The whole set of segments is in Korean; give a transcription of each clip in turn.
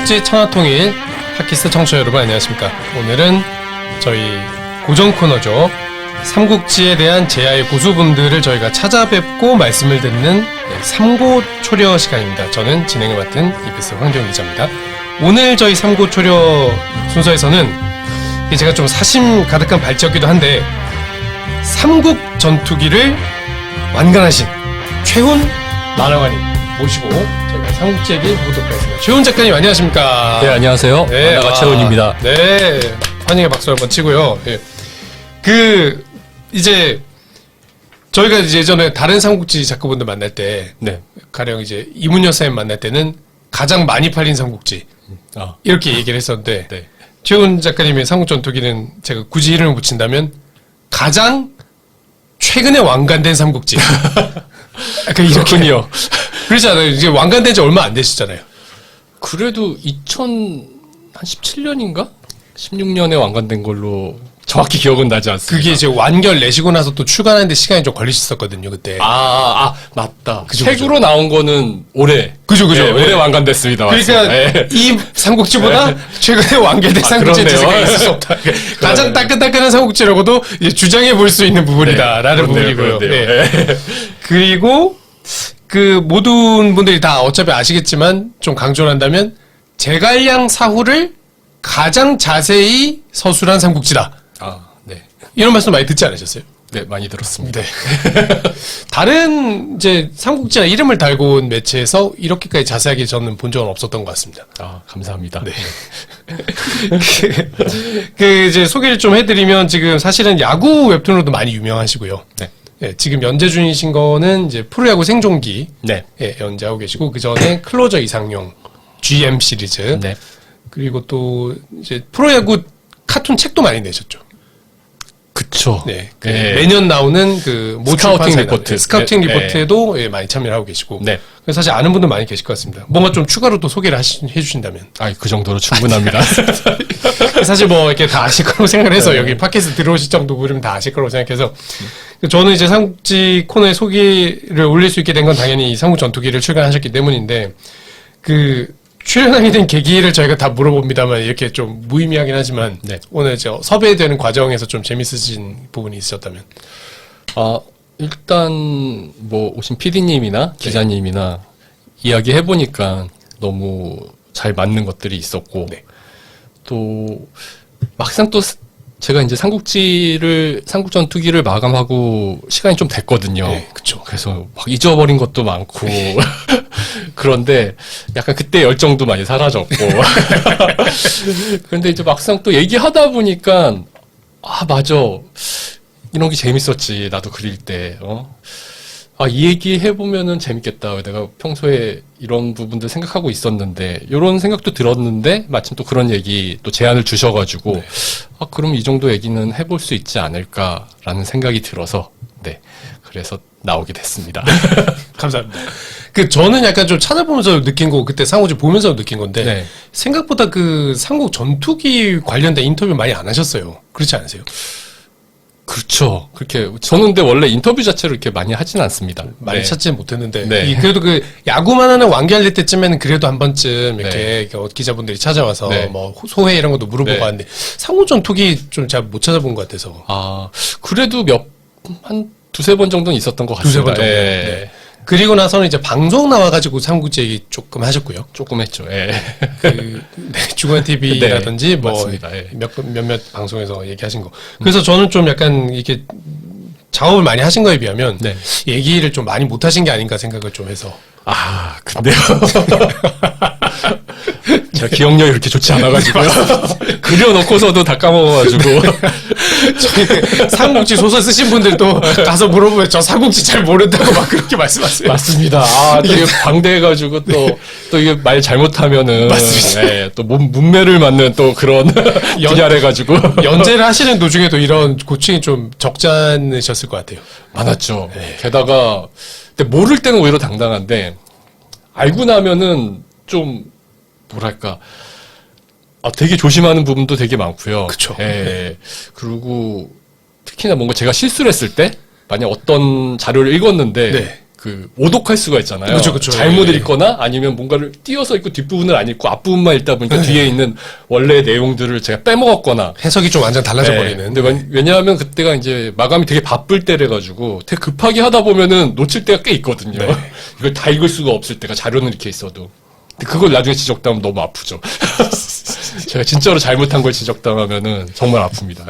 삼국지 천하통일 팟캐스트 청취자 여러분 안녕하십니까. 오늘은 저희 고정 코너죠. 삼국지에 대한 제야의 고수분들을 저희가 찾아뵙고 말씀을 듣는 삼고초려 시간입니다. 저는 진행을 맡은 EBS 황정 기자입니다. 오늘 저희 삼고초려 순서에서는 제가 좀 사심 가득한 발제였기도 한데 삼국 전투기를 완간하신 최훈 만화관님 모시고 저희가 삼국지 얘기 해보도록 하겠습니다. 최훈 작가님 안녕하십니까? 네, 안녕하세요. 네, 만화가 최훈입니다. 네, 환영의 박수 한번 치고요. 예. 이제 저희가 이제 예전에 다른 삼국지 작가분들 만날 때, 네. 가령 이제 이문여 쌤 만날 때는 가장 많이 팔린 삼국지 이렇게 얘기를 했었는데, 네. 최훈 작가님의 삼국 전투기는 제가 굳이 이름을 붙인다면 가장 최근에 완간된 삼국지. 약간 이렇게요. 그렇지 않아요? 이제 완간된 지 얼마 안 되시잖아요. 그래도 2017년인가? 16년에 완간된 걸로 정확히 기억은 나지 않습니다. 그게 이제 완결 내시고 나서 또 출간하는데 시간이 좀 걸리셨었거든요, 그때. 맞다. 그죠, 책으로 나온 거는 올해. 그죠. 네, 올해 완간됐습니다. 그러니까 맞습니다. 이 삼국지보다 최근에 완결된 삼국지의 대세가 있을 수 없다. 가장 따끈따끈한 삼국지라고도 이제 주장해 볼 수 있는 부분이다라는 부분이고요. 네. 그리고 그 모든 분들이 다 어차피 아시겠지만 좀 강조를 한다면 제갈량 사후를 가장 자세히 서술한 삼국지다. 네. 이런 말씀 많이 듣지 않으셨어요? 네, 많이 들었습니다. 네. 다른 이제 삼국지나 이름을 달고 온 매체에서 이렇게까지 자세하게 저는 본 적은 없었던 것 같습니다. 감사합니다. 네. 이제 소개를 좀 해드리면 지금 사실은 야구 웹툰으로도 많이 유명하시고요. 네. 예, 지금 연재 중이신 거는 이제 프로야구 생존기. 네. 예, 연재하고 계시고 그 전에 클로저 이상용 GM 시리즈. 네. 그리고 또 이제 프로야구 카툰 책도 많이 내셨죠. 그쵸. 네. 네. 매년 나오는 그 스카우팅 리포트. 스카우팅 네. 리포트에도 예, 많이 참여를 하고 계시고. 네. 그래서 사실 아는 분들 많이 계실 것 같습니다. 뭔가 좀 추가로 또 소개를 해주신다면. 그 정도로 충분합니다. 사실 뭐 이렇게 다 아실 거라고 생각을 해서 여기 팟캐스트 들어오실 정도 부르면 다 아실 거라고 생각해서 저는 이제 삼국지 코너에 소개를 올릴 수 있게 된 건 당연히 이 삼국 전투기를 출간하셨기 때문인데 출연하게 된 계기를 저희가 다 물어봅니다만 이렇게 좀 무의미하긴 하지만 네. 오늘 섭외되는 과정에서 좀 재밌으신 부분이 있으셨다면. 일단 뭐 오신 PD님이나 기자님이나 이야기 해보니까 너무 잘 맞는 것들이 있었고 네. 또 막상 또 제가 이제 삼국 전투기를 마감하고 시간이 좀 됐거든요. 네, 그쵸. 그래서 막 잊어버린 것도 많고 그런데 약간 그때 열정도 많이 사라졌고 그런데 이제 막상 또 얘기하다 보니까 맞아. 이런 게 재밌었지. 나도 그릴 때. 이 얘기 해보면은 재밌겠다. 내가 평소에 이런 부분들 생각하고 있었는데, 이런 생각도 들었는데, 마침 또 그런 얘기, 또 제안을 주셔가지고, 네. 그럼 이 정도 얘기는 해볼 수 있지 않을까라는 생각이 들어서, 네. 그래서 나오게 됐습니다. 감사합니다. 저는 약간 좀 찾아보면서 느낀 거, 그때 삼국지 보면서 느낀 건데, 네. 생각보다 삼국 전투기 관련된 인터뷰 많이 안 하셨어요. 그렇지 않으세요? 그렇죠. 그렇게 저는 근데 원래 인터뷰 자체를 이렇게 많이 하진 않습니다. 많이 네. 찾지는 못했는데 네. 그래도 야구만 하는 완결될 때쯤에는 그래도 한 번쯤 이렇게 네. 기자분들이 찾아와서 네. 뭐 소회 이런 것도 물어보고 네. 하는데 삼국 전투기 좀 잘 못 찾아본 것 같아서. 그래도 한 두세 번 정도는 있었던 것 두세 같습니다. 번 정도. 예. 네. 그리고 나서는 이제 방송 나와가지고 삼국지 얘기 조금 하셨고요. 조금 했죠. 예. 주간 TV라든지 네, 뭐 맞습니다. 예. 몇몇 방송에서 얘기하신 거. 그래서 저는 좀 약간 이렇게 작업을 많이 하신 거에 비하면 네. 얘기를 좀 많이 못 하신 게 아닌가 생각을 좀 해서. 근데요. 제가 기억력이 그렇게 좋지 않아가지고요. 그려놓고서도 다 까먹어가지고. 저희 삼국지 소설 쓰신 분들도 가서 물어보면 저 삼국지 잘 모른다고 막 그렇게 말씀하세요. 맞습니다. 또 이게 방대해가지고 또 이게 말 잘못하면은. 맞습니다. 네, 또 문매를 맞는 또 그런 분야래가지고. 연재를 하시는 도중에도 이런 고충이 좀 적지 않으셨을 것 같아요. 많았죠. 게다가, 근데 모를 때는 오히려 당당한데, 알고 나면은 좀, 뭐랄까, 되게 조심하는 부분도 되게 많고요. 그쵸. 예. 그리고 특히나 뭔가 제가 실수를 했을 때, 만약 어떤 자료를 읽었는데, 네. 그 오독할 수가 있잖아요. 그쵸. 잘못 예. 읽거나 아니면 뭔가를 띄어서 읽고 뒷부분을 안 읽고 앞부분만 읽다 보니까 뒤에 있는 원래 내용들을 제가 빼먹었거나. 해석이 좀 완전 달라져 네. 버리는. 근데 왜냐하면 그때가 이제 마감이 되게 바쁠 때래가지고 되게 급하게 하다 보면은 놓칠 때가 꽤 있거든요. 네. 이걸 다 읽을 수가 없을 때가 자료는 이렇게 있어도. 근데 그걸 나중에 지적당하면 너무 아프죠. 제가 진짜로 잘못한 걸 지적당하면은 정말 아픕니다.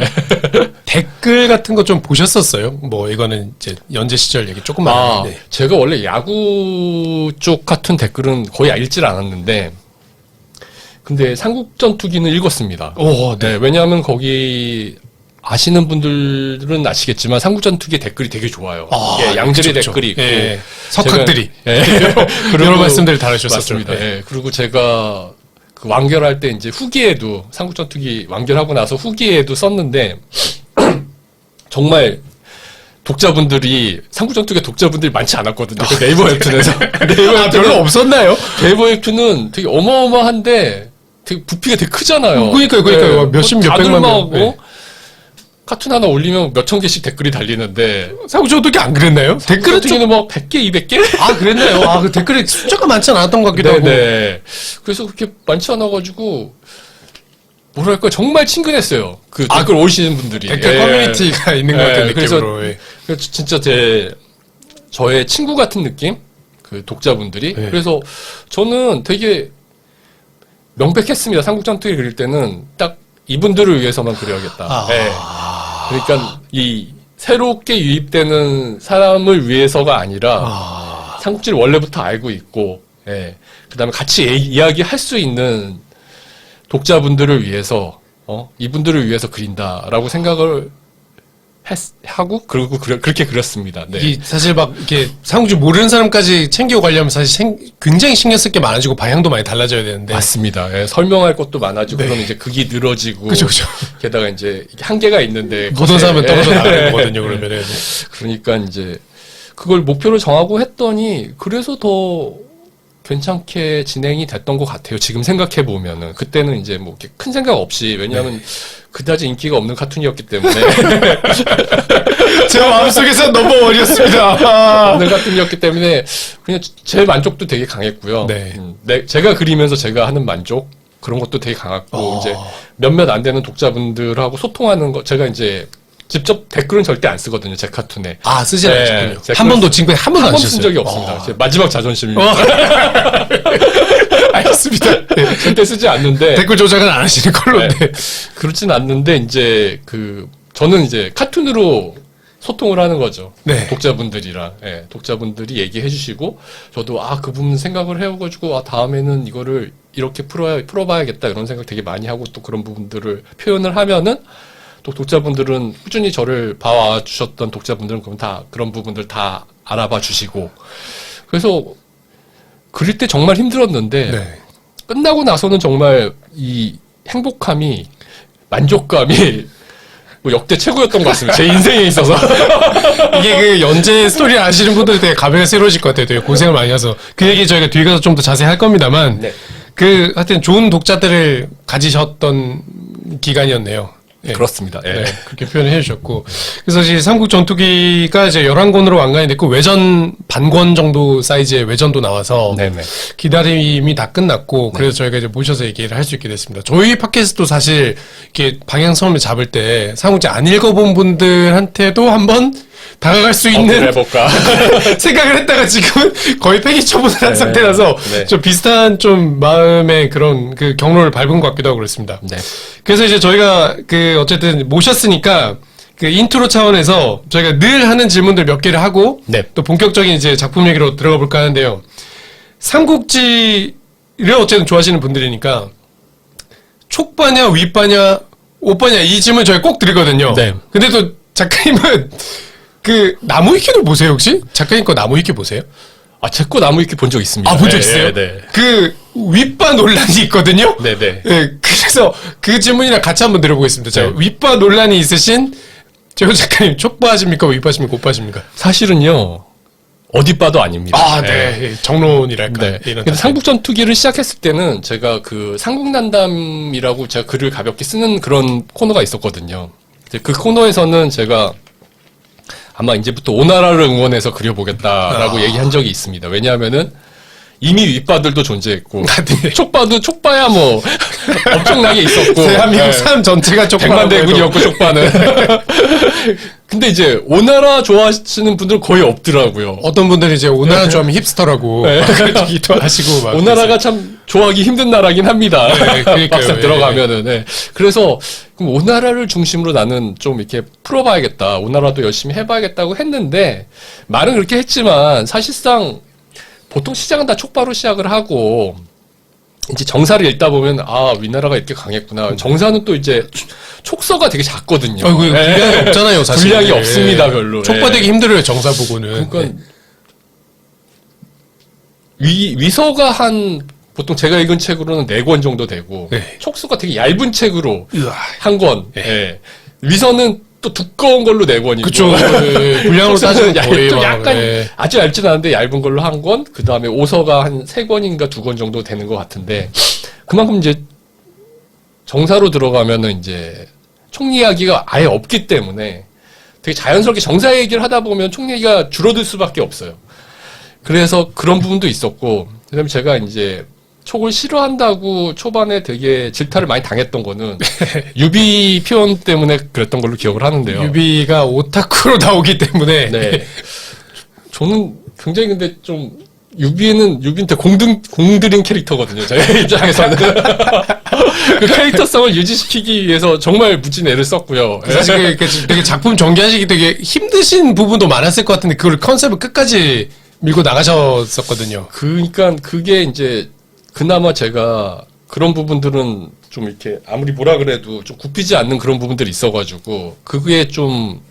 댓글 같은 거 좀 보셨었어요? 뭐 이거는 이제 연재 시절 얘기 조금만 하는데. 제가 원래 야구 쪽 같은 댓글은 거의 읽질 않았는데, 근데 삼국전투기는 읽었습니다. 오, 네, 왜냐하면 거기 아시는 분들은 아시겠지만 삼국전투기 댓글이 되게 좋아요. 예, 양질의 그쵸. 댓글이 있고, 예, 석학들이 제가- 여러 말씀들을 달아주셨었죠. 맞습니다. 예. 예, 그리고 제가 그 완결할 때 이제 후기에도 삼국전투기 완결하고 나서 후기에도 썼는데 정말 독자분들이 삼국전투기 독자분들이 많지 않았거든요. 그 네이버 웹툰에서 네이버 아, 별로 없었나요? 네이버 웹툰은 되게 어마어마한데 되게 부피가 되게 크잖아요. 그러니까요. 몇십, 몇백만 명. 하고 네. 카툰 하나 올리면 몇천 개씩 댓글이 달리는데 삼국전투기 안 그랬나요? 댓글은 좀. 삼국전투기는 뭐 100개, 200개? 아, 그랬나요? 아, 그 댓글이 숫자가 많지 않았던 것 같기도 하고. 네네. 그래서 그렇게 많지 않아가지고, 뭐랄까, 정말 친근했어요. 그 댓글 올리시는 분들이. 댓글 예. 커뮤니티가 있는 것 같은 그래서 느낌으로. 예. 진짜 저의 친구 같은 느낌? 그 독자분들이. 네. 그래서 저는 되게 명백했습니다. 삼국전투기 그릴 때는 딱 이분들을 위해서만 그려야겠다. 아. 예. 그러니까 이 새롭게 유입되는 사람을 위해서가 아니라 삼국지를 원래부터 알고 있고, 예. 그다음에 같이 이야기할 수 있는 독자분들을 위해서, 이분들을 위해서 그린다라고 생각을 하고, 그리고 그렇게 그렸습니다. 네. 이게 사실 막 이렇게 삼국지 모르는 사람까지 챙겨 가려면 사실 굉장히 신경 쓸 게 많아지고 방향도 많이 달라져야 되는데. 맞습니다. 예, 설명할 것도 많아지고, 네. 그러면 이제 극이 늘어지고, 그죠. 게다가 이제 한계가 있는데, 모든 사람은 떨어져 예. 나가는 거거든요, 그러면은. 그러니까 이제 그걸 목표로 정하고 했더니 그래서 더 괜찮게 진행이 됐던 것 같아요. 지금 생각해 보면은 그때는 이제 뭐 이렇게 큰 생각 없이 왜냐하면 그다지 인기가 없는 카툰이었기 때문에 제 마음속에서 너무 어렸습니다. 없는 카툰이었기 때문에 그냥 제 만족도 되게 강했고요. 네. 제가 그리면서 제가 하는 만족 그런 것도 되게 강했고 이제 몇몇 안 되는 독자분들하고 소통하는 거 제가 이제 직접 댓글은 절대 안 쓰거든요, 제 카툰에. 아, 쓰진 네, 않으셨군요. 댓글 한 번도 지금까지 한 번도 안 한 번 쓴 쓰셨어요. 적이 없습니다. 제 마지막 자존심입니다. 알겠습니다. 네. 절대 쓰지 않는데. 댓글 조작은 안 하시는 걸로. 네. 네. 그렇진 않는데, 이제, 저는 이제 카툰으로 소통을 하는 거죠. 네. 독자분들이랑. 독자분들이 얘기해 주시고, 저도, 그 부분 생각을 해가지고, 다음에는 이거를 이렇게 풀어봐야겠다, 이런 생각 되게 많이 하고, 또 그런 부분들을 표현을 하면은, 또 독자분들은 꾸준히 저를 봐와 주셨던 독자분들은 그럼 다 그런 부분들 다 알아봐 주시고 그래서 그릴 때 정말 힘들었는데 네. 끝나고 나서는 정말 이 행복함이 만족감이 뭐 역대 최고였던 것 같습니다. 제 인생에 있어서 이게 그 연재 스토리 아시는 분들 되게 가슴이 새로우실 것 같아요. 되게 고생을 많이 해서 그 얘기 저희가 뒤에 가서 좀 더 자세히 할 겁니다만 네. 하여튼 좋은 독자들을 가지셨던 기간이었네요. 예. 그렇습니다. 예. 네, 그렇게 표현을 해주셨고. 그래서 이제 삼국 전투기가 이제 11권으로 완간이 됐고, 외전 반권 정도 사이즈의 외전도 나와서, 네네. 기다림이 다 끝났고, 그래서 저희가 이제 모셔서 얘기를 할 수 있게 됐습니다. 저희 팟캐스트도 사실, 이렇게 방향성을 잡을 때, 삼국지 안 읽어본 분들한테도 한번 다가갈 수 있는 해볼까? 생각을 했다가 지금은 거의 폐기 처분을 한 네. 상태라서, 네. 좀 비슷한 좀 마음의 그런 그 경로를 밟은 것 같기도 하고 그렇습니다. 네. 그래서 이제 저희가 어쨌든 모셨으니까 그 인트로 차원에서 저희가 늘 하는 질문들 몇 개를 하고 네. 또 본격적인 이제 작품 얘기로 들어가 볼까 하는데요. 삼국지를 어쨌든 좋아하시는 분들이니까 촉바냐, 윗바냐, 오빠냐 이 질문 저희 꼭 드리거든요. 네. 근데 또 작가님은 그 나무위키도 보세요 혹시? 작가님 거 나무위키 보세요? 제 거 나무위키 본 적 있습니다. 본 적 있어요? 네. 그 윗바 논란이 있거든요. 네네. 네, 그래서 그 질문이랑 같이 한번 드려보겠습니다. 자, 네. 윗바 논란이 있으신 최고 작가님, 촉바하십니까? 윗바십니까? 오빠십니까? 사실은요, 어디 봐도 아닙니다. 아, 네. 정론이랄까. 네. 이런 근데 뜻. 삼국전투기를 시작했을 때는 제가 그 삼국난담이라고 제가 글을 가볍게 쓰는 그런 코너가 있었거든요. 이제 그 코너에서는 제가 아마 이제부터 오나라를 응원해서 그려보겠다라고 얘기한 적이 있습니다. 왜냐하면은 이미 윗바들도 존재했고 촉바도 촉바야 뭐 엄청나게 있었고 대한민국 삶 전체가 백만 대군이었고 촉바는. 근데 이제 오나라 좋아하시는 분들 거의 없더라고요. 어떤 분들이 이제 오나라 좋아하면 힙스터라고 그러기도 하시고 막 오나라가 참 좋아하기 힘든 나라긴 합니다. 네, 그러니까요. 막상 들어가면은. 네. 그래서 그럼 오나라를 중심으로 나는 좀 이렇게 풀어봐야겠다. 오나라도 열심히 해봐야겠다고 했는데 말은 그렇게 했지만 사실상 보통 시작은 다 촉바로 시작을 하고 이제 정사를 읽다 보면 아 위나라가 이렇게 강했구나. 정사는 또 이제 촉서가 되게 작거든요. 그 분량이 없잖아요, 사실. 분량이 없습니다, 별로. 촉바되기 힘들어요, 정사 보고는. 그러니까 위서가 한 보통 제가 읽은 책으로는 4권 정도 되고 네. 촉수가 되게 얇은 책으로 으아. 한 권. 예. 위서는 또 두꺼운 걸로 4권이고 그쵸. 예, 분량으로 따지면 거의 좀 막, 약간 예. 아주 얇진 않은데 얇은 걸로 한 권. 그 다음에 오서가 한 3권인가 2권 정도 되는 것 같은데 그만큼 이제 정사로 들어가면은 이제 총 이야기가 아예 없기 때문에 되게 자연스럽게 정사 얘기를 하다 보면 총 얘기가 줄어들 수밖에 없어요. 그래서 그런 부분도 있었고 그다음에 제가 이제 촉을 싫어한다고 초반에 되게 질타를 많이 당했던 거는 유비 표현 때문에 그랬던 걸로 기억을 하는데요. 유비가 오타쿠로 나오기 때문에 네. 저는 굉장히 근데 좀 유비한테 공들인 캐릭터거든요. 제 입장에서는. 그 캐릭터성을 유지시키기 위해서 정말 무진 애를 썼고요. 사실 되게 작품 전개하시기 되게 힘드신 부분도 많았을 것 같은데 그걸 컨셉을 끝까지 밀고 나가셨었거든요. 그러니까 그게 이제 그나마 제가 그런 부분들은 좀 이렇게 아무리 뭐라 그래도 좀 굽히지 않는 그런 부분들이 있어가지고 그게 좀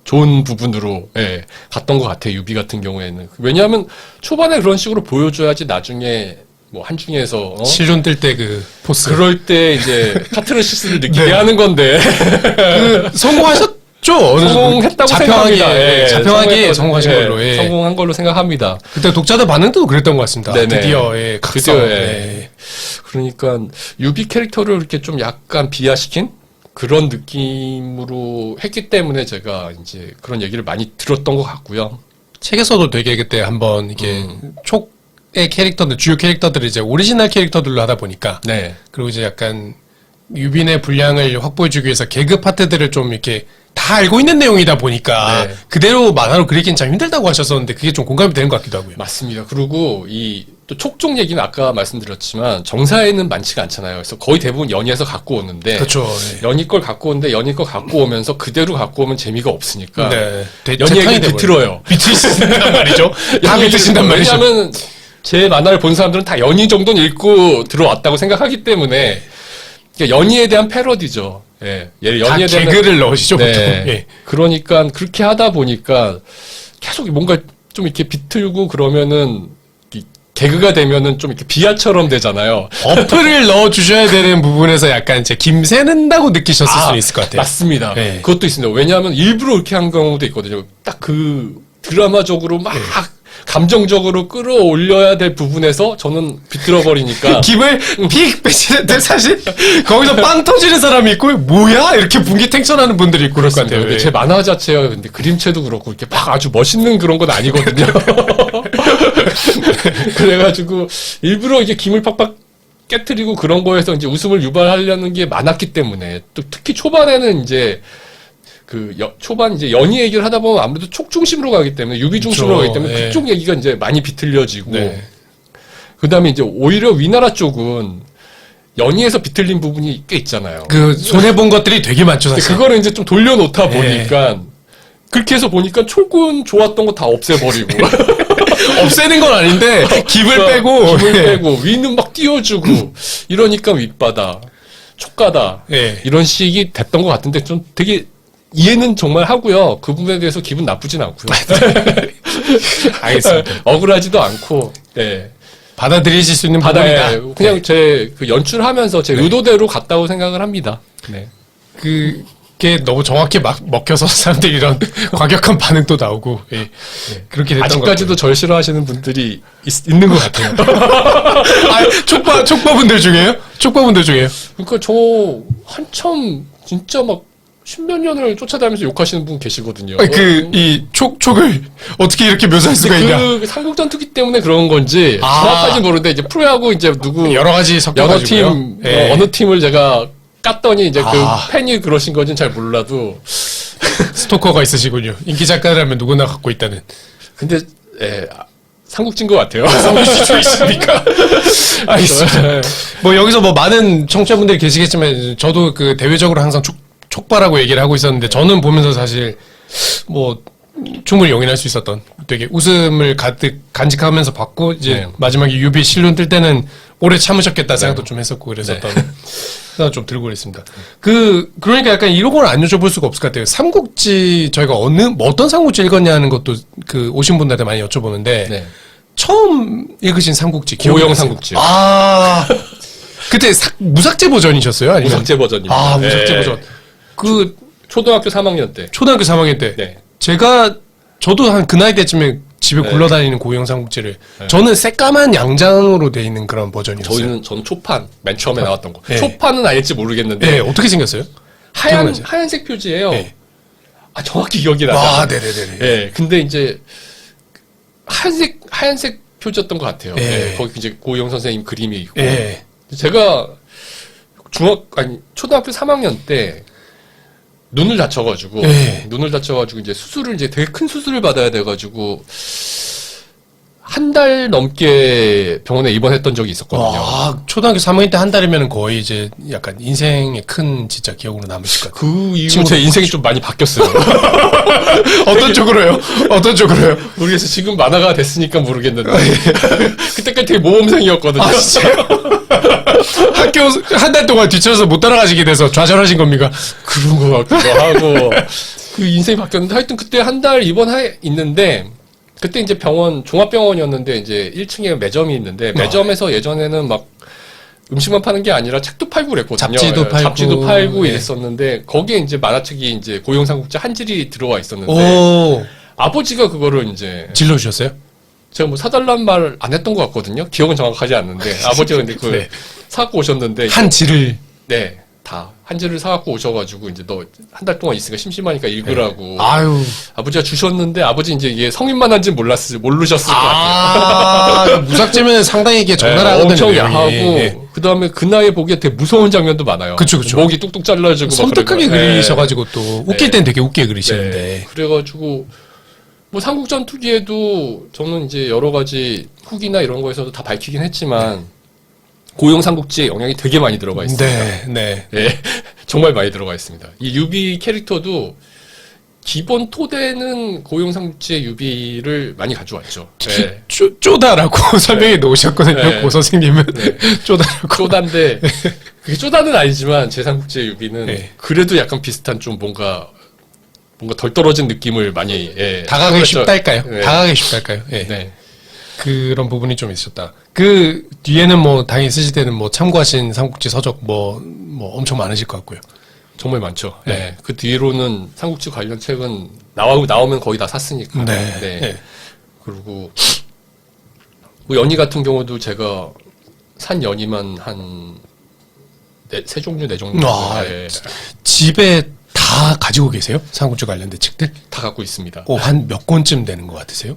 좋은 부분으로 예, 갔던 것 같아요. 유비 같은 경우에는. 왜냐하면 초반에 그런 식으로 보여줘야지 나중에 뭐 한중에서 실존 뜰 때 그 포스. 그럴 때 이제 카타르시스를 느끼게 네. 하는 건데 성공하셨죠? 어느 정도. 성공했다고 자평하게, 생각합니다. 예, 자평하게 성공했다고 성공하신 예, 걸로. 예. 성공한 걸로 생각합니다. 그때 독자들 반응도 그랬던 것 같습니다. 네네. 드디어 예, 각성. 드디어, 예. 네. 그러니까 유비 캐릭터를 이렇게 좀 약간 비하시킨 그런 느낌으로 했기 때문에 제가 이제 그런 얘기를 많이 들었던 것 같고요. 책에서도 되게 그때 한번 이게 촉의 캐릭터들 주요 캐릭터들을 이제 오리지널 캐릭터들로 하다 보니까 네. 그리고 이제 약간 유빈의 분량을 확보해주기 위해서 개그 파트들을 좀 이렇게 다 알고 있는 내용이다 보니까 네. 그대로 만화로 그리긴 참 힘들다고 하셨었는데 그게 좀 공감이 되는 것 같기도 하고요. 맞습니다. 그리고 이 또 촉종 얘기는 아까 말씀드렸지만 정사에는 많지가 않잖아요. 그래서 거의 대부분 연희에서 갖고 오는데 그렇죠. 연희 걸 갖고 오는데 연희 거 갖고 오면서 그대로 갖고 오면 재미가 없으니까 네. 연희 얘기 비틀어요. 비트신단 말이죠. 다 비트신단 말이죠. 왜냐하면 제 만화를 본 사람들은 다 연희 정도는 읽고 들어왔다고 생각하기 때문에 그러니까 연희에 대한 패러디죠. 예, 다 연희에 대한 개그를 넣으시죠. 보통. 네. 예. 그러니까 그렇게 하다 보니까 계속 뭔가 좀 이렇게 비틀고 그러면은 이 개그가 되면은 좀 이렇게 비하처럼 되잖아요. 어플을 넣어주셔야 되는 부분에서 약간 이제 김새는다고 느끼셨을 수는 있을 것 같아요. 맞습니다. 네. 그것도 있습니다. 왜냐하면 일부러 이렇게 한 경우도 있거든요. 딱 그 드라마적으로 막 감정적으로 끌어올려야 될 부분에서 저는 비틀어버리니까 김을 픽 빼시는데 사실 거기서 빵 터지는 사람이 있고 뭐야 이렇게 분기탱천하는 분들이 있고 그럴 것 그렇습니다. 같아요. 근데 예. 제 만화 자체가 근데 그림체도 그렇고 이렇게 막 아주 멋있는 그런 건 아니거든요. 그래가지고 일부러 이제 김을 팍팍 깨트리고 그런 거에서 이제 웃음을 유발하려는 게 많았기 때문에 또 특히 초반에는 이제 초반 이제 연희 얘기를 하다 보면 아무래도 촉 중심으로 가기 때문에 유비 중심으로 그렇죠. 가기 때문에 예. 그쪽 얘기가 이제 많이 비틀려지고 네. 그다음에 이제 오히려 위나라 쪽은 연희에서 비틀린 부분이 꽤 있잖아요. 그 손해본 것들이 되게 많죠 근데 사실. 그거를 이제 좀 돌려놓다 예. 보니까 그렇게 해서 보니까 촉은 좋았던 거 다 없애버리고 없애는 건 아닌데 김을 빼고 힘을 빼고 위는 막 띄워주고 이러니까 윗바다 촉가다 예. 이런 식이 됐던 것 같은데 좀 되게 이해는 정말 하고요. 그 부분에 대해서 기분 나쁘진 않고요. 알겠습니다. 억울하지도 않고 네. 받아들이실 수 있는 바다에 부분이다. 그냥 제 그 연출하면서 제 의도대로 갔다고 생각을 합니다. 네. 그게 너무 정확히 막 먹혀서 사람들이 이런 과격한 반응도 나오고 예. 그렇게 됐던 아직까지도 것 절 싫어하시는 분들이 있는 것 같아요. 같아요. 아, 촉바분들 중에요? 촉바분들 중에요? 그러니까 저 한참 진짜 막 십몇 년을 쫓아다니면서 욕하시는 분 계시거든요. 이 촉을 어떻게 이렇게 묘사할 수가 있냐. 그 삼국전투기 때문에 그런 건지 아. 정확하지 모르는데 이제 프로야구 이제 누구 여러 가지 여러 섞여가지고요. 팀 예. 어느 팀을 제가 깠더니 이제 아. 그 팬이 그러신 건지는 잘 몰라도 스토커가 있으시군요. 인기 작가라면 누구나 갖고 있다는. 근데 예, 삼국진 것 같아요. 싸우실 수 있습니까? 알겠습니다. 예. 뭐 여기서 뭐 많은 청취자분들이 계시겠지만 저도 그 대외적으로 항상 촉발하고 얘기를 하고 있었는데 저는 보면서 사실 뭐 충분히 용인할 수 있었던 되게 웃음을 가득 간직하면서 봤고 이제 네. 마지막에 유비 실론 뜰 때는 오래 참으셨겠다 생각도 좀 했었고 그랬었던 생각 좀 들고 그랬습니다. 그러니까 약간 이런 걸 안 여쭤볼 수가 없을 것 같아요. 삼국지 저희가 어떤 삼국지 읽었냐 하는 것도 그 오신 분들한테 많이 여쭤보는데 네. 처음 읽으신 삼국지 기억이 고영 나세요? 삼국지요. 아 그때 무삭제 버전이셨어요? 아니면 무삭제 버전입니다. 아 무삭제 예. 버전. 그 초등학교 3학년 때. 초등학교 3학년 때 네. 저도 한 그 나이 때쯤에 집에 네. 굴러다니는 고영 삼국지를 네. 저는 새까만 양장으로 돼 있는 그런 버전이었어요. 저는 초판 맨 처음에 나왔던 거. 네. 초판은 아닐지 모르겠는데 네, 어떻게 생겼어요? 기억나죠? 하얀색 표지예요. 네. 아 정확히 기억이 나죠. 아, 네네네. 예, 근데 이제 하얀색 표지였던 것 같아요. 예. 예, 거기 이제 고영 선생님 그림이 있고. 예. 제가 초등학교 3학년 때 눈을 다쳐가지고 예. 이제 수술을 이제 되게 큰 수술을 받아야 돼가지고 한 달 넘게 병원에 입원했던 적이 있었거든요. 아, 초등학교 3학년 때 한 달이면 거의 이제 약간 인생의 큰 진짜 기억으로 남으실 것 같아요. 그 이후 친구도 제 인생이 좀 많이 바뀌었어요. 어떤 쪽으로요? 어떤 쪽으로요? 모르겠어요. 지금 만화가 됐으니까 모르겠는데 그때까지 되게 모범생이었거든요. 아, 진짜요? 학교 한 달 동안 뒤쳐서 못 따라가시게 돼서 좌절하신 겁니까? 그런 것 같기도 하고 그 인생이 바뀌었는데 하여튼 그때 한 달 입원해 있는데 그때 이제 종합병원이었는데 이제 1층에 매점이 있는데 매점에서 예전에는 막 음식만 파는 게 아니라 책도 팔고 그랬거든요. 잡지도 팔고. 팔고 예. 이랬었는데 거기에 이제 만화책이 이제 고영삼국지 한 질이 들어와 있었는데 오, 아버지가 그거를 이제 질러주셨어요? 제가 뭐 사달란 말 안 했던 것 같거든요. 기억은 정확하지 않는데 아버지가 근데 그걸 네. 사갖고 오셨는데 한 질을. 네, 다 한지를 사갖고 오셔가지고 이제 너 한 달 동안 있으니까 심심하니까 읽으라고 아유. 아버지가 주셨는데 아버지 이제 이게 성인만 한지 모르셨을 것 같아요. 아, 무삭제면 상당히 이게 네, 적나라하거든요. 엄청 내용이. 야하고 예. 그 다음에 그 나이에 보기에 되게 무서운 장면도 많아요. 그쵸, 그쵸. 목이 뚝뚝 잘라지고 막 섬뜩하게 그러고. 그리셔가지고 또 웃길 땐 되게 웃게 네. 그리시는데. 네. 그래가지고 뭐 삼국전투기에도 저는 이제 여러 가지 후기나 이런 거에서도 다 밝히긴 했지만 고용 삼국지에 영향이 되게 많이 들어가 있습니다. 네, 네. 예, 정말 많이 들어가 있습니다. 이 유비 캐릭터도 기본 토대는 고용 삼국지의 유비를 많이 가져왔죠. 예. 쪼다라고 설명해 놓으셨거든요. 네. 고 선생님은. 네. 쪼다라고. 쪼다인데 그게 쪼다는 아니지만 제 삼국지의 유비는 네. 그래도 약간 비슷한 좀 뭔가 덜 떨어진 느낌을 많이 다가가기 쉽달까요? 네. 다가가기 쉽달까요? 예. 네. 그런 부분이 좀 있었다. 그 뒤에는 뭐 당연히 쓰실 때는 뭐 참고하신 삼국지 서적 뭐 엄청 많으실 것 같고요. 정말 많죠. 네. 네. 그 뒤로는 삼국지 관련 책은 나오면 거의 다 샀으니까. 네. 네. 네. 그리고 뭐 연희 같은 경우도 제가 산 연희만 한 세 종류, 네 종류 아, 네. 집에 다 가지고 계세요? 삼국지 관련된 책들? 다 갖고 있습니다. 한 몇 권쯤 되는 것 같으세요?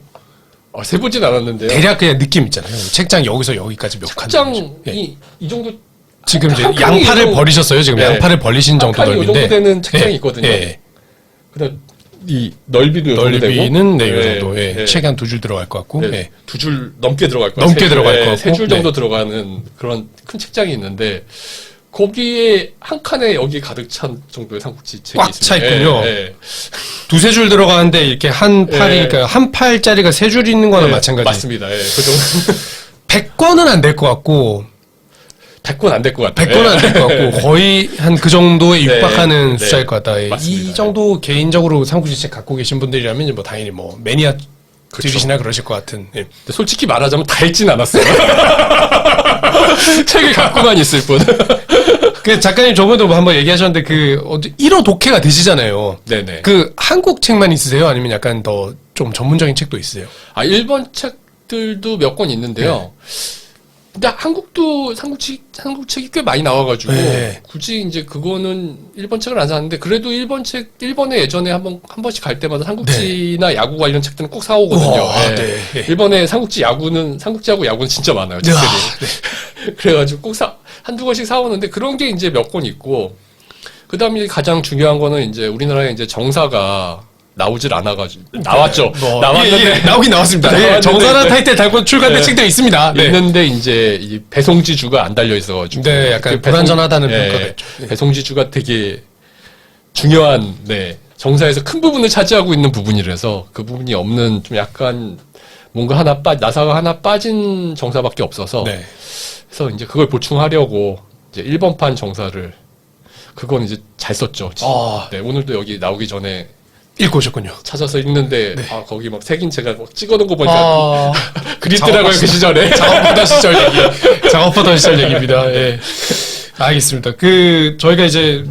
세보진 않았는데요. 대략 그냥 느낌 있잖아요. 책장 여기서 여기까지 몇 칸. 책장이 예. 이 정도 지금 이제 한 칸이 양팔을 이 버리셨어요. 지금 네. 양팔을 벌리신 정도 한 칸이 이 넓인데. 정도 되는 책장이 예. 있거든요. 예. 그다음 이 넓이도 이 정도 되고. 넓이는 네, 이 네. 정도. 예. 네. 책이 한 두 줄 들어갈 것 같고. 네. 예. 두 줄 넘게 들어갈 거예요. 넘게 들어갈 것 같고. 세 줄 정도 네. 들어가는 그런 큰 책장이 있는데 거기에 한 칸에 여기 가득 찬 정도의 삼국지 책이 꽉 차 있습니다. 있군요. 예. 두세 줄 들어가는데 이렇게 한 팔이, 예. 그러니까 한 팔짜리가 세 줄 있는 거나 예, 마찬가지. 맞습니다. 예. 그 정도 100권은 안 될 것 같고, 100권 안 될 것 같아요. 100권은 안 될 것 같고, 거의 한 그 정도에 네. 육박하는 네. 숫자일 것 같다. 예. 맞습니다. 이 정도 개인적으로 삼국지 책 갖고 계신 분들이라면 이제 뭐 당연히 뭐 매니아 들이시나 그러실 것 같은. 예. 근데 솔직히 말하자면 다 읽진 않았어요. 책을 갖고만 있을 뿐. 그 작가님 저번에도 뭐 한번 얘기하셨는데 그 1호 독해가 되시잖아요. 네네. 그 한국 책만 있으세요? 아니면 약간 더 좀 전문적인 책도 있으세요? 일본 책들도 몇 권 있는데요. 근데 한국도 삼국책이 꽤 많이 나와가지고 네. 굳이 이제 그거는 일본 책을 안 사는데 그래도 일본에 예전에 한 번씩 갈 때마다 삼국지나 야구 관련 책들은 꼭 사오거든요. 우와, 예. 네. 일본에 삼국지하고 야구는 진짜 많아요. 책들이. 네. 그래가지고 꼭 한두 권씩 사오는데 그런 게 이제 몇 권 있고 그다음에 가장 중요한 거는 이제 우리나라에 이제 정사가 나오질 않아가지고 나왔죠. 뭐, 나왔는데 나오긴 나왔습니다. 나왔는데 정사라 이제- 타이틀 달고 출간된 네. 책들이 있습니다. 네. 있는데 이제 이 배송지주가 안 달려 있어가지고 네, 약간 그 불안전하다는 평가가 있죠. 네. 배송지주가 되게 중요한 정사에서 큰 부분을 차지하고 있는 부분이라서 그 부분이 없는 좀 약간 뭔가 나사가 하나 빠진 정사밖에 없어서 네. 그래서 이제 그걸 보충하려고 이제 1번판 정사를 그건 이제 잘 썼죠. 아. 네, 오늘도 여기 나오기 전에 읽고 오셨군요. 찾아서 읽는데 아 거기 막 색인 제가 막 찍어놓은 거 보니까 아, 그립더라고요 그 시절에. 작업하던 시절 얘기. 작업하던 시절 얘기입니다. 예. 알겠습니다. 저희가 이제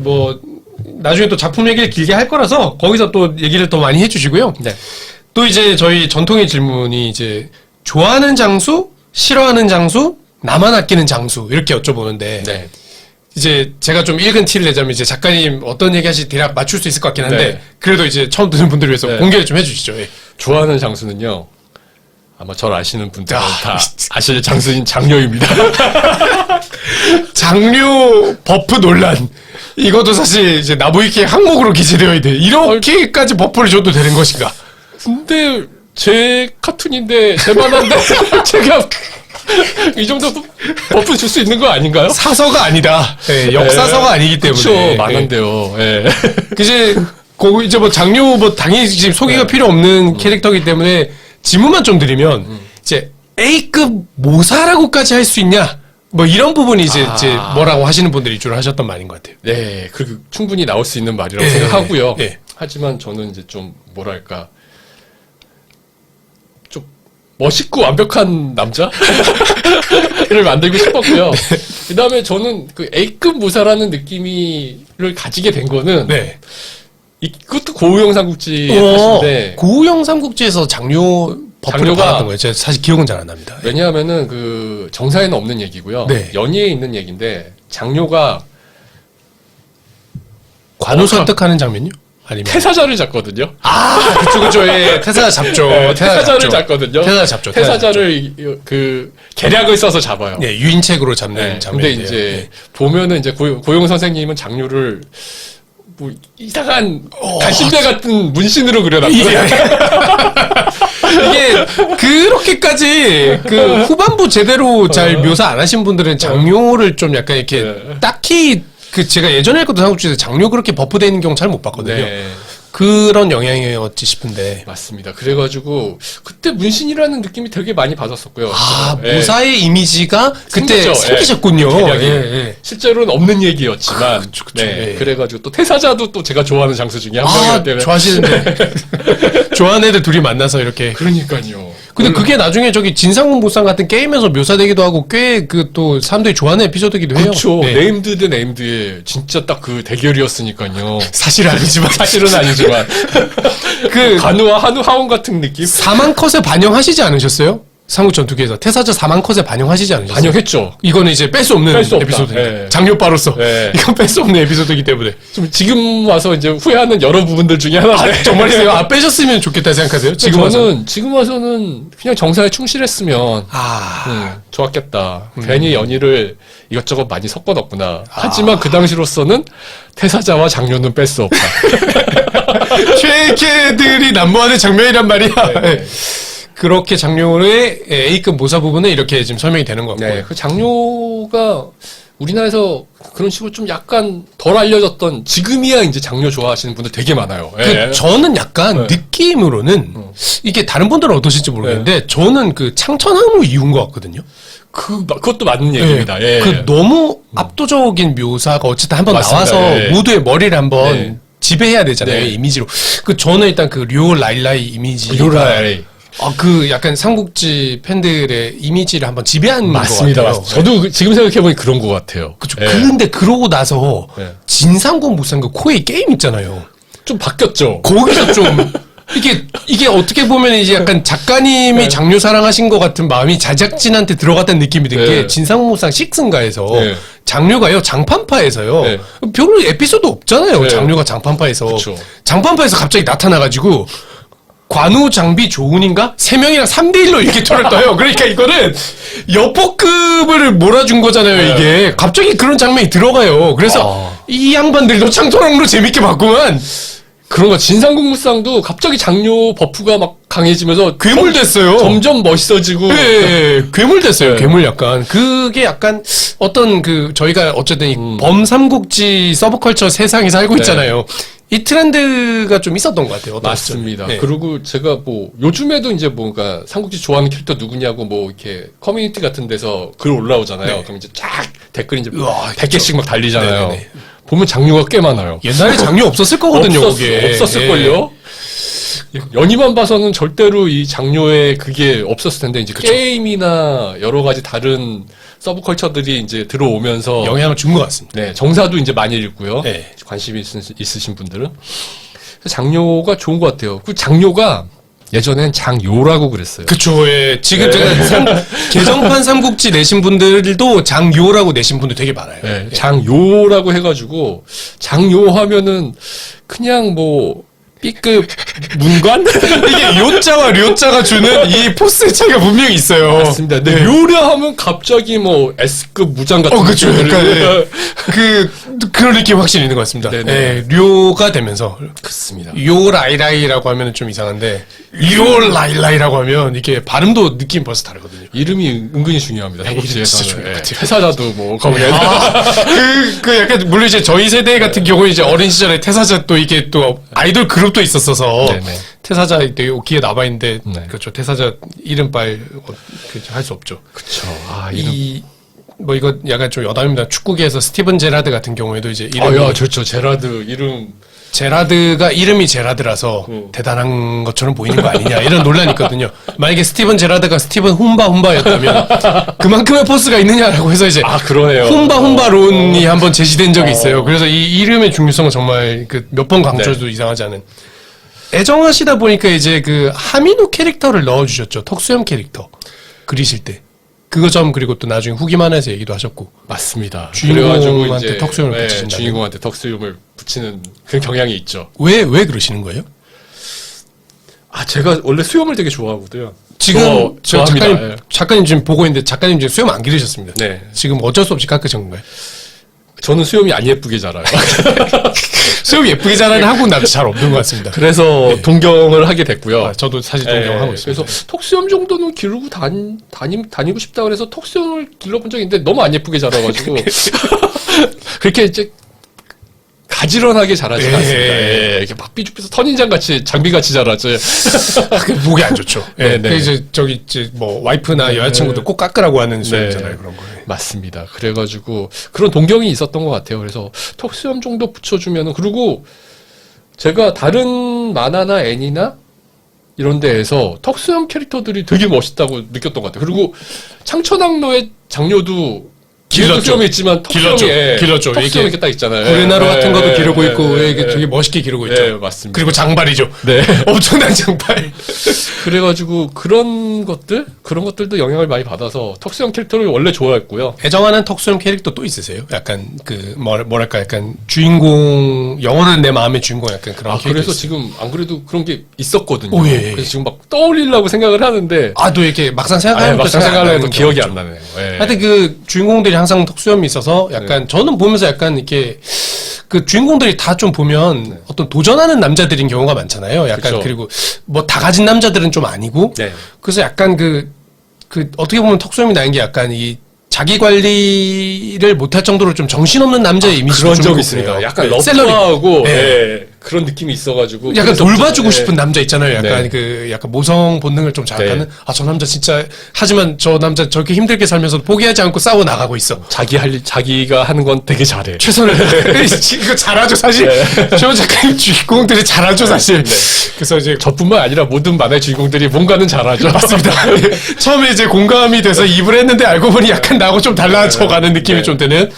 나중에 또 작품 얘기를 길게 할 거라서 거기서 또 얘기를 더 많이 해주시고요. 네. 또 이제 저희 전통의 질문이 이제 좋아하는 장수, 싫어하는 장수, 나만 아끼는 장수 이렇게 여쭤보는데 네. 이제 제가 좀 읽은 티를 내자면 이제 작가님 어떤 얘기 하실지 대략 맞출 수 있을 것 같긴 한데 네. 그래도 이제 처음 듣는 분들을 위해서 네. 공개를 좀 해주시죠. 예. 좋아하는 장수는요. 아마 저를 아시는 분들은 아, 다 아실 장수인 장녀입니다. 장류 버프 논란. 이것도 사실 이제 나무위키 항목으로 기재되어 있는데 이렇게까지 버프를 줘도 되는 것인가? 근데 제 카툰인데 제 만한데 제가 이 정도 버프 줄 수 있는 거 아닌가요? 사서가 아니다. 예, 역사서가 아니기 때문에. 그렇죠. 만한데요. 예. 이제 이제 장류 당연히 지금 소개가 필요 없는 캐릭터이기 때문에 질문만 좀 드리면 이제 A급 모사라고까지 할 수 있냐? 이런 부분이 이제 뭐라고 하시는 분들이 주로 하셨던 말인 것 같아요. 네, 그 충분히 나올 수 있는 말이라고 예, 생각하고요. 예. 하지만 하지만 저는 이제 좀 뭐랄까 좀 멋있고 완벽한 남자를 만들고 싶었고요. 그다음에 저는 그 A급 무사라는 느낌을 가지게 된 거는 네. 이것도 고우영 삼국지 어, 탓인데 고우영 삼국지에서 장류 버프를 장류가- 받았던 거예요. 제가 사실 기억은 잘 안 납니다. 왜냐하면은 그 정사에는 없는 얘기고요. 네. 연희에 있는 얘기인데 장료가 관우 설득하는 장면요? 아니면 태사자를 잡거든요. 그쵸. 예, 태사 잡죠. 네, 태사자를 잡죠. 잡거든요. 태사 잡죠. 태사자를 그 계략을 써서 잡아요. 네, 유인책으로 잡는 네, 근데 장면인데요. 이제 보면은 이제 고용 선생님은 장류를 뭐 이상한 갈신배 같은 문신으로 그려놨어요. 이게 그렇게까지 그 후반부 제대로 잘 묘사 안 하신 분들은 장료를 좀 약간 이렇게 네. 딱히 제가 예전에 읽었던 삼국지에서 장료 그렇게 버프되어 있는 경우 잘 못 봤거든요. 네, 그런 영향이었지 싶은데. 맞습니다. 그래가지고 그때 문신이라는 느낌이 되게 많이 받았었고요. 예. 모사의 이미지가 그때 생겼죠. 생기셨군요. 계략이. 예. 실제로는 없는 얘기였지만, 그쵸. 네, 예. 그래가지고 또 태사자도 또 제가 좋아하는 장수 중에 한 명이기 때문에. 좋아하시는데. 좋아하는 애들 둘이 만나서 이렇게. 그러니까요. 근데 그게 나중에 저기 진상군 보상 같은 게임에서 묘사되기도 하고 꽤 또 사람들이 좋아하는 에피소드이기도 해요. 그렇죠. 네. 네임드 대 네임드의 진짜 딱 그 대결이었으니까요. 사실은 아니지만. 사실은 아니지만 간우와 한우 하원 같은 느낌? 사망 컷에 반영하시지 않으셨어요? 삼국 전투기에서 태사자 사망 컷에 반영하시지 않으셨어요? 반영했죠. 이거는 이제 뺄 수 없는 뺄수 없다. 에피소드니까. 네. 장료빠로서. 네. 이건 뺄 수 없는 에피소드이기 때문에. 좀 지금 와서 이제 후회하는 여러 부분들 중에 하나인데. 정말이세요? 빼셨으면 좋겠다 생각하세요? 지금 와서. 지금 와서는 그냥 정사에 충실했으면 좋았겠다. 괜히 연희를 이것저것 많이 섞어 넣었구나. 하지만 그 당시로서는 태사자와 장료는 뺄 수 없다. 최애들이 난무하는 장면이란 말이야. 네. 그렇게 장료의 A급 모사 부분은 이렇게 지금 설명이 되는 거고. 네, 그 장료가 우리나라에서 그런 식으로 좀 약간 덜 알려졌던 지금이야 이제 장료 좋아하시는 분들 되게 많아요. 예. 저는 약간 느낌으로는 이게 다른 분들은 어떠실지 모르겠는데 저는 그 창천항로 이유인 것 같거든요. 그것도 맞는 얘기입니다. 예. 너무 압도적인 묘사가 어쨌든 한번 맞습니다. 나와서 예. 모두의 머리를 한번 네. 지배해야 되잖아요. 네. 이미지로. 저는 일단 그 류라일라이 이미지. 류라일라이. 그 약간 삼국지 팬들의 이미지를 한번 지배한 맞습니다. 것 같아요. 맞습니다. 저도 지금 생각해보니 그런 것 같아요. 그쵸. 예. 근데 그러고 나서 네. 진상공 무상공 코에 게임 있잖아요. 좀 바뀌었죠. 거기서 좀 이게 어떻게 보면 이제 약간 작가님이 장료 사랑하신 것 같은 마음이 제작진한테 들어갔다는 느낌이 든 게 진상무상 6인가에서 장료가요 장판파에서요 별로 에피소드 없잖아요. 장료가 장판파에서 그쵸. 장판파에서 갑자기 나타나가지고 관우 장비 조은인가 3명이랑 3대1로 이렇게 털을 떠요. 그러니까 이거는 여포급을 몰아준 거잖아요. 이게 갑자기 그런 장면이 들어가요. 그래서 이 양반들도 창조랑으로 재밌게 봤구만. 그런 거 진상국무상도 갑자기 장료 버프가 막 강해지면서 괴물 됐어요. 점점 멋있어지고. 네, 괴물 됐어요. 네. 괴물 약간. 그게 약간 어떤 저희가 어쨌든 이 범삼국지 서브컬처 세상에 살고 있잖아요. 이 트렌드가 좀 있었던 것 같아요. 어떤 맞습니다. 네. 그리고 제가 뭐 요즘에도 이제 뭔가 삼국지 좋아하는 캐릭터 누구냐고 뭐 이렇게 커뮤니티 같은 데서 글 올라오잖아요. 그럼 이제 쫙 댓글이 이제 우와, 100개씩 막 달리잖아요. 네네네. 보면 장료가 꽤 많아요. 옛날에 장료 없었을 거거든요. 그게. 없었을걸요? 연희만 봐서는 절대로 이 장료에 그게 없었을 텐데, 이제 게임이나 여러 가지 다른 서브컬처들이 이제 들어오면서. 영향을 준 것 같습니다. 네, 정사도 이제 많이 읽고요. 네. 관심이 있으신 분들은. 그래서 장료가 좋은 것 같아요. 그 장료가 예전엔 장요라고 그랬어요. 그쵸, 예. 지금 제가 개정판 삼국지 내신 분들도 장요라고 내신 분들 되게 많아요. 네, 장요라고 해가지고, 장요 하면은 그냥 뭐, B급 문관? 이게 요자와 료자가 주는 이 포스의 차이가 분명히 있어요. 맞습니다. 근데 요라 하면 갑자기 뭐 S급 무장 같은 그쵸. 느낌을- 약간, 그런 느낌 확실히 있는 것 같습니다. 네네. 예, 료가 되면서. 그렇습니다. 요라이라이라고 하면 좀 이상한데, 요라이라이라고 하면 이게 발음도 느낌 벌써 다르거든요. 이름이 은근히 중요합니다. 이름 진짜 삼국지에서는. 중요해요. 예, 태사자도 뭐 거기에 약간, 물론 이제 저희 세대 같은 경우에 이제 어린 시절에 태사자 또 이게 또 아이돌 그룹도 있었어서 네네. 태사자 되게 귀에 남아있는데, 네. 그렇죠. 태사자 이름빨 할 수 없죠. 그쵸. 아, 이름. 뭐 이거 약간 좀 여담입니다. 축구계에서 스티븐 제라드 같은 경우에도 이제 이름이 야, 좋죠. 제라드 이름. 제라드가 이름이 제라드라서 대단한 것처럼 보이는 거 아니냐 이런 논란이 있거든요. 만약에 스티븐 제라드가 스티븐 훈바훈바였다면 그만큼의 포스가 있느냐라고 해서 이제 그러네요. 훈바훈바론이 한번 제시된 적이 있어요. 그래서 이 이름의 중요성은 정말 몇 번 강조해도 이상하지 않은. 애정하시다 보니까 이제 그 하민우 캐릭터를 넣어주셨죠. 턱수염 캐릭터 그리실 때. 그거 좀 그리고 또 나중에 후기만해서 얘기도 하셨고. 맞습니다. 주인공한테 그래가지고 이제, 턱수염을 붙이신다는. 주인공한테 턱수염을 붙이는 그런 경향이 있죠. 왜 그러시는 거예요? 제가 원래 수염을 되게 좋아하거든요. 지금 저 좋아합니다. 작가님 지금 보고 있는데 작가님 지금 수염 안 기르셨습니다. 네. 지금 어쩔 수 없이 깎으신 건가요? 저는 수염이 안 예쁘게 자라요. 수염 예쁘게 자라는 한국 남자 잘 없는 것 같습니다. 그래서 동경을 하게 됐고요. 저도 사실 동경하고 있습니다. 그래서 턱수염 정도는 기르고 다니고 싶다 그래서 턱수염을 길러본 적이 있는데 너무 안 예쁘게 자라가지고 그렇게 이제 가지런하게 자라지 않습니다. 이렇게 막 삐죽삐죽 선인장 같이 장비 같이 자라죠. 목이 안 좋죠. 네. 이제 저기 이제 뭐 와이프나 여자친구도 꼭 깎으라고 하는 수염이잖아요. 그런 거. 맞습니다. 그래가지고 그런 동경이 있었던 것 같아요. 그래서 턱수염 정도 붙여주면은 그리고 제가 다른 만화나 애니나 이런 데에서 턱수염 캐릭터들이 되게 멋있다고 느꼈던 것 같아요. 그리고 창천왕로의 장료도 길렀죠. 수염이 있지만 턱수염이 길렀죠. 턱수염 이렇게 딱 있잖아요. 구레나루 같은 것도 기르고 있고 예, 되게 멋있게 기르고 있죠. 네, 맞습니다. 그리고 장발이죠. 네. 엄청난 장발. 그래가지고 그런 것들도 영향을 많이 받아서 턱수염 캐릭터를 원래 좋아했고요. 애정하는 턱수염 캐릭터 또 있으세요? 약간 뭐랄까 약간 주인공 영원한 내 마음의 주인공 약간 그런 캐릭터. 그래서 있어요. 지금 안 그래도 그런 게 있었거든요. 오, 예. 그래서 지금 막 떠올리려고 생각을 하는데 또 이렇게 막상 생각하면 막상 생각을 해도 나는 기억이 경우죠. 안 나네요. 예. 하여튼 그 주인공들이 항상 턱수염이 있어서 약간 저는 보면서 약간 이렇게 그 주인공들이 다 좀 보면 어떤 도전하는 남자들인 경우가 많잖아요. 약간 그쵸. 그리고 뭐 다 가진 남자들은 좀 아니고 네. 그래서 약간 그 어떻게 보면 턱수염이 나는 게 약간 이 자기 관리를 못할 정도로 좀 정신없는 남자의 이미지가 그런 좀 적 있고 있습니다. 그래요. 약간 네, 셀러리. 러프하고 네. 예, 그런 느낌이 있어가지고 약간 그래서 돌봐주고 예. 싶은 남자 있잖아요. 약간 네. 약간 모성 본능을 좀 자극하는. 네. 저 남자 진짜 하지만 저 남자 저렇게 힘들게 살면서 포기하지 않고 싸워 나가고 있어. 자기가 하는 건 되게 잘해. 최선을 이거 잘하죠 사실. 최원 작가님 주인공들이 잘하죠 사실. 그래서 이제 저뿐만 아니라 모든 만화의 주인공들이 뭔가는 잘하죠. 맞습니다. 처음에 이제 공감이 돼서 입을 했는데 알고 보니 약간 나하고 좀 달라져가는 느낌이 좀 드는.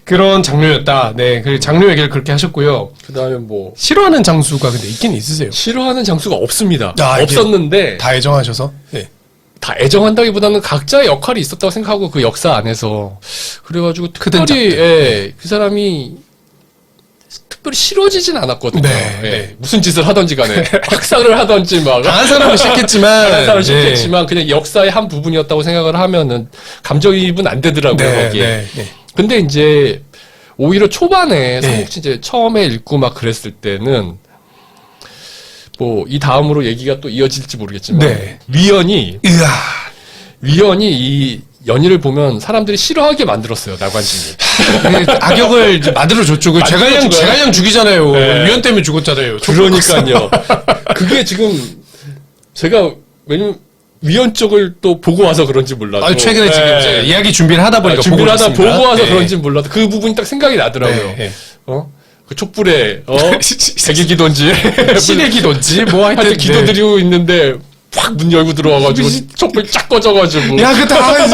그런 장르였다. 네, 그 장르 얘기를 그렇게 하셨고요. 그다음에 뭐 싫어하는 장수가 근데 있긴 있으세요? 싫어하는 장수가 없습니다. 아, 이게 없었는데 다 애정하셔서. 네. 다 애정한다기보다는 각자의 역할이 있었다고 생각하고 그 역사 안에서 그래가지고 크든 특별히 작든. 예, 그 사람이 특별히 싫어지진 않았거든요. 네, 예, 네. 무슨 짓을 하던지 간에 학살을 하던지 막 다른 사람은 싫겠지만. 다른 사람은 네. 싫겠지만 그냥 역사의 한 부분이었다고 생각을 하면은 감정이입은 안 되더라고요. 네, 거기에. 네, 네. 근데 이제 오히려 초반에 네. 삼국지 이제 처음에 읽고 막 그랬을 때는 뭐 이 다음으로 얘기가 또 이어질지 모르겠지만 네. 위연이 으아. 이 연희를 보면 사람들이 싫어하게 만들었어요, 나관진이. 그 악역을 이제 만들어줬죠. 그 만들어준 거야. 제갈량 죽이잖아요. 네. 위원 때문에 죽었잖아요. 그러니까요. 그게 지금 제가 왜냐면 위원 쪽을 또 보고 와서 그런지 몰라도. 아, 최근에 지금 예. 이제 이야기 준비를 하다 보니까 준비를 하다 보고 오셨습니다. 와서 네. 그런지 몰라도 그 부분이 딱 생각이 나더라고요. 네, 그 촛불에 대기기도인지 신의 기도인지 뭐 하여튼 하여튼 기도 드리고 있는데 확 문 열고 들어와가지고 촛불 쫙 꺼져가지고 야, 그 다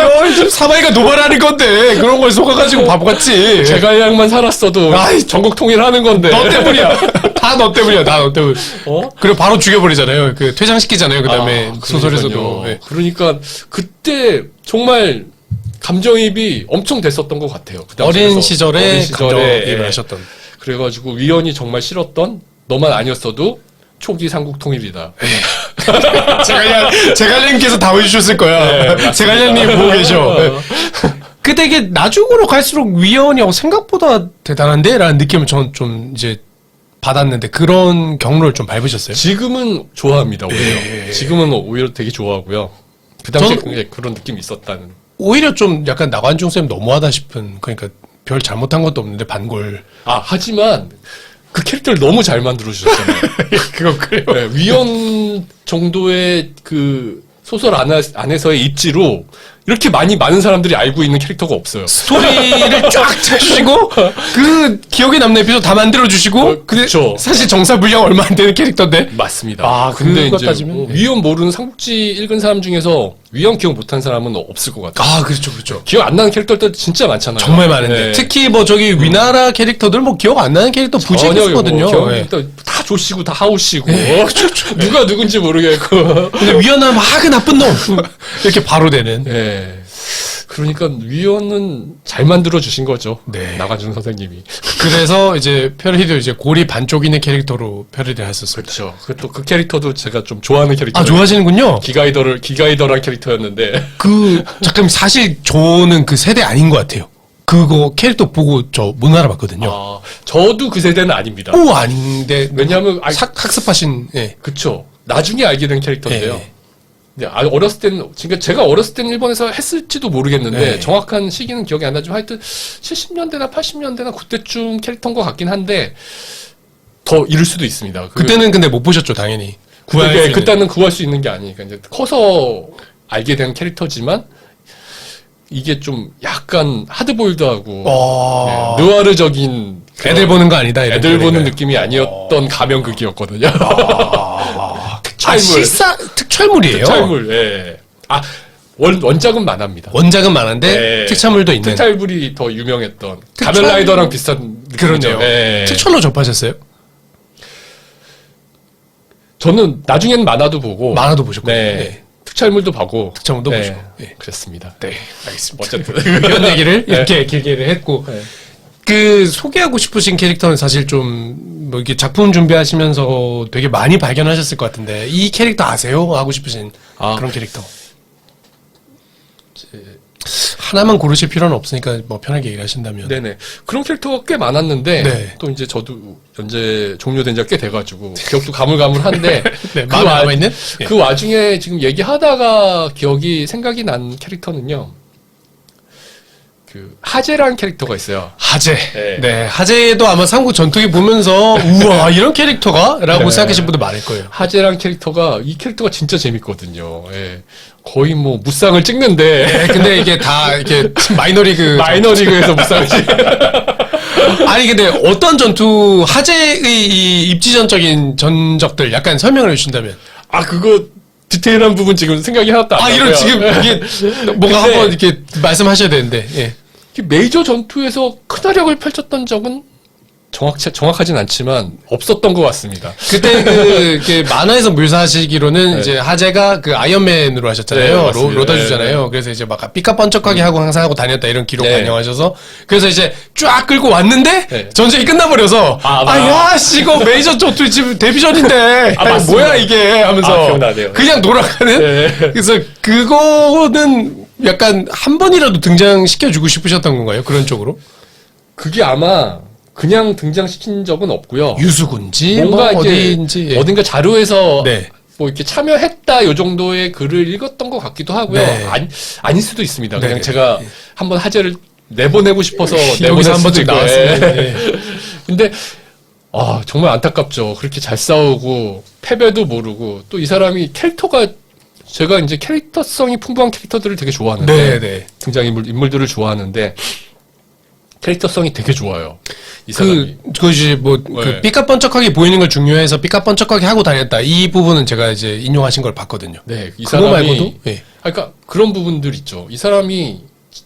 사마이가 노발하는 건데 그런 걸 속아가지고 바보같이. 제갈량만 살았어도 아이, 전국 통일하는 건데 너 때문이야. 다 너 때문이야. 다 너 때문. 어? 그리고 바로 죽여버리잖아요. 그 퇴장시키잖아요. 그다음에 소설에서도. 그러니까요. 네. 그러니까 그때 정말 감정이입이 엄청 됐었던 것 같아요. 그 어린 당시에서. 시절에 감정이입을 예. 하셨던. 그래가지고 위원이 정말 싫었던 너만 아니었어도 초기 삼국 통일이다. 제갈량님께서 다 해주셨을 거야. 제갈량님 보고 계셔. 네. 그 되게 나중으로 갈수록 위원이 생각보다 대단한데? 라는 느낌을 전 좀 이제 받았는데 그런 경로를 좀 밟으셨어요? 지금은 좋아합니다. 오히려. 예. 지금은 오히려 되게 좋아하고요. 그 당시에 저는- 굉장히 그런 느낌이 있었다는. 오히려 좀 약간 나관중 쌤 너무하다 싶은, 그러니까 별 잘못한 것도 없는데 반골. 하지만 그 캐릭터를 너무 잘 만들어 주셨잖아요. 그거 그래요. 네, 위원 정도의 그 소설 안에서의 입지로 이렇게 많은 사람들이 알고 있는 캐릭터가 없어요. 스토리를 쫙 짜주시고 그 기억에 남는 에피소드 다 만들어주시고 근데 그쵸. 사실 정사 분량 얼마 안 되는 캐릭터인데 맞습니다. 아, 근데 그거 이제 따지면, 예. 위원 모르는 삼국지 읽은 사람 중에서 위원 기억 못한 사람은 없을 것 같아요. 아 그렇죠 그렇죠 기억 안 나는 캐릭터들 진짜 많잖아요. 정말 많은데 네. 특히 뭐 저기 위나라 캐릭터들 뭐 기억 안 나는 캐릭터 부지 전혀 있거든요. 기억 예. 다 조씨고 다 하우씨고 그렇죠. 누가 누군지 모르겠고. 근데 위원은 막 그 나쁜 놈 이렇게 바로 되는. 예. 그러니까 위원은 잘 만들어 주신 거죠. 네. 나가준 선생님이. 그래서 이제 패러디도 이제 고리 반쪽 있는 캐릭터로 패러디를 했었습니다. 그렇죠. 그 캐릭터도 제가 좀 좋아하는 캐릭터. 아 좋아하시는군요. 기가이더란 캐릭터였는데. 그 잠깐 사실 저는 그 세대 아닌 것 같아요. 그거 캐릭터 보고 저 못 알아봤거든요. 저도 그 세대는 아닙니다. 오 아닌데 왜냐하면 학습하신 예. 그쵸. 나중에 알게 된 캐릭터인데요. 예. 근데 어렸을 때는, 그러니까 제가 어렸을 때는 일본에서 했을지도 모르겠는데, 네. 정확한 시기는 기억이 안 나지만 하여튼 70년대나 80년대나 그때쯤 캐릭터인 것 같긴 한데, 더 이를 수도 있습니다. 그때는 근데 못 보셨죠 당연히. 구할 수 있는. 그때는 구할 수 있는 게 아니니까, 이제 커서 알게 된 캐릭터지만, 이게 좀 약간 하드보일드하고, 네, 느와르적인, 애들 보는 거 아니다. 이런 애들 보는 거니까요. 느낌이 아니었던 가면극이었거든요. 특촬물. 특촬물이에요. 특촬물, 예. 원작은 만화입니다. 원작은 많은데 예. 특촬물도 있는. 특촬물이 더 유명했던. 특촬- 가면라이더랑 비슷한 느낌이죠. 그러네요. 예. 특촬로 접하셨어요? 저는 나중엔 만화도 보고. 만화도 보셨고. 네. 네. 특촬물도 보고. 특촬물도 네. 보시고. 네. 그랬습니다. 네, 알겠습니다. 어쨌든. 이런 얘기를 네. 이렇게 길게 했고 네. 그 소개하고 싶으신 캐릭터는 사실 좀 뭐 이렇게 작품 준비하시면서 되게 많이 발견하셨을 것 같은데 이 캐릭터 아세요? 하고 싶으신 그런 캐릭터. 하나만 고르실 필요는 없으니까 뭐 편하게 얘기를 하신다면. 네네. 그런 캐릭터가 꽤 많았는데, 네. 또 이제 저도 연재 종료된 지가 꽤 돼가지고, 기억도 가물가물한데, 네, 마음에 남아있는? 그 와중에 지금 얘기하다가 생각이 난 캐릭터는요, 그, 하재라는 캐릭터가 있어요. 하재. 네. 네. 하재도 아마 삼국 전투기 보면서 우와 이런 캐릭터가? 라고 네. 생각하신 분들 많을 거예요. 하재란 캐릭터가, 이 캐릭터가 진짜 재밌거든요. 예. 거의 뭐, 무쌍을 찍는데, 네, 근데 이게 다 이렇게 마이너리그. 마이너리그에서 무쌍을 찍 아니 근데 어떤 전투 하재의 이 입지전적인 전적들 약간 설명을 해주신다면. 그거, 디테일한 부분 지금 생각이 하나도 안 나고요. 이런 지금 이게 뭔가 근데- 한번 이렇게 말씀하셔야 되는데. 예. 메이저 전투에서 큰 활약을 펼쳤던 적은 정확하진 않지만 없었던 것 같습니다. 그때 이렇게 만화에서 묘사하시기로는 네. 이제 하재가 그 아이언맨으로 네, 하셨잖아요. 맞습니다. 로다주잖아요. 네. 그래서 이제 막 삐까번쩍하게 하고 항상 하고 다녔다 이런 기록 네. 반영하셔서 그래서 이제 쫙 끌고 왔는데 네. 전쟁이 끝나버려서 야 씨, 이거 메이저 전투 지금 데뷔전인데 아니, 맞습니다. 뭐야 이게 하면서 기억나네요. 그냥 돌아가는. 네. 그래서 그거는 약간 한 번이라도 등장시켜주고 싶으셨던 건가요? 그런 쪽으로? 그게 아마 그냥 등장시킨 적은 없고요. 유수군지 뭔가 뭐 이제 어디인지 예. 어딘가 자료에서 네. 뭐 이렇게 참여했다 요 정도의 글을 읽었던 것 같기도 하고요. 네. 아닐 수도 있습니다. 그냥 네. 제가 한번 화제를 내보내고 싶어서 여기서 내보낼 한 수도 번쯤 있고. 나왔어요. 예. 근데 정말 안타깝죠. 그렇게 잘 싸우고 패배도 모르고 또 이 사람이 캐릭터가 제가 이제 캐릭터성이 풍부한 캐릭터들을 되게 좋아하는데 네. 인물들을 좋아하는데 캐릭터성이 되게 좋아요. 이 사람이. 그것이 뭐, 그, 네. 삐까번쩍하게 보이는 걸 중요해서 삐까번쩍하게 하고 다녔다. 이 부분은 제가 이제 인용하신 걸 봤거든요. 네, 이 그거 사람이 말고도? 예. 그러니까 그런 부분들 있죠. 이 사람이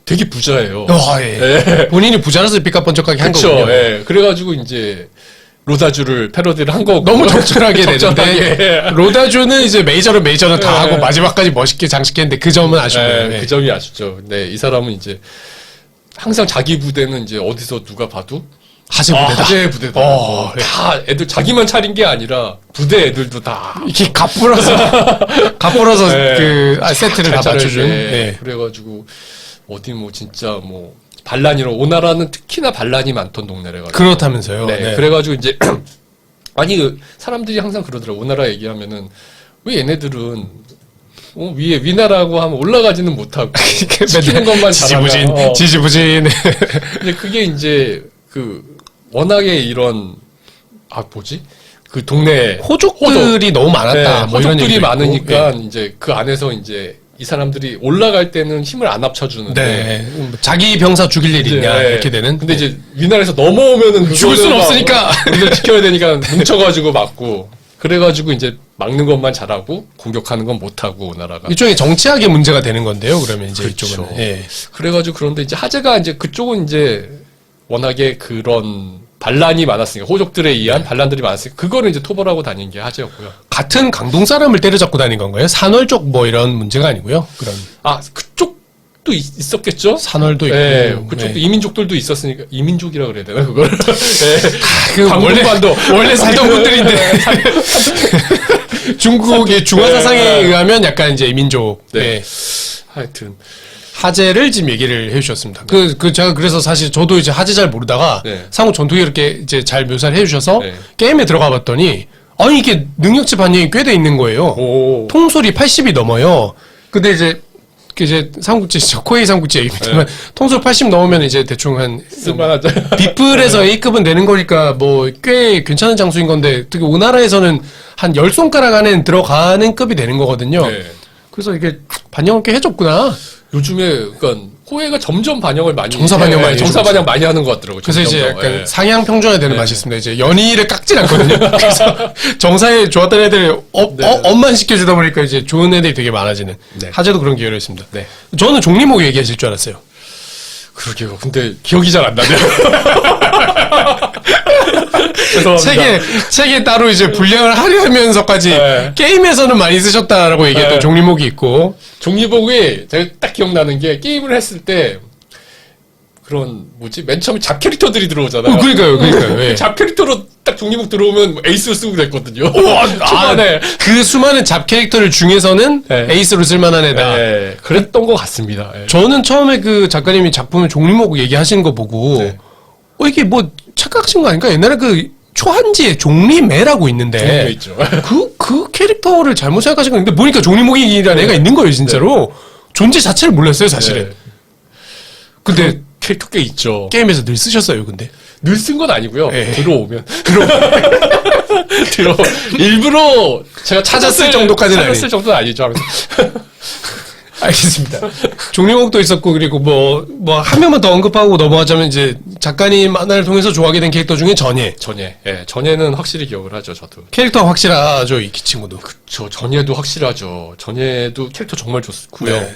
되게 부자예요. 예. 네. 본인이 부자라서 삐까번쩍하게 한 그렇죠. 거군요. 예. 그래가지고 이제 로다주를 패러디를 한 거고 너무 적절하게 적절하게. 되는데, 로다주는 이제 메이저는 다 예. 하고 마지막까지 멋있게 장식했는데 그 점은 아쉽네요. 예, 예. 그 점이 아쉽죠. 네, 이 사람은 이제 항상 자기 부대는 이제 어디서 누가 봐도 하재 부대다. 하재 부대다. 예. 다 애들 자기만 차린 게 아니라 부대 애들도 다 이렇게 갑불어서 네. 세트를 다 잘 맞춰준. 차려야 돼. 예. 그래가지고 어디 뭐 진짜 뭐 반란이로 오나라는 특히나 반란이 많던 동네래가지고 그렇다면서요. 네, 네. 그래가지고 이제 아니 사람들이 항상 그러더라고. 오나라 얘기하면은 왜 얘네들은 위나라고 하면 올라가지는 못하고 지키는 것만 잘하나. 지지부진. 근데 그게 이제 워낙에 이런 뭐지? 그 동네 호족들이 너무 많았다. 네, 뭐 이런 호족들이 얘기도 많으니까 있고. 이제 그 안에서 이제 이 사람들이 올라갈 때는 힘을 안 합쳐주는데 네. 자기 병사 죽일 일 있냐 네. 이렇게 되는. 근데 이제 위나라에서 넘어오면은 죽을 수는 없으니까. 우리를 지켜야 되니까 뭉쳐가지고 막고 그래가지고 이제 막는 것만 잘하고 공격하는 건 못하고 나라가 일종의 정치학의 문제가 되는 건데요. 그러면 이제 그렇죠. 이쪽은. 예. 그래가지고 그런데 이제 하재가 이제 그쪽은 이제 워낙에 그런 반란이 많았으니까 호족들에 의한 반란들이 많았으니까 그거를 이제 토벌하고 다닌 게 하재였고요. 같은 강동 사람을 때려잡고 다닌 건가요? 산월족 뭐 이런 문제가 아니고요. 그런 그쪽도 있었겠죠? 산월도 있고. 네, 그쪽도 네. 이민족들도 있었으니까 이민족이라 그래야 되나 그걸? 네. 그 광동반도 원래 살던 분들인데 중국의 중화 사상에 의하면 약간 이제 민족. 네. 네. 하여튼 하재를 지금 얘기를 해주셨습니다. 제가 그래서 사실 저도 이제 하재 잘 모르다가 네. 상호 전투기 이렇게 이제 잘 묘사를 해주셔서 네. 게임에 들어가 봤더니 아니 이게 능력치 반영이 꽤 돼 있는 거예요. 오. 통솔이 80이 넘어요. 근데 이제 삼국지 코에이 삼국지 얘기입니다만 통솔 80 넘으면 이제 대충 한 쓸만하죠. B급에서 A급은 되는 거니까 뭐 꽤 괜찮은 장수인 건데 특히 오나라에서는 한 10손가락 안에 들어가는 급이 되는 거거든요. 네. 그래서 이게 반영을 꽤 해줬구나. 요즘에 그러니까 호해가 점점 반영을 많이 정사 반영 많이 정사 해주고 반영 많이 하는 것 같더라고요. 그래서 이제 점점 더. 약간 예. 상향 평준화 되는 맛이 있습니다. 이제 연희를 깎진 않거든요. 그래서 정사에 좋았던 애들 업만 시켜주다 보니까 이제 좋은 애들이 되게 많아지는. 네. 하재도 그런 기회를 했습니다. 네. 저는 종리목 얘기하실 줄 알았어요. 그러게요. 근데 기억이 잘 안 나네요. 책에 따로 이제 분량을 하려면서까지 네. 게임에서는 많이 쓰셨다라고 얘기했던 네. 종리목이 있고. 종리복이 제가 딱 기억나는 게 게임을 했을 때 그런 맨 처음에 잡 캐릭터들이 들어오잖아요. 그러니까요. 예. 잡 캐릭터로 딱 종리복 들어오면 에이스로 쓰고 그랬거든요. 초반에 그 수많은 잡 캐릭터를 중에서는 네. 에이스로 쓸만한 애다. 네, 그랬던 것 같습니다. 예. 저는 처음에 그 작가님이 작품에 종리목 얘기하시는 거 보고 네. 이게 뭐 착각하신 거 아닌가? 옛날에 그 초한지에 종리매라고 있는데 종리매 있죠. 그 캐릭터를 잘못 생각하신 거 있는데 보니까 종리목이라는 애가 있는 거예요, 진짜로. 존재 자체를 몰랐어요, 사실은. 네. 근데 캐릭터 꽤 있죠. 게임에서 늘 쓰셨어요, 근데. 늘 쓴 건 아니고요. 예. 들어오면 일부러 제가 찾았을 정도까지는 찾았을 정도는 아니죠. 알겠습니다. 종리목도 있었고, 그리고 한 명만 더 언급하고 넘어가자면 이제 작가님 만화를 통해서 좋아하게 된 캐릭터 중에 전예. 전예는 확실히 기억을 하죠, 저도. 캐릭터가 확실하죠, 이 친구도. 전예도 확실하죠. 전예도 캐릭터 정말 좋고요. 네.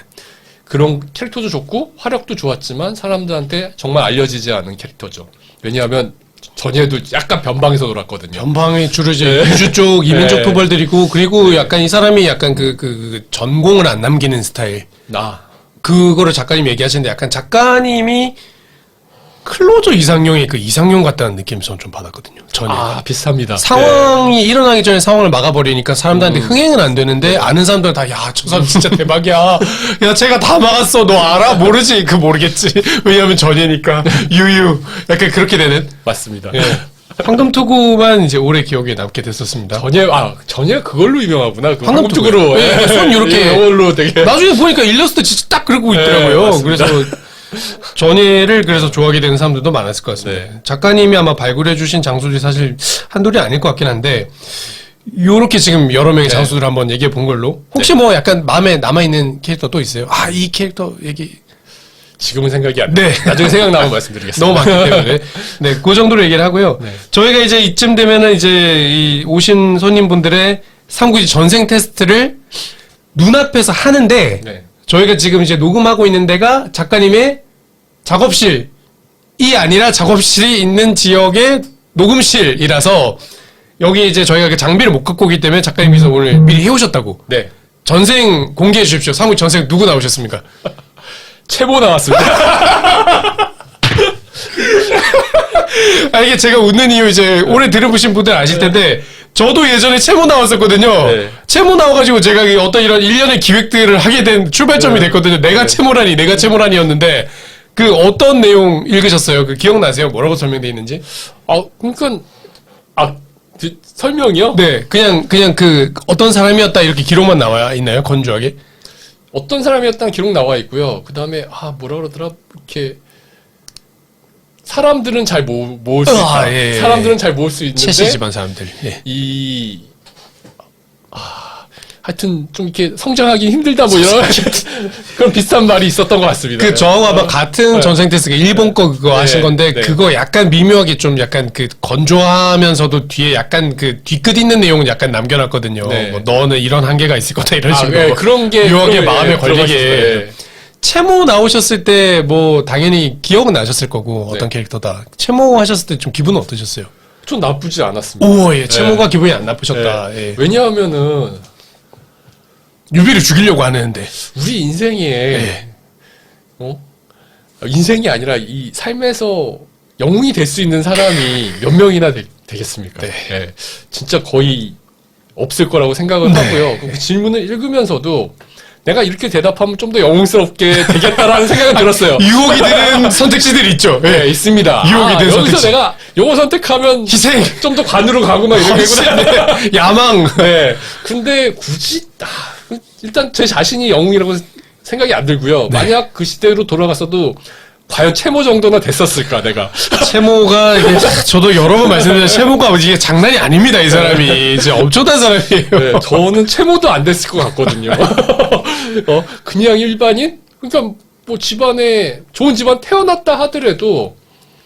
그런 캐릭터도 좋고 화력도 좋았지만 사람들한테 정말 알려지지 않은 캐릭터죠. 왜냐하면 전에도 약간 변방에서 놀았거든요. 변방에 주로 이제 유주 쪽 이민족 네. 토벌들이고 그리고 약간 이 사람이 약간 그 전공을 안 남기는 스타일. 그거를 작가님 얘기하시는데 약간 작가님이 클로저 이상용의 그 이상용 같다는 느낌을 저는 좀 받았거든요. 전에. 비슷합니다. 상황이 일어나기 전에 상황을 막아버리니까 사람들한테 흥행은 안 되는데 아는 사람들은 다 야, 저 사람 진짜 대박이야. 야, 쟤가 다 막았어. 너 알아? 모르지? 모르겠지. 왜냐하면 전이니까. 유유. 약간 그렇게 되는. 맞습니다. 예. 황금투구만 이제 오래 기억에 남게 됐었습니다. 전예 그걸로 유명하구나. 그 황금투구로. 황금투구로. 예, 손 이렇게. 이걸로 되게. 나중에 보니까 일러스트 진짜 딱 그러고 있더라고요. 맞습니다. 그래서 전예를 그래서 좋아하게 되는 사람들도 많았을 것 같습니다. 네. 작가님이 아마 발굴해주신 장수들이 사실 한둘이 아닐 것 같긴 한데, 요렇게 지금 여러 명의 장수들 한번 얘기해 본 걸로. 혹시 뭐 약간 마음에 남아있는 캐릭터 또 있어요? 이 캐릭터 얘기. 지금은 생각이 안 나요. 네. 나중에 생각나면 말씀드리겠습니다. 너무 많기 때문에. 네, 그 정도로 얘기를 하고요. 네. 저희가 이제 이쯤 되면은 이제 이 오신 손님분들의 삼국지 전생 테스트를 눈앞에서 하는데, 네. 저희가 지금 이제 녹음하고 있는 데가 작가님의 작업실이 아니라 작업실이 있는 지역의 녹음실이라서 여기 이제 저희가 그 장비를 못 갖고 오기 때문에 작가님께서 오늘 미리 해오셨다고. 네. 전생 공개해 주십시오. 삼국지 전생 누구 나오셨습니까? 최보 나왔습니다. 이게 제가 웃는 이유 이제 오래 들어보신 분들 아실 텐데 저도 예전에 채모 나왔었거든요. 네. 채모 나와가지고 제가 어떤 이런 일련의 기획들을 하게 된 출발점이 됐거든요. 내가 채모라니였는데 그 어떤 내용 읽으셨어요? 그 기억나세요? 뭐라고 설명되어 있는지? 그러니까 설명이요? 네, 그냥 그 어떤 사람이었다 이렇게 기록만 나와 있나요? 건조하게? 어떤 사람이었다는 기록 나와 있고요. 그 다음에 뭐라 그러더라? 이렇게 사람들은 잘 모을 수 있다. 예. 사람들은 잘 모을 수 있는데 채씨 집안 사람들. 예. 하여튼 좀 이렇게 성장하기 힘들다 뭐 이런 그런 비슷한 말이 있었던 것 같습니다. 그 저하고 아마 같은 전생 테스트가 일본 거 그거 네, 하신 건데 네. 그거 약간 미묘하게 좀 약간 그 건조하면서도 뒤에 약간 그 뒤끝 있는 내용은 약간 남겨놨거든요. 네. 뭐 너는 이런 한계가 있을 거다 이런 식으로 네, 그런 게 묘하게 마음에 들어가 걸리게. 있었어요. 네. 채모 나오셨을 때 뭐 당연히 기억은 나셨을 거고 어떤 네. 캐릭터다. 채모 하셨을 때 좀 기분은 어떠셨어요? 좀 나쁘지 않았습니다. 오, 예, 채모가 기분이 안 나쁘셨다. 네. 예. 왜냐하면은 유비를 죽이려고 하는데. 우리 인생에 네. 인생이 아니라 이 삶에서 영웅이 될 수 있는 사람이 몇 명이나 되겠습니까? 네. 예. 진짜 거의 없을 거라고 생각을 하고요. 그 질문을 읽으면서도 내가 이렇게 대답하면 좀 더 영웅스럽게 되겠다라는 생각이 들었어요. 유혹이 되는 선택지들이 있죠. 예. 네, 있습니다. 유혹이 되는 여기서 선택지. 내가 요거 선택하면 희생. 좀 더 관으로 가고 막 이러겠구나. 야망. 네. 근데 굳이 일단 제 자신이 영웅이라고 생각이 안 들고요. 만약 그 시대로 돌아갔어도 과연 채모 정도나 됐었을까 내가. 채모가 이게 저도 여러 번 말씀드렸는데 채모가 이게 장난이 아닙니다. 이 사람이 이제 엄청난 사람이에요. 네, 저는 채모도 안 됐을 것 같거든요. 그냥 일반인? 그러니까 뭐 집안에 좋은 집안 태어났다 하더라도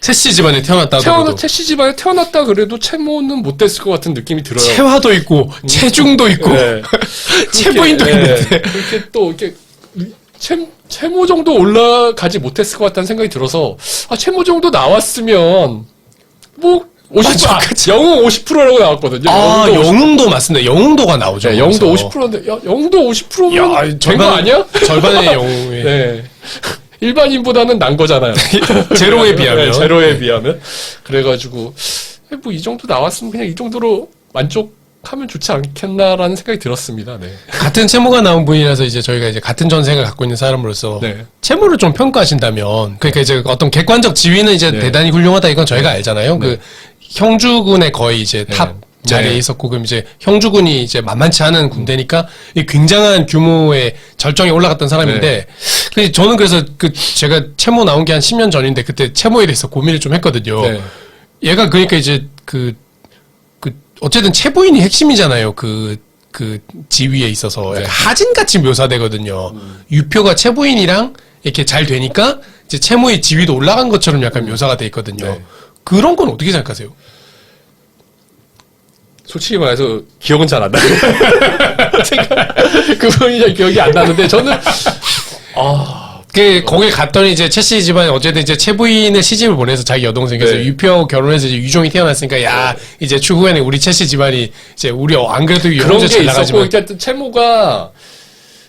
채씨 집안에 태어났다 하더라도 채씨 집안에 태어났다 그래도 채모는 못 됐을 것 같은 느낌이 들어요. 채화도 있고 체중도 있고 네. 채부인도 그렇게, 있는데 그렇게 또 이렇게 채모 정도 올라가지 못했을 것 같다는 생각이 들어서 채모 정도 나왔으면 뭐 50%, 영웅 50%라고 나왔거든요. 영웅도 맞습니다. 영웅도가 나오죠. 네, 영웅도 50%인데 영웅도 50%면 된 거 아니야? 절반의 영웅이. 네. 일반인보다는 난 거잖아요. 제로에 비하면. 네, 제로에 비하면. 그래가지고 뭐 이 정도 나왔으면 그냥 이 정도로 만족하면 좋지 않겠나라는 생각이 들었습니다. 네. 같은 채모가 나온 분이라서 이제 저희가 이제 같은 전생을 갖고 있는 사람으로서 네. 채모를 좀 평가하신다면 그러니까 이제 어떤 객관적 지위는 이제 네. 대단히 훌륭하다 이건 저희가 알잖아요. 그 형주군의 거의 이제 네. 탑 자리에 네. 있었고 그럼 이제 형주군이 이제 만만치 않은 군대니까 이 굉장한 규모의 절정에 올라갔던 사람인데 그 저는 그래서 그 제가 채모 나온 게 한 10년 전인데 그때 채모에 대해서 고민을 좀 했거든요. 네. 얘가 그러니까 이제 그 어쨌든 채부인이 핵심이잖아요. 그 지위에 있어서 약간 네. 하진같이 묘사되거든요. 유표가 채부인이랑 이렇게 잘 되니까 이제 채모의 지위도 올라간 것처럼 약간 묘사가 돼 있거든요. 네. 그런 건 어떻게 생각하세요? 솔직히 말해서 기억은 잘 안 나요. 그 부분이 잘 기억이 안 나는데 저는 거기 갔더니 이제 최 씨 집안에 어쨌든 이제 최 부인을 시집을 보내서 자기 여동생께서 네. 유표하고 결혼해서 이제 유종이 태어났으니까 야 이제 추후에는 우리 최 씨 집안이 이제 우리 안 그래도 그런 형제 게 잘 있었고, 나가지만 일단 연희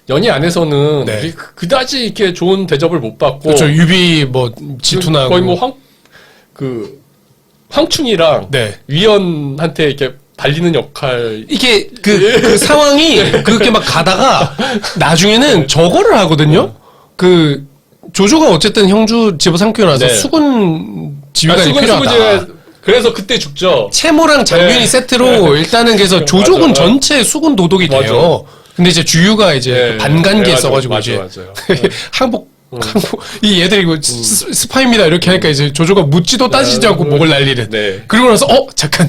연희 안에서는 네. 그다지 이렇게 좋은 대접을 못 받고. 그렇죠 유비 뭐 질투나고 거의 뭐 황충이랑 네. 위원한테 이렇게 발리는 역할. 이게 그 상황이 그렇게 막 가다가 나중에는 저거를 하거든요. 그 조조가 어쨌든 형주 집어 삼키고 나서 네. 수군 지휘관이 필요하다. 수구지에 그래서 그때 죽죠. 채모랑 장균이 네. 세트로 일단은 그래서 조조군 맞아. 전체 수군 도독이 맞아. 돼요. 근데 이제 주유가 이제 네. 반간기에 네, 써가지고 맞아, 이제 맞아요. 항복 이 얘들 이거 스파입니다 이렇게 하니까 이제 조조가 묻지도 따지지 않고 목을 날리는. 네. 그러고 나서 잠깐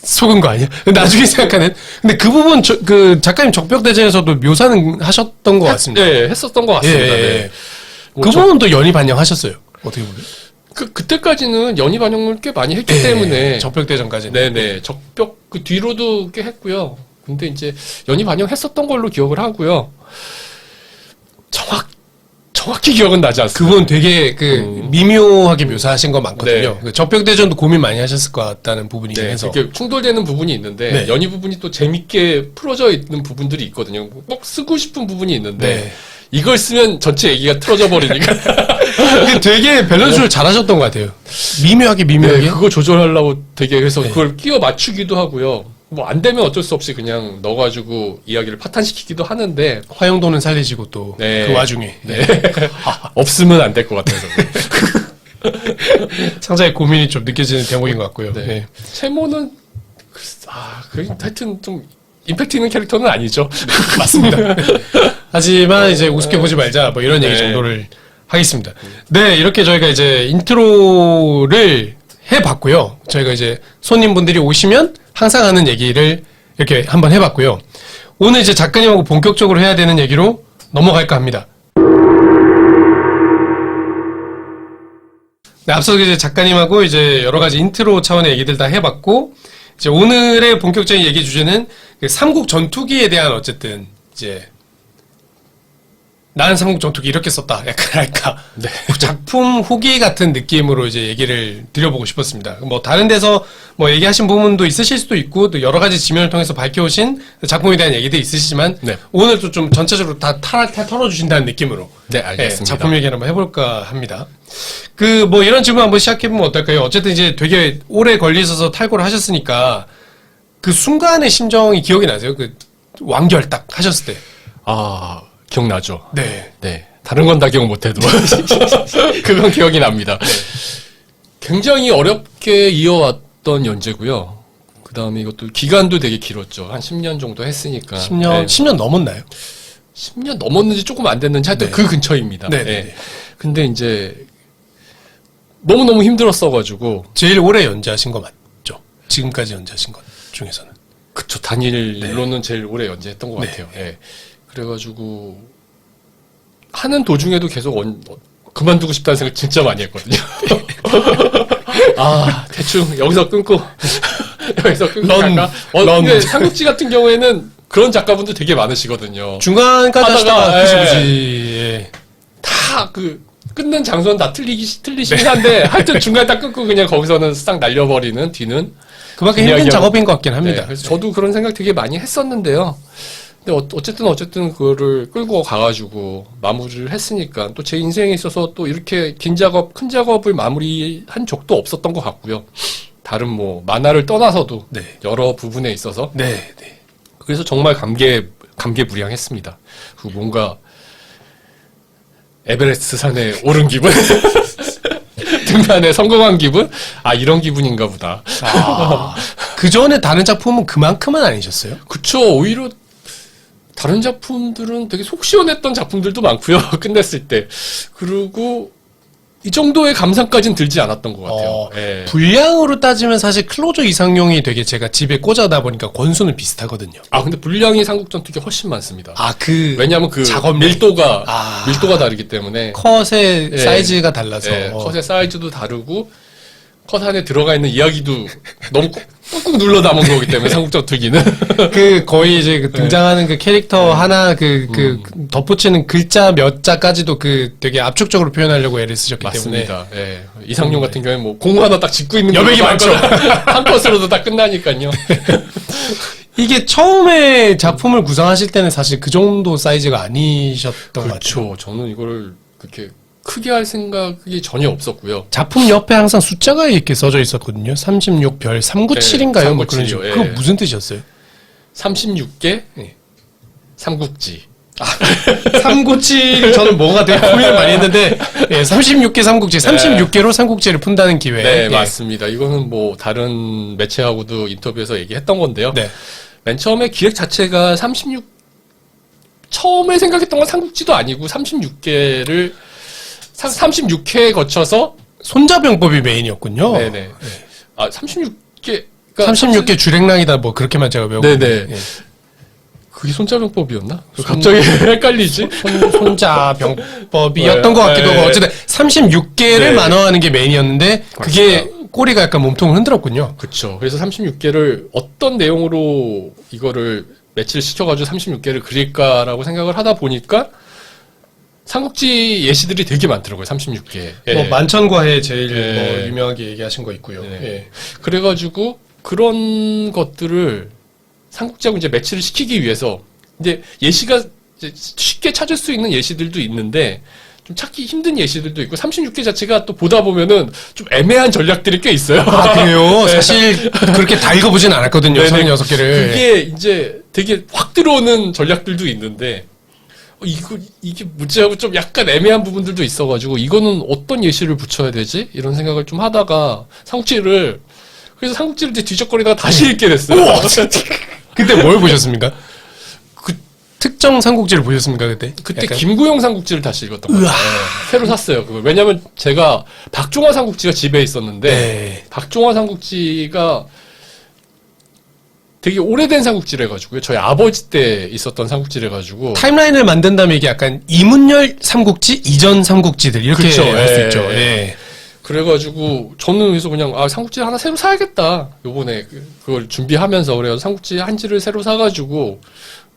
속은 거 아니야? 나중에 생각하는. 근데 그 부분 그 작가님 적벽대전에서도 묘사는 하셨던 것 같습니다. 네, 했었던 것 같습니다. 네. 그 부분도 연희 반영하셨어요. 어떻게 보면. 그때까지는 연희 반영을 꽤 많이 했기 때문에. 적벽대전까지는. 네네. 적벽 그 뒤로도 꽤 했고요. 근데 이제 연희 반영했었던 걸로 기억을 하고요. 정확히 기억은 나지 않습니다. 그분 되게 미묘하게 묘사하신 거 많거든요. 네. 그 적벽대전도 고민 많이 하셨을 것 같다는 부분이긴 네, 해서. 이렇게 충돌되는 부분이 있는데 네. 연희 부분이 또 재밌게 풀어져 있는 부분들이 있거든요. 꼭 쓰고 싶은 부분이 있는데 네. 이걸 쓰면 전체 얘기가 틀어져 버리니까 되게 밸런스를 잘하셨던 것 같아요. 미묘하게. 네, 그거 조절하려고 되게 해서 네. 그걸 끼워 맞추기도 하고요. 뭐 안 되면 어쩔 수 없이 그냥 넣어가지고 이야기를 파탄시키기도 하는데 화용도는 살리시고 또 그 네. 와중에. 네. 없으면 안 될 것 같아서. 상당히 고민이 좀 느껴지는 대목인 것 같고요. 네. 네. 채모는 하여튼 좀 임팩트 있는 캐릭터는 아니죠. 맞습니다. 하지만 이제 우습게 보지 말자 뭐 이런 얘기 네. 정도를 하겠습니다. 네, 이렇게 저희가 이제 인트로를 해봤고요. 저희가 이제 손님분들이 오시면 항상 하는 얘기를 이렇게 한번 해봤고요. 오늘 이제 작가님하고 본격적으로 해야 되는 얘기로 넘어갈까 합니다. 네, 앞서 이제 작가님하고 이제 여러 가지 인트로 차원의 얘기들 다 해봤고, 이제 오늘의 본격적인 얘기 주제는 그 삼국 전투기에 대한 어쨌든 이제 나는 삼국 전투기 이렇게 썼다. 약간 할까. 네. 작품 후기 같은 느낌으로 이제 얘기를 드려보고 싶었습니다. 뭐 다른 데서 뭐 얘기하신 부분도 있으실 수도 있고 또 여러 가지 지면을 통해서 밝혀오신 작품에 대한 얘기도 있으시지만 네. 오늘도 좀 전체적으로 다 털어주신다는 느낌으로 네, 알겠습니다. 작품 얘기를 한번 해볼까 합니다. 그 뭐 이런 질문 한번 시작해보면 어떨까요? 어쨌든 이제 되게 오래 걸리셔서 탈고를 하셨으니까 그 순간의 심정이 기억이 나세요? 그 완결 딱 하셨을 때. 기억나죠? 네. 네. 다른 건 다 기억 못해도. 그건 기억이 납니다. 굉장히 어렵게 이어왔던 연재고요. 그 다음에 이것도 기간도 되게 길었죠. 한 10년 정도 했으니까. 10년, 네. 10년 넘었나요? 10년 넘었는지 조금 안 됐는지 하여튼 네. 그 근처입니다. 네. 네. 근데 이제 너무너무 힘들었어가지고. 제일 오래 연재하신 거 맞죠? 지금까지 연재하신 것 중에서는. 그쵸. 단일로는 제일 오래 연재했던 것 네. 같아요. 예. 그래가지고 하는 도중에도 계속 그만두고 싶다는 생각 진짜 많이 했거든요. 대충 여기서 끊고 갈까? 근데 삼국지 같은 경우에는 그런 작가분들 되게 많으시거든요. 중간까지 하시다가 하다가, 그지. 다 끊는 장소는 다 틀리시긴 한데 하여튼 중간에 딱 끊고 그냥 거기서는 싹 날려버리는 뒤는 그만큼 힘든 이야기하고. 작업인 것 같긴 합니다. 네, 그래서 저도 그런 생각 되게 많이 했었는데요. 근데 어쨌든 그거를 끌고 가가지고 마무리를 했으니까 또 제 인생에 있어서 또 이렇게 큰 작업을 마무리한 적도 없었던 것 같고요. 다른 뭐 만화를 떠나서도 네. 여러 부분에 있어서 네, 네. 그래서 정말 감개무량했습니다. 그 뭔가 에베레스트 산에 오른 기분, 등반에 성공한 기분, 이런 기분인가 보다. 그 전에 다른 작품은 그만큼은 아니셨어요? 그쵸. 오히려 다른 작품들은 되게 속 시원했던 작품들도 많고요. 끝냈을 때. 그리고 이 정도의 감상까지는 들지 않았던 것 같아요. 예. 분량으로 따지면 사실 클로저 이상용이 되게 제가 집에 꽂아다 보니까 권수는 비슷하거든요. 근데 분량이 삼국전투기 훨씬 많습니다. 왜냐하면 그 작업 밀도가 다르기 때문에. 컷의 예. 사이즈가 달라서. 컷의 사이즈도 다르고 컷 안에 들어가 있는 이야기도 너무 꾹꾹 눌러 담은 거기 때문에 삼국지 특기는. 그 거의 이제 그 등장하는 그 캐릭터 하나 그 덧붙이는 글자 몇 자까지도 그 되게 압축적으로 표현하려고 애를 쓰셨기 때문에. 맞습니다. 예. 이상용 같은 경우에 뭐 공 하나 딱 짚고 있는 여백이 많죠. 한 컷으로도 딱 끝나니까요. 이게 처음에 작품을 구상하실 때는 사실 그 정도 사이즈가 아니셨던 것 같아요. 그렇죠. 저는 이거를 그렇게 크게 할 생각이 전혀 없었고요. 작품 옆에 항상 숫자가 이렇게 써져 있었거든요. 36별 397인가요? 네, 뭐 그런 397이요. 식으로. 예. 그거 무슨 뜻이었어요? 36개 예. 삼국지. 397이 저는 뭔가 되게 고민을 많이 했는데 36개 삼국지, 36개로 삼국지를 푼다는 기회. 네, 예. 맞습니다. 이거는 뭐 다른 매체하고도 인터뷰에서 얘기했던 건데요. 네. 맨 처음에 기획 자체가 처음에 생각했던 건 삼국지도 아니고 36개를 36회에 거쳐서 손자병법이 메인이었군요. 네네. 아 36개 36개 주랭랑이다 뭐 그렇게만 제가 외우고 네네. 있는데. 예. 그게 손자병법이었나? 갑자기 헷갈리지? 손자병법이었던 것 같기도 하고 네. 어쨌든 36개를 네. 만화하는 게 메인이었는데 그게 꼬리가 약간 몸통을 흔들었군요. 그렇죠. 그래서 36개를 어떤 내용으로 이거를 매치를 시켜가지고 36개를 그릴까라고 생각을 하다 보니까 삼국지 예시들이 되게 많더라고요. 36개. 뭐 만천과해 제일 예. 뭐 유명하게 얘기하신 거 있고요. 네. 예. 그래가지고 그런 것들을 삼국지하고 이제 매치를 시키기 위해서 이제 예시가 이제 쉽게 찾을 수 있는 예시들도 있는데 좀 찾기 힘든 예시들도 있고 36개 자체가 또 보다 보면은 좀 애매한 전략들이 꽤 있어요. 아, 그래요? 네. 사실 그렇게 다 읽어보진 않았거든요. 네네. 36개를. 그게 이제 되게 확 들어오는 전략들도 있는데 이게 문제하고 좀 약간 애매한 부분들도 있어가지고 이거는 어떤 예시를 붙여야 되지? 이런 생각을 좀 하다가 삼국지를 그래서 삼국지를 이제 뒤적거리다가 다시 읽게 됐어요. 그때 뭘 보셨습니까? 그 특정 삼국지를 보셨습니까, 그때? 그때 약간? 김구용 삼국지를 다시 읽었던 거예요. 네, 새로 샀어요. 그걸. 왜냐면 제가 박종화 삼국지가 집에 있었는데 네. 박종화 삼국지가 되게 오래된 삼국지래 가지고요. 저희 아버지 때 있었던 삼국지래 가지고 타임라인을 만든다면 이게 약간 이문열 삼국지, 이전 삼국지들 이렇게 그쵸, 할 수 예, 있죠. 예. 예. 그래가지고 저는 그래서 그냥 삼국지 하나 새로 사야겠다. 요번에 그걸 준비하면서 그래서 삼국지 한지를 새로 사가지고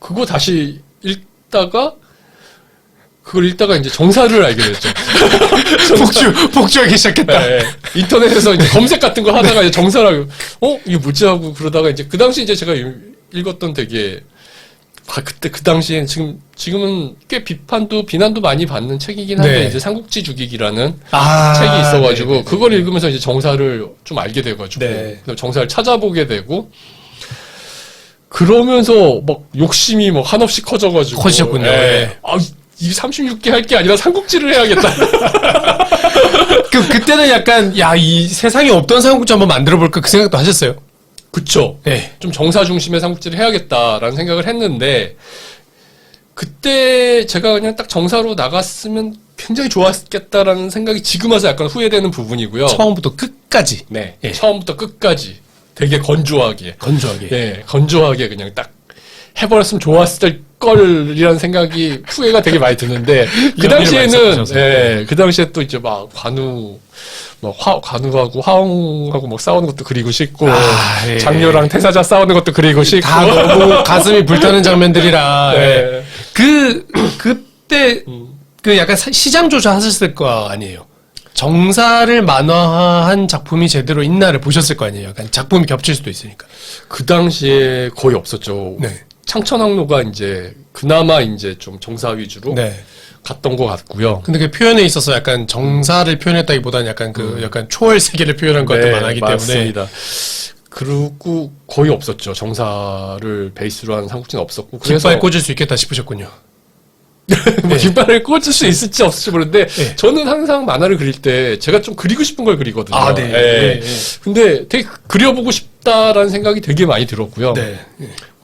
그거 다시 읽다가 그걸 읽다가 이제 정사를 알게 됐죠. 복주하기 시작했다. 네, 인터넷에서 이제 검색 같은 거 하다가 이제 정사를 이게 뭐지 하고 그러다가 이제 그 당시 이제 제가 읽었던 되게 그때 그 당시엔 지금은 꽤 비난도 많이 받는 책이긴 한데 네. 이제 삼국지 죽이기라는 아, 책이 있어가지고 네네네. 그걸 읽으면서 이제 정사를 좀 알게 돼가지고 네. 정사를 찾아보게 되고 그러면서 막 욕심이 막 한없이 커져가지고 커지셨군요. 예. 네. 이 36개 할 게 아니라 삼국지를 해야겠다. 그때는 약간 야, 이 세상에 없던 삼국지 한번 만들어 볼까 그 생각도 하셨어요. 그쵸. 네. 좀 정사 중심의 삼국지를 해야겠다라는 생각을 했는데 그때 제가 그냥 딱 정사로 나갔으면 굉장히 좋았겠다라는 생각이 지금 와서 약간 후회되는 부분이고요. 처음부터 끝까지. 네. 예. 처음부터 끝까지 되게 건조하게. 건조하게. 네. 건조하게 그냥 딱 해버렸으면 좋았을 걸이라는 생각이 후회가 되게 많이 드는데 그 많이 당시에는 섞으셔서. 그 당시에 또 이제 막 관우하고 화웅하고 막 싸우는 것도 그리고 싶고 예. 장녀랑 태사자 싸우는 것도 그리고 싶고 다 너무 가슴이 불타는 장면들이라. 네. 예. 그때 그 약간 시장 조사하셨을 거 아니에요. 정사를 만화한 작품이 제대로 있나를 보셨을 거 아니에요. 약간 작품이 겹칠 수도 있으니까. 그 당시에 거의 없었죠. 네. 창천항로가 이제 그나마 이제 좀 정사 위주로 네. 갔던 것 같고요. 근데 그 표현에 있어서 약간 정사를 표현했다기보다는 약간 약간 초월 세계를 표현한 것도 많았기 때문에. 맞습니다. 그리고 거의 없었죠. 정사를 베이스로 한 삼국지는 없었고. 그래서 깃발 꽂을 수 있겠다 싶으셨군요. 뭐 네. 깃발을 꽂을 수 있을지 없을지 모르는데 네. 저는 항상 만화를 그릴 때 제가 좀 그리고 싶은 걸 그리거든요. 아, 네. 예. 네, 네. 근데 되게 그려보고 싶다라는 생각이 되게 많이 들었고요. 네.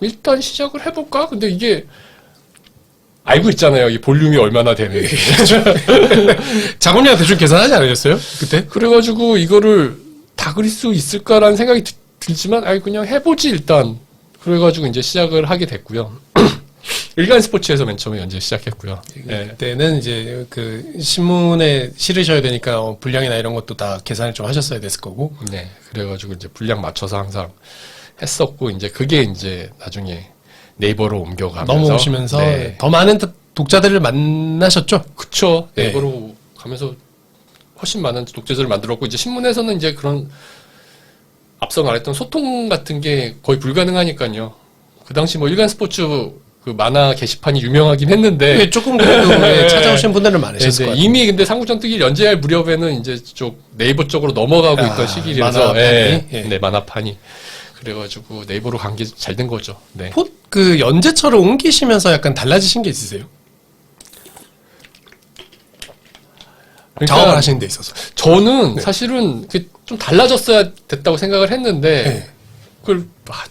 일단 시작을 해볼까? 근데 이게 알고 있잖아요. 이 볼륨이 얼마나 되는지. 작업량 대충 계산하지 않으셨어요? 그때? 그래가지고 이거를 다 그릴 수 있을까라는 생각이 들지만 그냥 해보지 일단. 그래가지고 이제 시작을 하게 됐고요. 일간 스포츠에서 맨 처음에 연재 시작했고요. 네. 그때는 이제 그 신문에 실으셔야 되니까 분량이나 이런 것도 다 계산을 좀 하셨어야 됐을 거고. 네. 그래가지고 이제 분량 맞춰서 항상 했었고, 이제 그게 이제 나중에 네이버로 옮겨가면서. 넘어오시면서 네. 더 많은 독자들을 만나셨죠? 그쵸. 네. 네이버로 가면서 훨씬 많은 독자들을 만들었고, 이제 신문에서는 이제 그런 앞서 말했던 소통 같은 게 거의 불가능하니까요. 그 당시 뭐 일간 스포츠 그 만화 게시판이 유명하긴 했는데. 네, 조금 그래도 찾아오신 분들은 많으셨을 네, 거예요. 이미 근데 삼국전투기 연재할 무렵에는 이제 쪽 네이버 쪽으로 넘어가고 있던 시기라서. 만화판이? 네, 예. 네, 만화판이. 그래가지고 네이버로 간 게 잘 된 거죠. 네. 그 연재처를 옮기시면서 약간 달라지신 게 있으세요? 작업을 하시는 데 있어서. 저는 사실은 좀 달라졌어야 됐다고 생각을 했는데 네.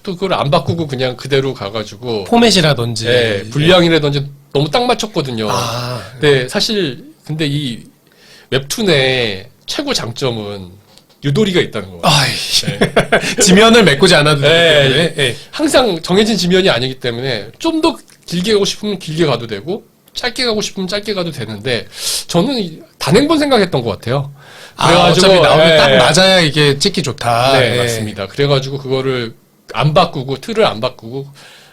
또 그걸 안 바꾸고 그냥 그대로 가가지고 포맷이라든지. 네, 분량이라든지 너무 딱 맞췄거든요. 아. 네, 사실 근데 이 웹툰의 최고 장점은 유도리가 있다는 거예요. 아이. 지면을 메꾸지 않아도 되기 네. 때문에. 네. 항상 정해진 지면이 아니기 때문에 좀 더 길게 가고 싶으면 길게 가도 되고 짧게 가고 싶으면 짧게 가도 되는데 저는 단행본 생각했던 것 같아요. 어차피 나오면 예, 딱 맞아야 이게 찍기 좋다. 네, 예. 맞습니다. 그래가지고 그거를 안 바꾸고 틀을 안 바꾸고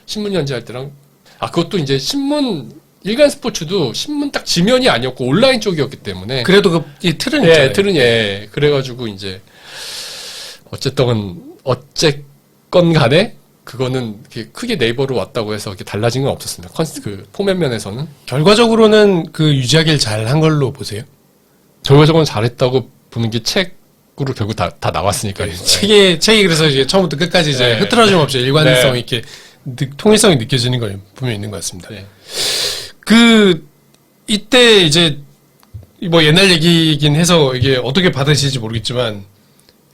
신문 연재할 때랑 그것도 이제 신문 일간 스포츠도 신문 딱 지면이 아니었고 온라인 쪽이었기 때문에 그래도 이 틀은 예, 있잖아요. 틀은 그래가지고 이제 어쨌건 간에 그거는 이렇게 크게 네이버로 왔다고 해서 이렇게 달라진 건 없었습니다. 그 포맷 면에서는 결과적으로는 그 유지하기를 잘 한 걸로 보세요. 결과적으로 잘했다고 보는 게 책으로 결국 다 나왔으니까요. 책이 그래서 이제 처음부터 끝까지 이제 네. 흐트러짐 없이 일관성 네. 있게 통일성이 느껴지는 건 분명히 있는 것 같습니다. 네. 이때 이제 뭐 옛날 얘기긴 해서 이게 어떻게 받으실지 모르겠지만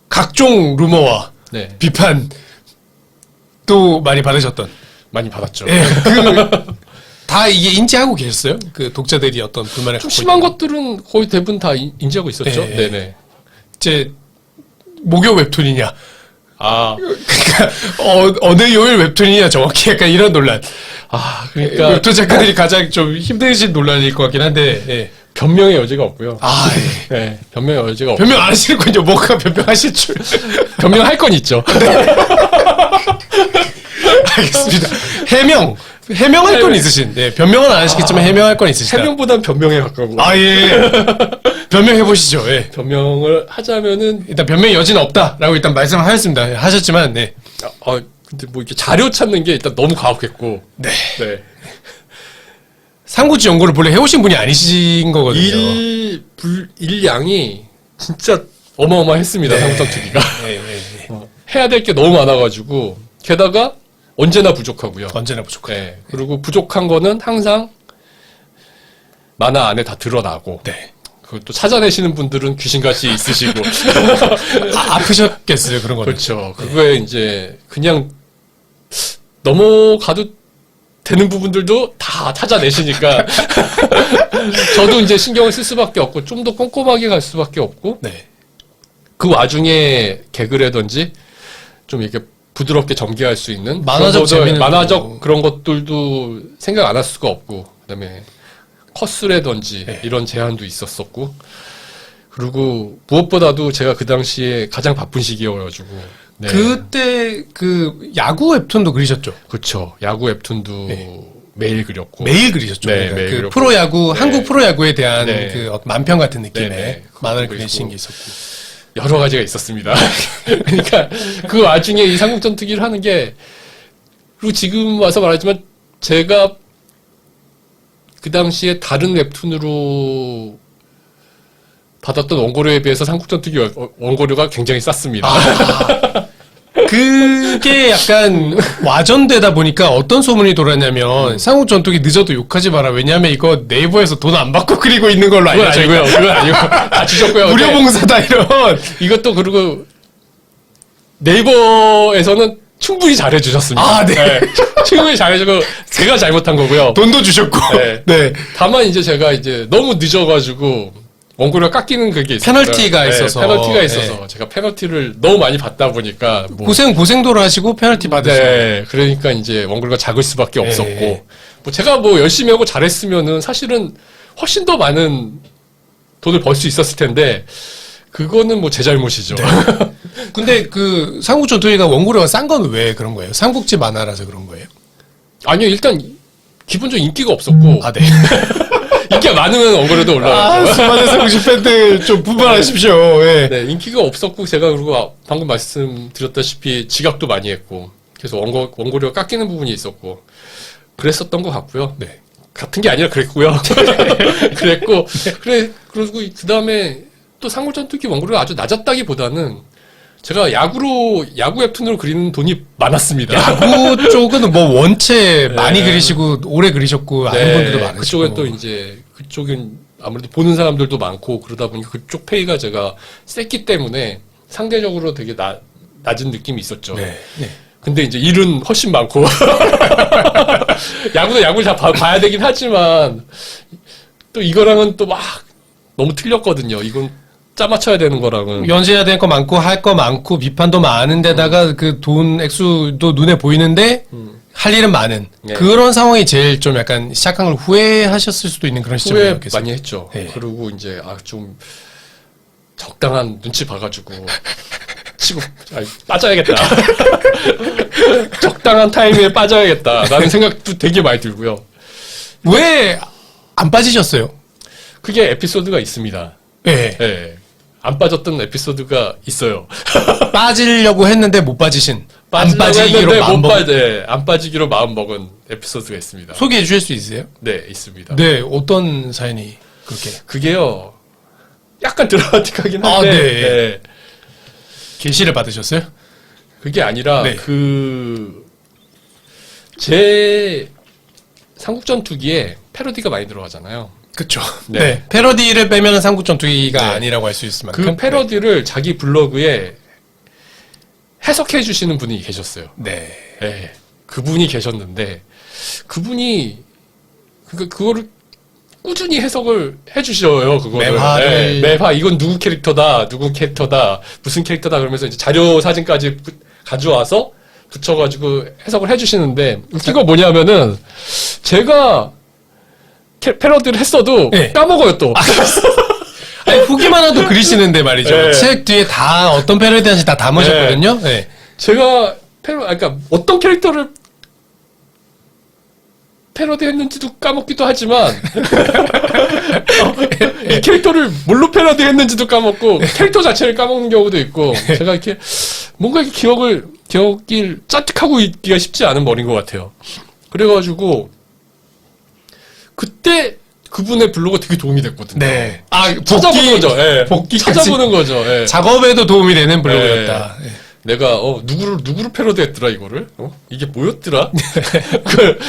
각종 루머와 네. 비판 또 많이 받으셨던. 많이 받았죠. 예, 다 이게 인지하고 계셨어요? 그 독자들이 어떤 불만을 좀 갖고 심한 있는 것들은 거의 대부분 다 인지하고 있었죠. 네. 네네. 이제 목요 웹툰이냐? 아, 그러니까 어느 요일 웹툰이냐 정확히 약간 이런 논란. 그러니까 웹툰 작가들이 가장 좀 힘드신 논란일 것 같긴 한데. 예. 변명의 여지가 없고요. 예. 네, 변명의 여지가 없고 변명 안 하시는군요. 뭐가 변명하실 줄. 변명할 건 있죠. 알겠습니다. 해명할 건 있으신. 네, 변명은 안 하시겠지만 해명할 건 있으시다. 해명보단 변명에 가까워. 예. 변명해 보시죠. 예. 변명을 하자면은 일단 변명의 여지는 없다라고 일단 말씀을 하셨습니다. 하셨지만, 네. 근데 뭐 이렇게 자료 찾는 게 일단 너무 가혹했고. 네. 네. 삼국지 연구를 본래 해오신 분이 아니신 거거든요. 일량이 진짜 어마어마했습니다. 삼국전투기가. 네. 해야 될 게 너무 많아가지고 게다가 언제나 부족하고요. 언제나 부족해요. 네. 그리고 부족한 거는 항상 만화 안에 다 드러나고. 네. 그것도 찾아내시는 분들은 귀신같이 있으시고. 아프셨겠어요, 그런 거는. 그렇죠. 그거에 이제 그냥 넘어가도 되는 부분들도 다 찾아내시니까 저도 이제 신경을 쓸 수밖에 없고 좀 더 꼼꼼하게 갈 수밖에 없고 네. 그 와중에 개그라든지 좀 이렇게 부드럽게 전개할 수 있는 만화적 재미는 만화적 또- 그런 것들도 생각 안 할 수가 없고 그다음에 컷수라든지 네. 이런 제한도 있었었고 그리고 무엇보다도 제가 그 당시에 가장 바쁜 시기여가지고 네. 그때 그 야구 웹툰도 그리셨죠? 그렇죠. 야구 웹툰도 네. 매일 그렸고 매일 그리셨죠. 네, 그러니까 매일 그 그렸고. 프로야구, 네. 한국 프로야구에 대한 네. 그 어떤 만평 같은 느낌의 네, 네. 만화를 그거 그리신 있고. 게 있었고. 여러 가지가 있었습니다. 그러니까 그 와중에 이 삼국전투기를 하는 게 그리고 지금 와서 말하지만 제가 그 당시에 다른 웹툰으로 받았던 원고료에 비해서 삼국전투기 원고료가 굉장히 쌌습니다. 그게 약간 와전되다 보니까 어떤 소문이 돌았냐면 삼국 전투기 늦어도 욕하지 마라. 왜냐하면 이거 네이버에서 돈 안 받고 그리고 있는 걸로 그건 알려져 아니고요. 있고 그건 아니고 다 주셨고요. 무료 근데 봉사다 이런. 이것도 그리고 네이버에서는 충분히 잘해주셨습니다. 네. 충분히 잘해주고 제가 잘못한 거고요. 돈도 주셨고. 네. 네. 다만 이제 제가 이제 너무 늦어가지고 원고료가 깎이는 그게 있어요. 페널티가 있어서. 페널티가 있어서 제가 페널티를 너무 많이 받다 보니까 뭐 고생도를 하시고 페널티 받으시고. 네, 그러니까 이제 원고료가 작을 수밖에 없었고 네. 뭐 제가 뭐 열심히 하고 잘했으면은 사실은 훨씬 더 많은 돈을 벌 수 있었을 텐데 그거는 뭐 제 잘못이죠. 근데 그 삼국전투기가 원고료가 싼 건 왜 그런 거예요? 삼국지 만화라서 그런 거예요? 아니요, 일단 기본적으로 인기가 없었고 아, 네. 인기가 많으면 원고료도 올라가죠. 수많은 삼국지 팬들 좀 분발하십시오. 예. 네, 인기가 없었고 제가 그리고 방금 말씀드렸다시피 지각도 많이 했고 그래서 원고료가 깎이는 부분이 있었고 그랬었던 것 같고요. 네. 같은 게 아니라 그랬고요. 그랬고 그리고 그 다음에 또 삼국전투기 원고료가 아주 낮았다기보다는 제가 야구 웹툰으로 그리는 돈이 많았습니다. 야구 쪽은 뭐 원체 네. 많이 그리시고 오래 그리셨고 아는 분들도 많으시고. 그쪽은 또 이제 그쪽은 아무래도 보는 사람들도 많고 그러다 보니까 그쪽 페이가 제가 셌기 때문에 상대적으로 되게 낮은 느낌이 있었죠. 네. 네. 근데 이제 일은 훨씬 많고 야구를 다 봐야 되긴 하지만 또 이거랑은 또 막 너무 틀렸거든요. 이건 짜맞춰야 되는 거랑은. 연재해야 될 거 많고 할 거 많고 비판도 많은데다가 그 돈 액수도 눈에 보이는데 할 일은 많은 네. 그런 상황이 제일 좀 약간 시작한 걸 후회하셨을 수도 있는 그런 후회 시점이었겠어요. 많이 했죠. 네. 그리고 이제 좀 적당한 눈치 봐가지고 치고 빠져야겠다. 적당한 타이밍에 빠져야겠다라는 생각도 되게 많이 들고요. 왜 안 빠지셨어요? 그게 에피소드가 있습니다. 예. 예. 안 빠졌던 에피소드가 있어요. 빠지려고 했는데 못 빠지신 안 빠지기로 마음 안 빠지기로 마음 먹은 에피소드가 있습니다. 소개해 주실 수 있으세요? 네, 있습니다. 네, 어떤 사연이 그렇게 그게요. 약간 드라마틱하긴 아, 한데 네. 네. 계시를 받으셨어요? 그게 아니라 네. 제 삼국전투기에 패러디가 많이 들어가잖아요. 그쵸. 네. 네. 패러디를 빼면 삼국전투기가 네. 아니라고 할 수 있을 만큼. 그 패러디를 자기 블로그에 해석해 주시는 분이 계셨어요. 네. 네. 그분이 계셨는데 그분이 그거를 꾸준히 해석을 해주셔요. 그거를 매화를- 매화 이건 누구 캐릭터다, 무슨 캐릭터다 그러면서 이제 자료 사진까지 가져와서 붙여가지고 해석을 해주시는데 웃긴 거 뭐냐면은 제가 패러디를 했어도 네. 까먹어요 또. 아니, 후기만 하도 그리시는데 말이죠. 네. 책 뒤에 다 어떤 패러디한지 다 담으셨거든요. 네. 제가 그러니까 어떤 캐릭터를 패러디 했는지도 까먹기도 하지만 이 캐릭터를 뭘로 패러디 했는지도 까먹고 캐릭터 자체를 까먹는 경우도 있고 제가 이렇게 뭔가 이렇게 기억을 짜득하고 있기가 쉽지 않은 머리인 것 같아요. 그래가지고 그때 그분의 블로그가 되게 도움이 됐거든요. 네. 아, 찾아보는 거죠. 예. 복귀까지. 찾아보는 거죠. 예. 작업에도 도움이 되는 블로그였다. 네. 내가 누구를 패러디했더라 이거를 이게 뭐였더라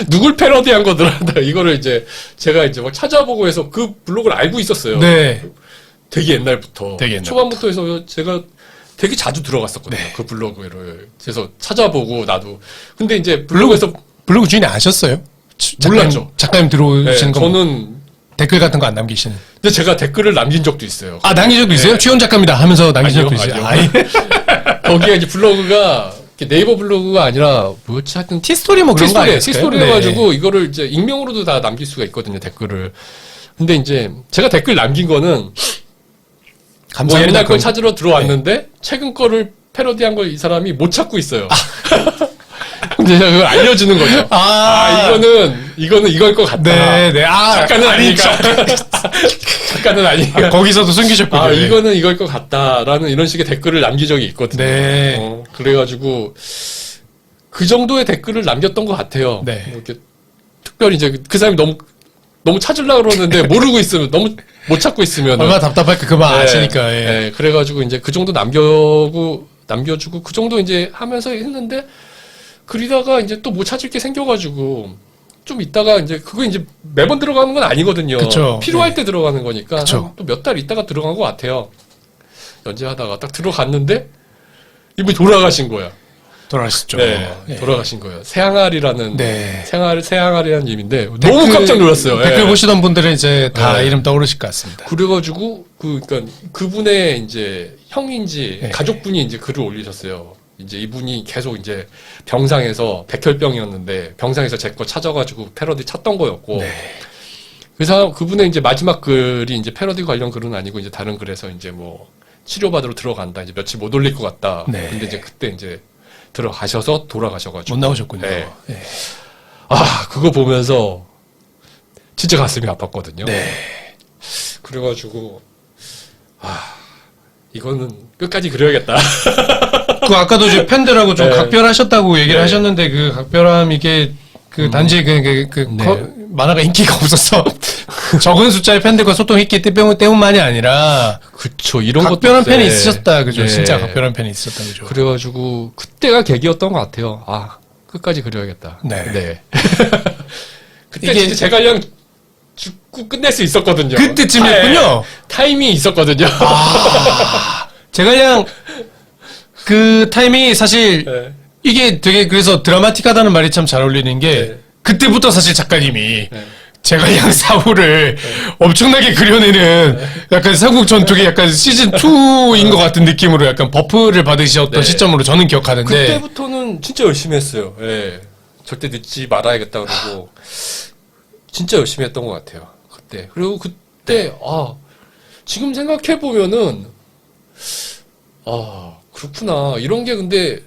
누굴 패러디한 거더라 이거를 이제 제가 이제 막 찾아보고 해서 그 블로그를 알고 있었어요. 네. 되게 옛날부터 되게 옛날부터. 초반부터 해서 제가 되게 자주 들어갔었거든요. 네. 그 블로그를 그래서 찾아보고 나도 근데 이제 블로그에서 블로그 주인이 아셨어요? 몰랐죠. 작가님 들어오시는 거. 저는 댓글 같은 거 안 남기시는. 근데 제가 댓글을 남긴 적도 있어요. 아, 남긴 적도 있어요? 네. 최원 작가입니다 하면서 남긴 적도 아니요, 있어요. 아니요. 아예. 거기에 이제 블로그가 이렇게 네이버 블로그가 아니라 뭐였지 하여튼 티스토리 뭐 그런 거 아니에요? 티스토리 해가지고 이거를 이제 익명으로도 다 남길 수가 있거든요, 댓글을. 근데 이제 제가 댓글 남긴 거는 뭐 감사합니다. 옛날 걸 그럼. 찾으러 들어왔는데 최근 거를 패러디한 걸 이 사람이 못 찾고 있어요. 근데 제가 그걸 알려주는 거죠. 이거는 이걸 것 같다. 네, 네. 작가는 아니니까. 작가는 아니니까. 거기서도 숨기셨군요. 네. 이거는 이걸 것 같다라는 이런 식의 댓글을 남긴 적이 있거든요. 네. 그래가지고 그 정도의 댓글을 남겼던 것 같아요. 네. 뭐 이렇게 특별히 이제 그 사람이 너무 찾으려고 그러는데 모르고 있으면 너무 못 찾고 있으면 얼마나 답답할까 그만 아시니까. 예. 네, 그래가지고 이제 그 정도 남겨주고 그 정도 이제 하면서 했는데 그리다가 이제 또 못 찾을 게 생겨가지고 좀 있다가 이제 그거 이제 매번 들어가는 건 아니거든요. 그쵸. 필요할 때 들어가는 거니까 그쵸. 또 몇 달 있다가 들어간 것 같아요. 연재하다가 딱 들어갔는데 이분이 돌아가신 거야. 돌아가셨죠. 네, 예. 돌아가신 거예요. 새항아리라는 네. 새항아리라는 님인데 너무 깜짝 놀랐어요. 댓글 예. 보시던 분들은 이제 다 네. 이름 떠오르실 것 같습니다. 그래가지고 그러니까 그분의 이제 형인지 네. 가족분이 이제 글을 올리셨어요. 이제 이분이 계속 이제 병상에서 백혈병이었는데 병상에서 제 거 찾아가지고 패러디 찾던 거였고. 네. 그래서 그분의 이제 마지막 글이 이제 패러디 관련 글은 아니고 이제 다른 글에서 이제 뭐 치료받으러 들어간다. 이제 며칠 못 올릴 것 같다. 네. 근데 이제 그때 이제 들어가셔서 돌아가셔가지고. 못 나오셨군요. 네. 네. 아, 그거 보면서 진짜 가슴이 아팠거든요. 네. 그래가지고, 이거는 끝까지 그려야겠다. 그 아까도 이제 팬들하고 좀 네. 각별하셨다고 얘기를 네. 하셨는데 그 각별함 이게 그 단지 네. 만화가 인기가 없어서 적은 숫자의 팬들과 소통했기 때문만이 아니라 그쵸, 이런 것도. 각별한 팬이 네. 있으셨다. 그죠? 네. 진짜 각별한 팬이 있었다. 그죠? 그래가지고, 그때가 계기였던 것 같아요. 아, 끝까지 그려야겠다. 네. 그때 이게- 진짜 제가 그냥 죽고 끝낼 수 있었거든요. 그때쯤이었군요. 타이밍이 있었거든요. 제가 그냥 그 타임이 사실 네. 이게 되게 그래서 드라마틱하다는 말이 참 잘 어울리는 게 네. 그때부터 사실 작가님이 네. 제가 양 사후를 엄청나게 그려내는 약간 삼국 전투기 약간 시즌 2인 것 같은 느낌으로 약간 버프를 받으셨던 네. 시점으로 저는 기억하는데 그때부터는 진짜 열심히 했어요. 예. 절대 늦지 말아야겠다 그러고 진짜 열심히 했던 것 같아요. 그때. 그리고 그때 지금 생각해 보면은 그렇구나. 이런 게 근데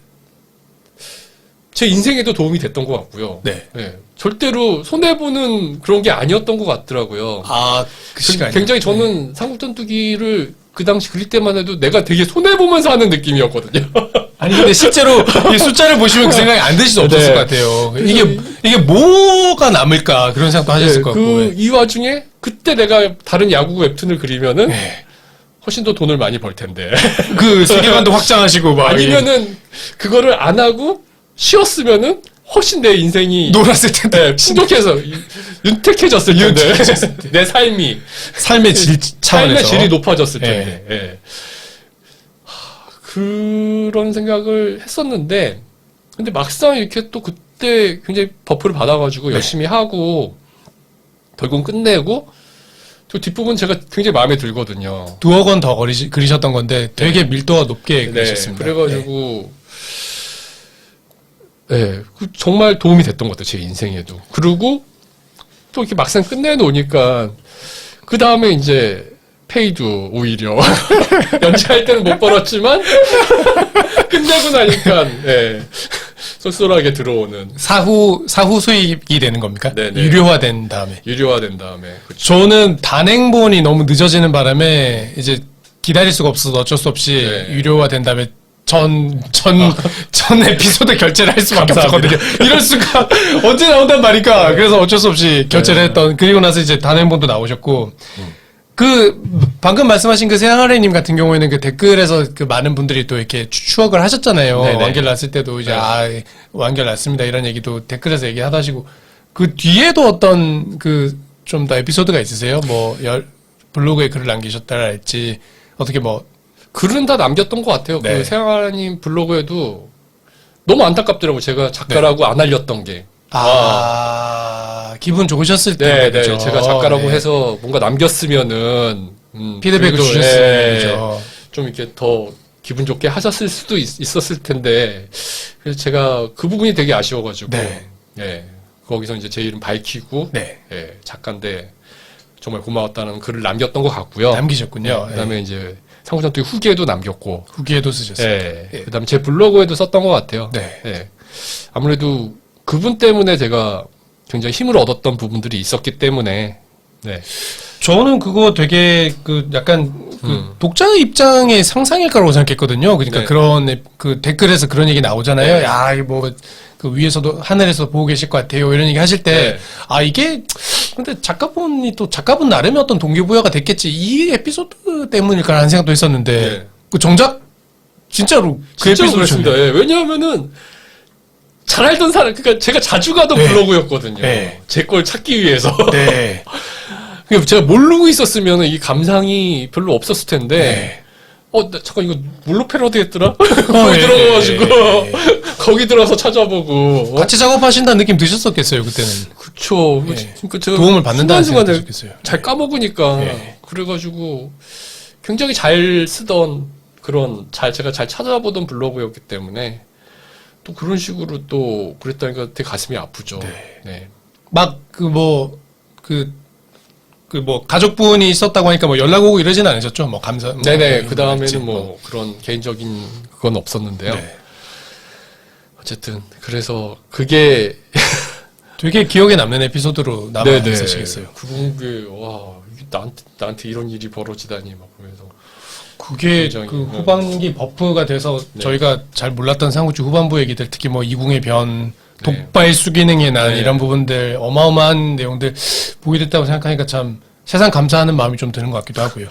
제 인생에도 도움이 됐던 것 같고요. 네. 예. 절대로 손해보는 그런 게 아니었던 것 같더라고요. 그 시간이 굉장히 저는 삼국전투기를 그 당시 그릴 때만 해도 내가 되게 손해보면서 하는 느낌이었거든요. 아니 근데 실제로 이 숫자를 보시면 그 생각이 안 드실 수 없었을 네. 것 같아요. 이게 뭐가 남을까 그런 생각도 하셨을 것 같고. 이 와중에 그때 내가 다른 야구 웹툰을 그리면은 네. 훨씬 더 돈을 많이 벌 텐데. 그 세계관도 확장하시고 막 아니면은 그거를 안 하고 쉬었으면은 훨씬 내 인생이 놀았을 텐데 풍족해서 윤택해졌을 텐데. 내 삶이 삶의 질 차원에서 삶의 질이 높아졌을 예. 텐데. 예. 그런 생각을 했었는데 근데 막상 이렇게 또 그때 굉장히 버프를 받아가지고 열심히 하고 결국은 끝내고 또 뒷부분 제가 굉장히 마음에 들거든요. 2억 원 더 그리셨던 건데 되게 밀도가 높게 그리셨습니다. 그래가지고 정말 도움이 됐던 것 같아요. 제 인생에도. 그리고 또 이렇게 막상 끝내놓으니까 그 다음에 이제 페이도 오히려 연재할 때는 못 벌었지만 끝내고 나니까 쏠쏠하게 들어오는 사후 수익이 되는 겁니까? 네네. 유료화된 다음에. 유료화된 다음에 그쵸. 저는 단행본이 너무 늦어지는 바람에 이제 기다릴 수가 없어서 어쩔 수 없이 네. 유료화된 다음에 전 에피소드 결제를 할 수밖에 감사합니다. 없었거든요. 이럴 수가 언제 나온단 말이까. 그래서 어쩔 수 없이 결제를 했던. 그리고 나서 이제 단행본도 나오셨고. 그 방금 말씀하신 그 세항아래님 같은 경우에는 그 댓글에서 그 많은 분들이 또 이렇게 추억을 하셨잖아요. 네네. 완결 났을 때도 이제 네. 완결 났습니다 이런 얘기도 댓글에서 얘기하다 하시고 그 뒤에도 어떤 그 좀 더 에피소드가 있으세요? 뭐 블로그에 글을 남기셨다랄지 어떻게 뭐 글은 다 남겼던 것 같아요. 네. 그 세영아님 블로그에도 너무 안타깝더라고요. 제가 작가라고 안 알렸던 게. 기분 좋으셨을 때 네, 그죠? 제가 작가라고 네. 해서 뭔가 남겼으면은 피드백을 그래도, 주셨으면 그죠? 좀 이렇게 더 기분 좋게 하셨을 수도 있었을 텐데 그래서 제가 그 부분이 되게 아쉬워가지고 네. 거기서 이제 제 이름 밝히고 네. 작가인데 정말 고마웠다는 글을 남겼던 것 같고요. 남기셨군요. 그다음에 이제 삼국전투 후기에도 남겼고, 후기에도 쓰셨어요. 그다음에 제 블로그에도 썼던 것 같아요. 네. 아무래도 그분 때문에 제가 굉장히 힘을 얻었던 부분들이 있었기 때문에, 저는 그거 되게 그 약간 그 독자 입장의 상상일 거라고 생각했거든요. 그러니까 네. 그런 그 댓글에서 그런 얘기 나오잖아요. 네. 야, 이거 뭐 그 위에서도 하늘에서 보고 계실 것 같아요. 이런 얘기 하실 때 이게 근데 작가분이 또 작가분 나름의 어떤 동기부여가 됐겠지. 이 에피소드 때문일까라는 생각도 했었는데 그 정작 진짜로 그 진짜로 에피소드였습니다. 그렇습니다. 왜냐하면은 잘 알던 사람, 그러니까 제가 자주 가던 블로그였거든요. 네. 제 걸 찾기 위해서. 네. 그러니까 제가 모르고 있었으면 이 감상이 별로 없었을 텐데, 네. 나 잠깐 이거 뭘로 패러디 했더라? 거기 예, 들어가가지고, 예, 거기 들어서 찾아보고. 같이 작업하신다는 느낌 드셨었겠어요, 그때는. 그쵸. 예. 그러니까 제가 도움을 받는다는 생각이 순간순간에 드셨겠어요. 잘 까먹으니까. 예. 그래가지고, 굉장히 잘 쓰던 제가 잘 찾아보던 블로그였기 때문에 또 그런 식으로 또 그랬다니까 되게 가슴이 아프죠. 네. 막 가족분이 있었다고 하니까 뭐 연락 오고 이러진 않으셨죠? 뭐 감사. 뭐 네네. 그 다음에는 뭐. 뭐 그런 개인적인 그건 없었는데요. 네. 어쨌든 그래서 그게 되게 기억에 남는 에피소드로 남아 네네. 있으시겠어요. 그게 와 이게 나한테 이런 일이 벌어지다니 막 보면서 그게 굉장히, 그 후반기 버프가 돼서 네. 저희가 잘 몰랐던 삼국지 후반부 얘기들, 특히 뭐 이궁의 변, 네. 독발 수기능의 난 네. 이런 부분들 어마어마한 내용들 보게 됐다고 생각하니까 참 세상 감사하는 마음이 좀 드는 것 같기도 하고요.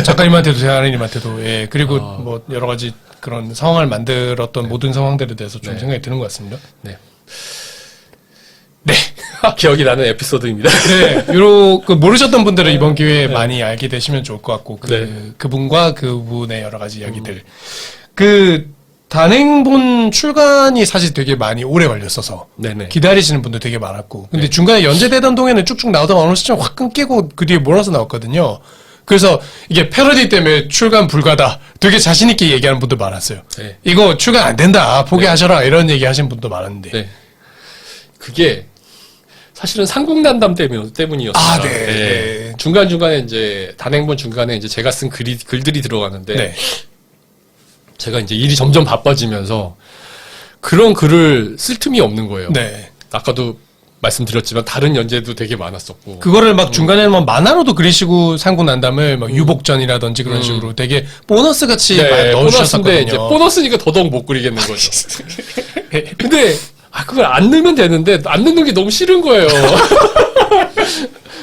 작가님한테도 대하느님한테도 예 그리고 뭐 여러 가지 그런 상황을 만들었던 모든 상황들에 대해서 좀 네. 생각이 드는 것 같습니다. 네. 네. 기억이 나는 에피소드입니다. 네, 모르셨던 분들은 이번 기회에 많이 알게 되시면 좋을 것 같고, 그분과 그분의 여러 가지 이야기들. 단행본 출간이 사실 되게 많이 오래 걸렸어서, 네네. 기다리시는 분들 되게 많았고, 근데 중간에 연재되던 동에는 쭉쭉 나오다가 어느 시점 확 끊기고 그 뒤에 몰아서 나왔거든요. 그래서 이게 패러디 때문에 출간 불가다. 되게 자신있게 얘기하는 분들 많았어요. 네. 이거 출간 안 된다. 포기하셔라. 이런 얘기 하신 분도 많은데. 네. 그게 사실은 삼국난담 때문이었어요. 아, 네. 중간중간에 이제 단행본 중간에 이제 제가 쓴 글들이 들어가는데 네. 제가 이제 일이 점점 바빠지면서 그런 글을 쓸 틈이 없는 거예요. 네. 아까도 말씀드렸지만 다른 연재도 되게 많았었고. 그거를 막 중간에는 막 만화로도 그리시고 삼국난담을 막 유복전이라든지 그런 식으로 되게 보너스 같이 많이 네, 넣어주셨었거든요. 보너스인데 이제 보너스니까 더더욱 못 그리겠는 거죠. 근데 그걸 안 넣으면 되는데 안 넣는 게 너무 싫은 거예요.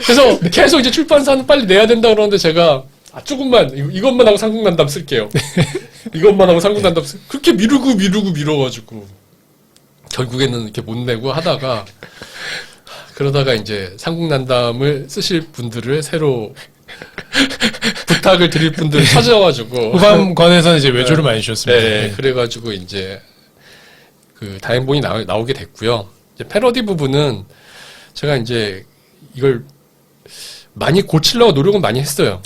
그래서 계속 이제 출판사는 빨리 내야 된다 그러는데 제가 조금만 이것만 하고 삼국난담 쓸게요. 이것만 하고 삼국난담 그렇게 미루고 결국에는 이렇게 못 내고 하다가 그러다가 이제 삼국난담을 쓰실 분들을 새로 부탁을 드릴 분들을 찾아가지고 후반권에서는 이제 외주를 많이 주셨습니다. 네, 그래가지고 이제 그 다행본이 나오게 됐고요. 이제 패러디 부분은 제가 이제 이걸 많이 고치려고 노력은 많이 했어요.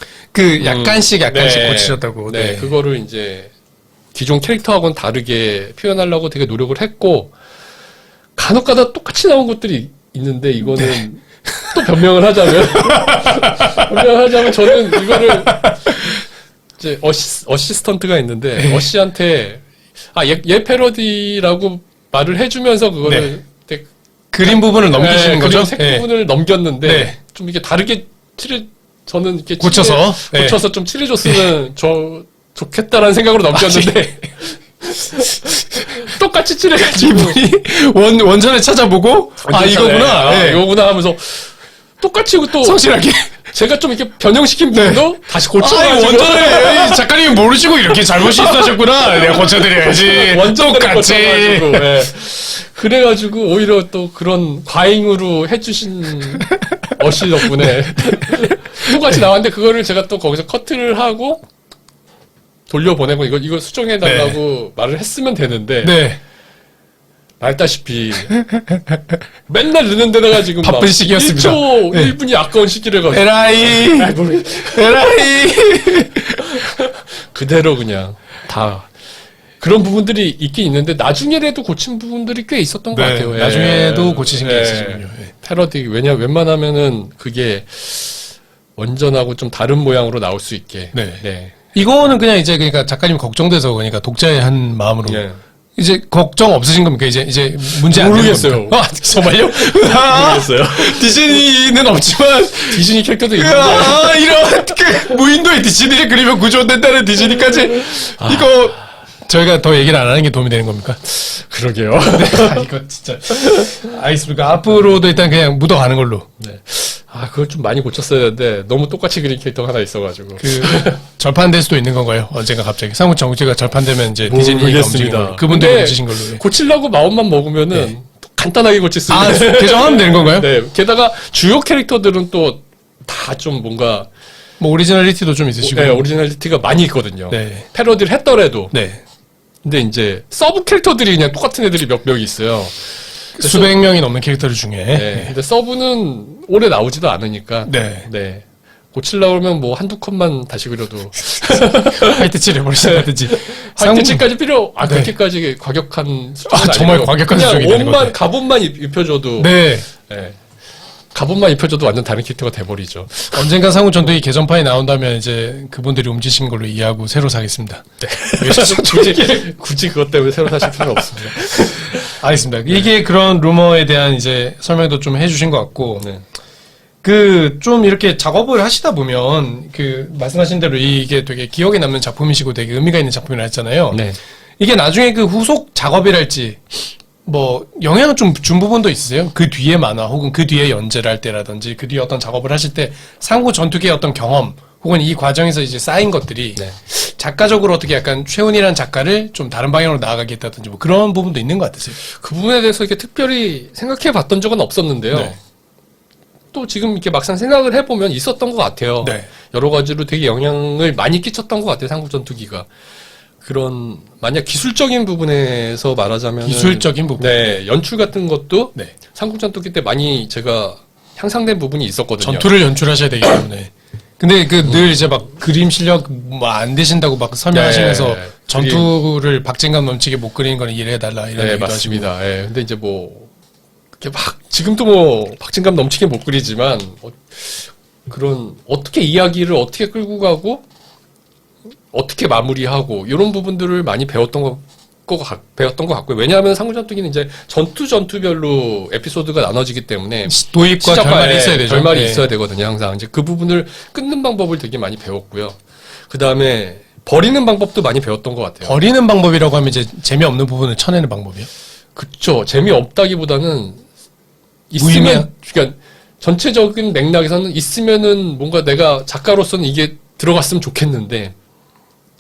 약간씩 네. 고치셨다고. 네, 그거를 이제 기존 캐릭터하고는 다르게 표현하려고 되게 노력을 했고 간혹가다 똑같이 나온 것들이 있는데 이거는 또 변명을 하자면 저는 이거를 이제 어시스턴트가 있는데 어시한테 얘 패러디라고 말을 해주면서 그거를 되게 그림 부분을 넘기시는 거죠? 색 부분을 넘겼는데 네. 좀 이게 다르게 저는 이렇게 고쳐서 좀 칠해줬으면 좋겠다라는 생각으로 넘겼는데 똑같이 칠해가지고 이분이 원전에 찾아보고 이거구나. 이거구나 하면서 똑같이 또 성실하게 제가 좀 이렇게 변형시킨 부분도 다시 고쳐가지고 원전을 작가님이 모르시고 이렇게 잘못이 있으셨구나. 내가 고쳐드려야지. 원전을 고쳐가지고 그래가지고 오히려 또 그런 과잉으로 해주신 어시 덕분에 똑같이 나왔는데 그거를 제가 또 거기서 커트를 하고 돌려보내고 이거 수정해달라고 말을 했으면 되는데 알다시피 맨날 늦는 데다가 지금 바쁜 시기였습니다. 1분이 아까운 시기를 가지고 에라이 그대로 그냥 다 그런 부분들이 있긴 있는데 나중에라도 고친 부분들이 꽤 있었던 것 같아요. 나중에도 고치신 게 있으시군요. 패러디 웬만하면은 그게 원전하고 좀 다른 모양으로 나올 수 있게. 네. 이거는 그냥 이제 그러니까 작가님 걱정돼서 그러니까 독자의 한 마음으로 이제 걱정 없으신 겁니까? 이제 문제 안 되는 겁니까? 정말요? 모르겠어요. 디즈니는 없지만 디즈니 캐릭터도 있는데 이런 무인도의 디즈니를 그리면 구조된다는 디즈니까지 이거 저희가 더 얘기를 안 하는 게 도움이 되는 겁니까? 그러게요. 이거 진짜 알겠습니까? 앞으로도 일단 그냥 묻어가는 걸로. 네. 그걸 좀 많이 고쳤어야 되는데 너무 똑같이 그린 캐릭터가 하나 있어가지고 절판될 수도 있는 건가요? 언젠가 갑자기 삼국 정치가 절판되면 이제 디즈니가 움직이는 걸로. 그분들 고치신 걸로. 고치려고 마음만 먹으면은 간단하게 고칠 수 있는. 개정하면 되는 건가요? 네. 게다가 주요 캐릭터들은 또 다 좀 뭔가 뭐 오리지널리티도 좀 있으시고. 네, 오리지널리티가 많이 있거든요. 네. 패러디를 했더라도. 네. 근데 이제 서브 캐릭터들이 그냥 똑같은 애들이 몇 명이 있어요. 수백 명이 넘는 캐릭터들 중에. 네. 근데 서브는 오래 나오지도 않으니까. 네. 네. 고칠라 그러면 뭐 한두 컷만 다시 그려도 화이트칠 해버리신다든지. 화이트칠까지 필요 네. 그렇게까지 과격한 수준은 정말 아니고 과격한 그냥 수준이 되는 옷만 거죠. 갑옷만 입혀줘도 네. 예. 갑옷만 입혀줘도 완전 다른 캐릭터가 돼버리죠. 언젠가 상훈 전투기 개전판이 나온다면 이제 그분들이 움직이신 걸로 이해하고 새로 사겠습니다. 네. 굳이 그것 때문에 새로 사실 필요는 없습니다. 알겠습니다. 이게 그런 루머에 대한 이제 설명도 좀 해주신 것 같고, 네. 그 좀 이렇게 작업을 하시다 보면 그 말씀하신 대로 이게 되게 기억에 남는 작품이시고 되게 의미가 있는 작품이라 했잖아요. 네. 이게 나중에 그 후속 작업이랄지 뭐 영향을 좀 준 부분도 있으세요? 그 뒤에 만화 혹은 그 뒤에 연재를 할 때라든지 그 뒤에 어떤 작업을 하실 때 상고 전투기의 어떤 경험 혹은 이 과정에서 이제 쌓인 것들이 네. 작가적으로 어떻게 약간 최훈이라는 작가를 좀 다른 방향으로 나아가게 했다든지 뭐 그런 부분도 있는 것 같으세요? 그 부분에 대해서 이렇게 특별히 생각해 봤던 적은 없었는데요. 네. 또 지금 이렇게 막상 생각을 해보면 있었던 것 같아요. 네. 여러 가지로 되게 영향을 많이 끼쳤던 것 같아요. 삼국전투기가. 그런 만약 기술적인 부분에서 말하자면 기술적인 부분. 네, 연출 같은 것도 네. 삼국전투기 때 많이 제가 향상된 부분이 있었거든요. 전투를 연출하셔야 되기 때문에. 근데 그 늘 이제 막 그림 실력 뭐 안 되신다고 막 설명하시면서 네. 전투를 박진감 넘치게 못 그리는 거는 이해해달라 이런 네, 얘기도 맞습니다. 예. 근데 이제 뭐 이렇게 막 지금도 뭐 박진감 넘치게 못 그리지만 그런 어떻게 이야기를 어떻게 끌고 가고 어떻게 마무리하고 이런 부분들을 많이 배웠던 것 같고요. 왜냐하면 상구전투기는 이제 전투별로 에피소드가 나눠지기 때문에 하시고 도입과 결말이 있어야 되죠. 결말이 네. 있어야 되거든요. 항상 이제 그 부분을 끊는 방법을 되게 많이 배웠고요. 그 다음에 버리는 방법도 많이 배웠던 것 같아요. 버리는 방법이라고 하면 이제 재미없는 부분을 쳐내는 방법이요? 그쵸. 재미없다기보다는 무의미한? 있으면 그러니까 전체적인 맥락에서는 있으면은 뭔가 내가 작가로서는 이게 들어갔으면 좋겠는데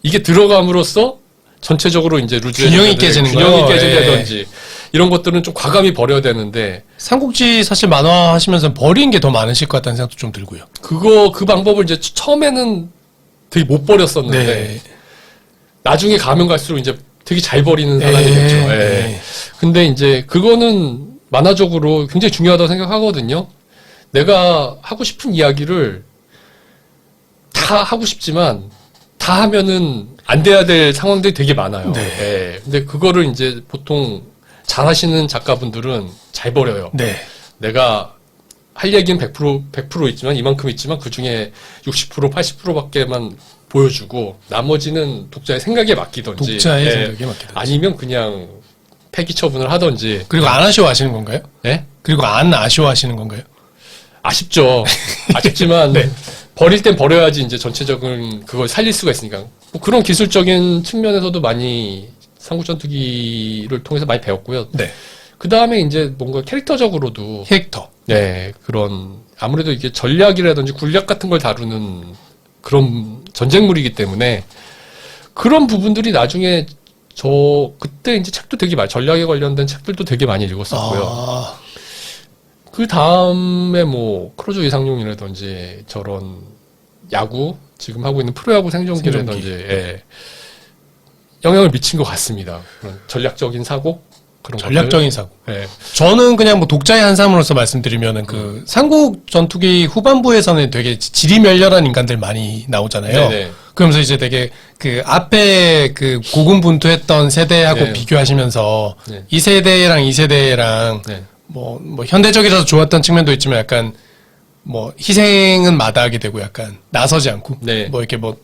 이게 들어감으로써 전체적으로 이제 루즈의 균형이 깨지는 균형이 거예요. 깨진다든지 이런 것들은 좀 과감히 버려야 되는데 삼국지 사실 만화 하시면서 버린 게 더 많으실 것 같다는 생각도 좀 들고요. 그 방법을 이제 처음에는 되게 못 버렸었는데 네. 나중에 가면 갈수록 이제 되게 잘 버리는 사람이 네. 됐죠. 예. 네. 근데 이제 그거는 만화적으로 굉장히 중요하다고 생각하거든요. 내가 하고 싶은 이야기를 다 하고 싶지만 다 하면은 안 돼야 될 상황들이 되게 많아요. 네. 예. 근데 그거를 이제 보통 잘 하시는 작가분들은 잘 버려요. 네. 내가 할 얘기는 100% 있지만 이만큼 있지만 그 중에 60% 80%밖에만 보여주고 나머지는 독자의 생각에 맡기던지 독자의 예. 생각에 맡기던지. 아니면 그냥 폐기 처분을 하던지 그리고 안 아쉬워하시는 건가요? 예? 그리고 안 아쉬워하시는 건가요? 아쉽죠. 아쉽지만 네. 버릴 땐 버려야지 이제 전체적인 그걸 살릴 수가 있으니까 뭐 그런 기술적인 측면에서도 많이 삼국전투기를 통해서 많이 배웠고요. 네. 그 다음에 이제 뭔가 캐릭터적으로도 캐릭터. 네, 그런, 아무래도 이게 전략이라든지 굴략 같은 걸 다루는 그런 전쟁물이기 때문에 그런 부분들이 나중에 그때 이제 책도 되게 전략에 관련된 책들도 되게 많이 읽었었고요. 아, 그 다음에 뭐, 크루즈 이상용이라든지 저런 야구, 지금 하고 있는 프로야구 생존기라든지, 예, 영향을 미친 것 같습니다. 그런 전략적인 사고? 그런 전략적인 사고. 것들. 예. 저는 그냥 뭐 독자의 한 사람으로서 말씀드리면은 그 삼국 전투기 후반부에서는 되게 지리멸렬한 인간들 많이 나오잖아요. 네네. 그러면서 이제 되게 그 앞에 그 고군분투했던 세대하고 네. 비교하시면서 네. 이 세대랑 이 세대랑 네. 뭐 현대적이라서 좋았던 측면도 있지만 약간 뭐 희생은 마다하게 되고 약간 나서지 않고 네. 뭐 이렇게 뭐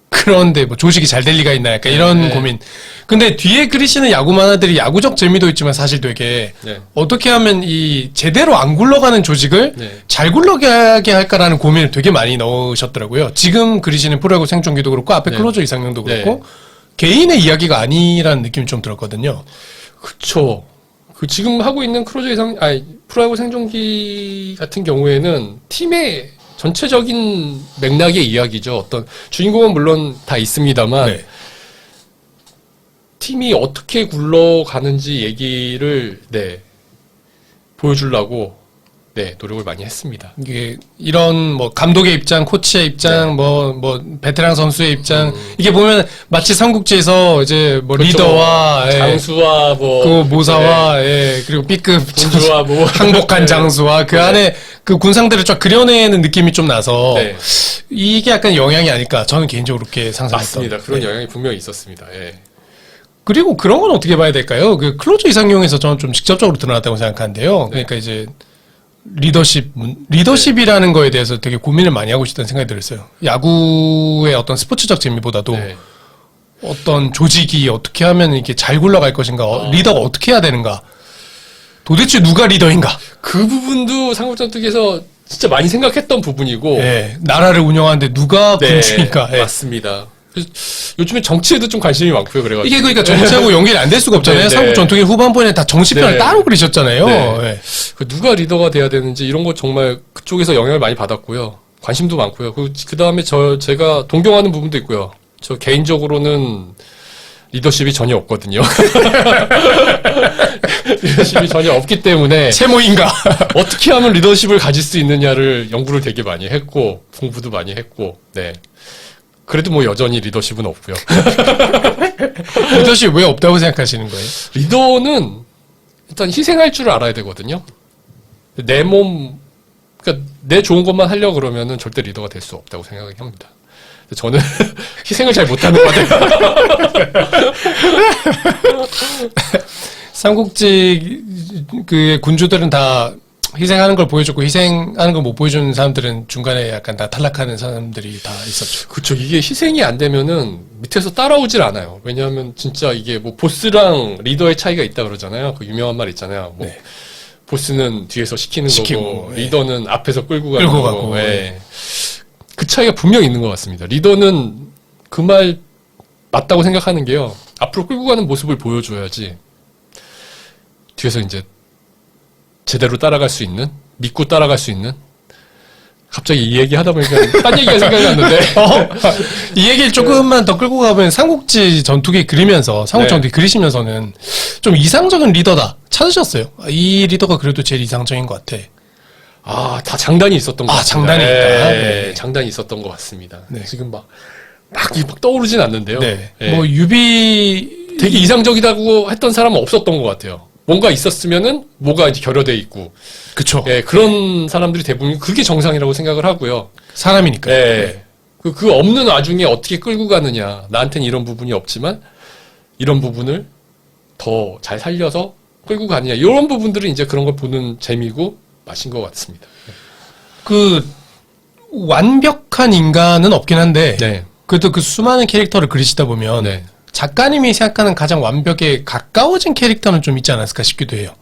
그런데 뭐 조직이 잘 될 리가 있나 약간 이런 네. 고민. 근데 뒤에 그리시는 야구 만화들이 야구적 재미도 있지만 사실 되게 네. 어떻게 하면 이 제대로 안 굴러가는 조직을 네. 잘 굴러가게 할까라는 고민을 되게 많이 넣으셨더라고요. 지금 그리시는 프로야구 생존기도 그렇고 앞에 네. 클로저 이상형도 그렇고 네. 개인의 이야기가 아니라는 느낌이 좀 들었거든요. 그쵸. 그 지금 하고 있는 프로야구 생존기 같은 경우에는 팀의 전체적인 맥락의 이야기죠. 어떤 주인공은 물론 다 있습니다만 네. 팀이 어떻게 굴러가는지 얘기를 보여주려고 노력을 많이 했습니다. 이게 이런 뭐 감독의 입장, 코치의 입장, 뭐 베테랑 선수의 입장 이게 보면 마치 삼국지에서 이제 뭐 그렇죠. 리더와 장수와 뭐 그 모사와 예, 그리고 B급 군주와 뭐 항복한 네. 장수와 그 네. 안에 그 군상들을 쫙 그려내는 느낌이 좀 나서 네. 이게 약간 영향이 아닐까 저는 개인적으로 그렇게 상상했던. 맞습니다. 그런 네. 영향이 분명히 있었습니다. 예. 그리고 그런 건 어떻게 봐야 될까요? 그 클로저 이상용에서 저는 좀 직접적으로 드러났다고 생각하는데요. 그러니까 이제 리더십이라는 거에 대해서 되게 고민을 많이 하고 싶다는 생각이 들었어요. 야구의 어떤 스포츠적 재미보다도 네. 어떤 조직이 어떻게 하면 이렇게 잘 굴러갈 것인가, 리더가 어떻게 해야 되는가, 도대체 누가 리더인가? 그 부분도 삼국전투기에서 진짜 많이 생각했던 부분이고. 예, 나라를 운영하는데 누가 네, 군주인가? 예. 맞습니다. 그래서 요즘에 정치에도 좀 관심이 많고요. 그래가지고. 이게 그러니까 정치하고 연결이 안 될 수가 없잖아요. 네, 네. 삼국 전투기 후반부에 다 정치편을 네. 따로 그리셨잖아요. 네. 예. 그 누가 리더가 돼야 되는지 이런 거 정말 그쪽에서 영향을 많이 받았고요. 관심도 많고요. 그 다음에 제가 동경하는 부분도 있고요. 저 개인적으로는 리더십이 전혀 없거든요. 리더십이 전혀 없기 때문에 세모인가? 어떻게 하면 리더십을 가질 수 있느냐를 연구를 되게 많이 했고 공부도 많이 했고 네. 그래도 뭐 여전히 리더십은 없고요. 리더십 왜 없다고 생각하시는 거예요? 리더는 일단 희생할 줄 알아야 되거든요. 그러니까 내 좋은 것만 하려고 그러면은 절대 리더가 될 수 없다고 생각합니다. 저는 희생을 잘 못하는 것 같아요. 삼국지 그 군주들은 다 희생하는 걸 보여줬고 희생하는 걸 못 보여주는 사람들은 중간에 약간 다 탈락하는 사람들이 다 있었죠. 그렇죠. 이게 희생이 안 되면은 밑에서 따라오질 않아요. 왜냐하면 진짜 이게 뭐 보스랑 리더의 차이가 있다 그러잖아요. 그 유명한 말 있잖아요. 뭐 네. 보스는 뒤에서 시키는 시키고, 거고 예. 리더는 앞에서 끌고 가는 끌고 거고. 가고, 예. 예. 그 차이가 분명히 있는 것 같습니다. 리더는 그 말 맞다고 생각하는 게요. 앞으로 끌고 가는 모습을 보여줘야지 뒤에서 이제 제대로 따라갈 수 있는, 믿고 따라갈 수 있는. 갑자기 이 얘기 하다 보니까 딴 얘기가 생각이 났는데. 이 얘기를 조금만 더 끌고 가면 삼국지 전투기 그리면서 삼국 네. 전투기 그리시면서는 좀 이상적인 리더다 찾으셨어요. 아, 이 리더가 그래도 제일 이상적인 것 같아. 아, 다 장단이 있었던 것 아, 같습니다. 장단이 있다. 네, 네. 장단이 있었던 것 같습니다. 네. 지금 막 떠오르진 않는데요. 네. 예. 뭐 유비 되게 이상적이다고 했던 사람은 없었던 것 같아요. 뭔가 있었으면은 뭐가 이제 결여돼 있고. 그쵸. 예, 그런 사람들이 대부분 그게 정상이라고 생각을 하고요. 사람이니까. 예. 그 없는 와중에 어떻게 끌고 가느냐. 나한테는 이런 부분이 없지만 이런 부분을 더 잘 살려서 끌고 가느냐. 이런 부분들은 이제 그런 걸 보는 재미고 맛인 것 같습니다. 그 완벽한 인간은 없긴 한데 네. 그래도 그 수많은 캐릭터를 그리시다 보면 네. 작가님이 생각하는 가장 완벽에 가까워진 캐릭터는 좀 있지 않았을까 싶기도 해요.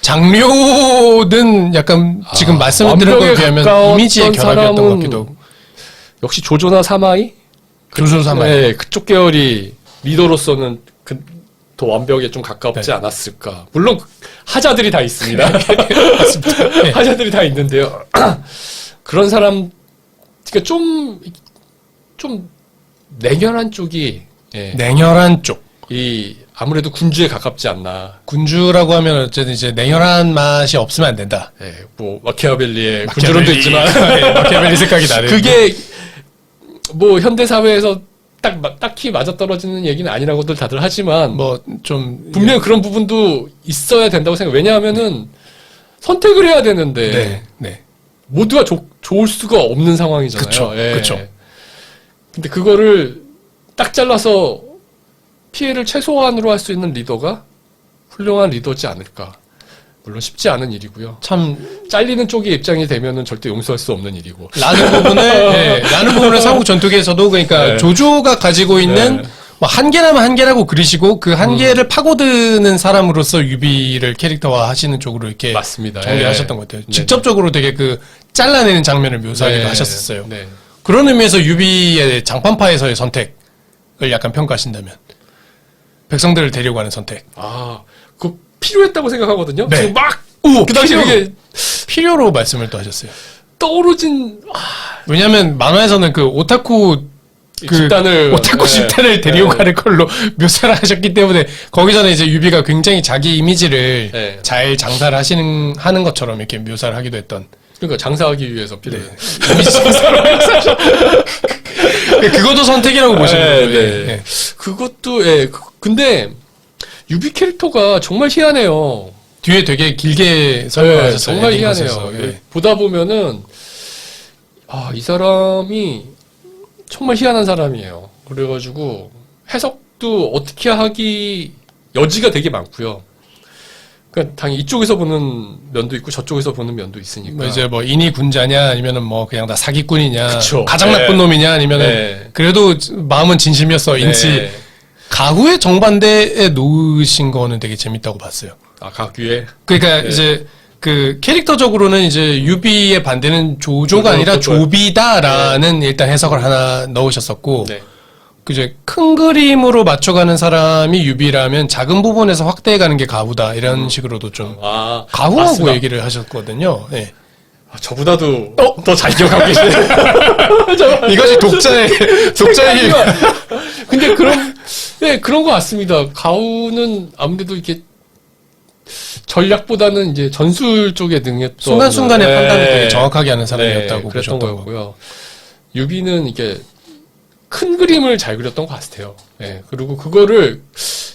장료는 약간 지금 말씀을 드린 거에 비하면 이미지의 결합이었던 것 같기도 하고. 역시 조조나 사마이? 조조 사마이. 네, 그쪽 계열이 리더로서는 더 완벽에 좀 가깝지 네. 않았을까. 물론 하자들이 다 있습니다. 맞습니다. 네. 하자들이 다 있는데요. 그런 사람, 그러니까 좀 냉혈한 쪽이 예, 냉혈한 쪽. 아무래도 군주에 가깝지 않나. 군주라고 하면 어쨌든 이제 냉혈한 맛이 없으면 안 된다. 예, 뭐 마키아벨리의 군주론도 있지만 네, 마키아벨리 생각이 나네요. 그게 뭐 현대 사회에서 딱히 맞아떨어지는 얘기는 아니라고들 다들 하지만 뭐 좀 분명 그런 부분도 있어야 된다고 생각해요. 왜냐하면은 선택을 해야 되는데 네, 네. 모두가 좋을 수가 없는 상황이잖아요. 그쵸, 예. 그쵸. 근데 그거를 딱 잘라서 피해를 최소한으로 할 수 있는 리더가 훌륭한 리더지 않을까. 물론 쉽지 않은 일이고요. 참 잘리는 쪽의 입장이 되면은 절대 용서할 수 없는 일이고. 라는 부분을 삼국 전투기에서도 그러니까 네. 조조가 가지고 있는 네. 뭐 한계라면 한계라고 그리시고 그 한계를 파고드는 사람으로서 유비를 캐릭터화 하시는 쪽으로 이렇게 맞습니다. 정리하셨던 예. 것 같아요. 네. 직접적으로 되게 그 잘라내는 장면을 묘사하기도 네. 하셨었어요. 네. 그런 의미에서 유비의 장판파에서의 선택을 약간 평가하신다면 백성들을 데리고 가는 선택. 아, 그거 필요했다고 생각하거든요. 네. 지금 막, 오, 그 당시에 그게 필요로 말씀을 또 하셨어요. 떠오르진, 왜냐하면 만화에서는 그 오타쿠 집단을, 오타쿠 네. 집단을 데리고 네. 가는 걸로 묘사를 하셨기 때문에 거기서는 이제 유비가 굉장히 자기 이미지를 네. 잘 장사를 하는 것처럼 이렇게 묘사를 하기도 했던. 그러니까 장사하기 위해서 필요해. 이미지 장사를 그것도 선택이라고 보시는 네, 거예요. 네. 네. 그것도, 예. 근데, 유비 캐릭터가 정말 희한해요. 뒤에 되게 길게 설명하셨어요. 정말 엔딩 희한해요. 컷에서. 예. 보다 보면은 이 사람이 정말 희한한 사람이에요. 그래가지고 해석도 어떻게 하기 여지가 되게 많고요. 그러니까 당연히 이쪽에서 보는 면도 있고 저쪽에서 보는 면도 있으니까. 뭐 이제 뭐 인이 군자냐 아니면은 뭐 그냥 다 사기꾼이냐, 그쵸. 가장 네. 나쁜 놈이냐 아니면은 네. 그래도 마음은 진심이었어 인치. 네. 가후의 정반대에 놓으신 거는 되게 재밌다고 봤어요. 각유에. 그러니까 네. 이제 그 캐릭터적으로는 이제 유비의 반대는 조조가 아니라 조조. 조비다라는 일단 해석을 하나 넣으셨었고, 네. 그 이제 큰 그림으로 맞춰가는 사람이 유비라면 작은 부분에서 확대해가는 게 가후다 이런 식으로도 좀 가후하고 맞습니다. 얘기를 하셨거든요. 네. 저보다도 더 잘 기억하고 계시네. 이것이 독자의 힘. 근데 그런 것 같습니다. 가우는 아무래도 이렇게 전략보다는 이제 전술 쪽에 능했던 순간순간의 네. 판단을 되게 정확하게 하는 사람이었다고 네, 그랬던 보셨던 거고요. 유비는 이게 큰 그림을 잘 그렸던 것 같아요. 네, 그리고 그거를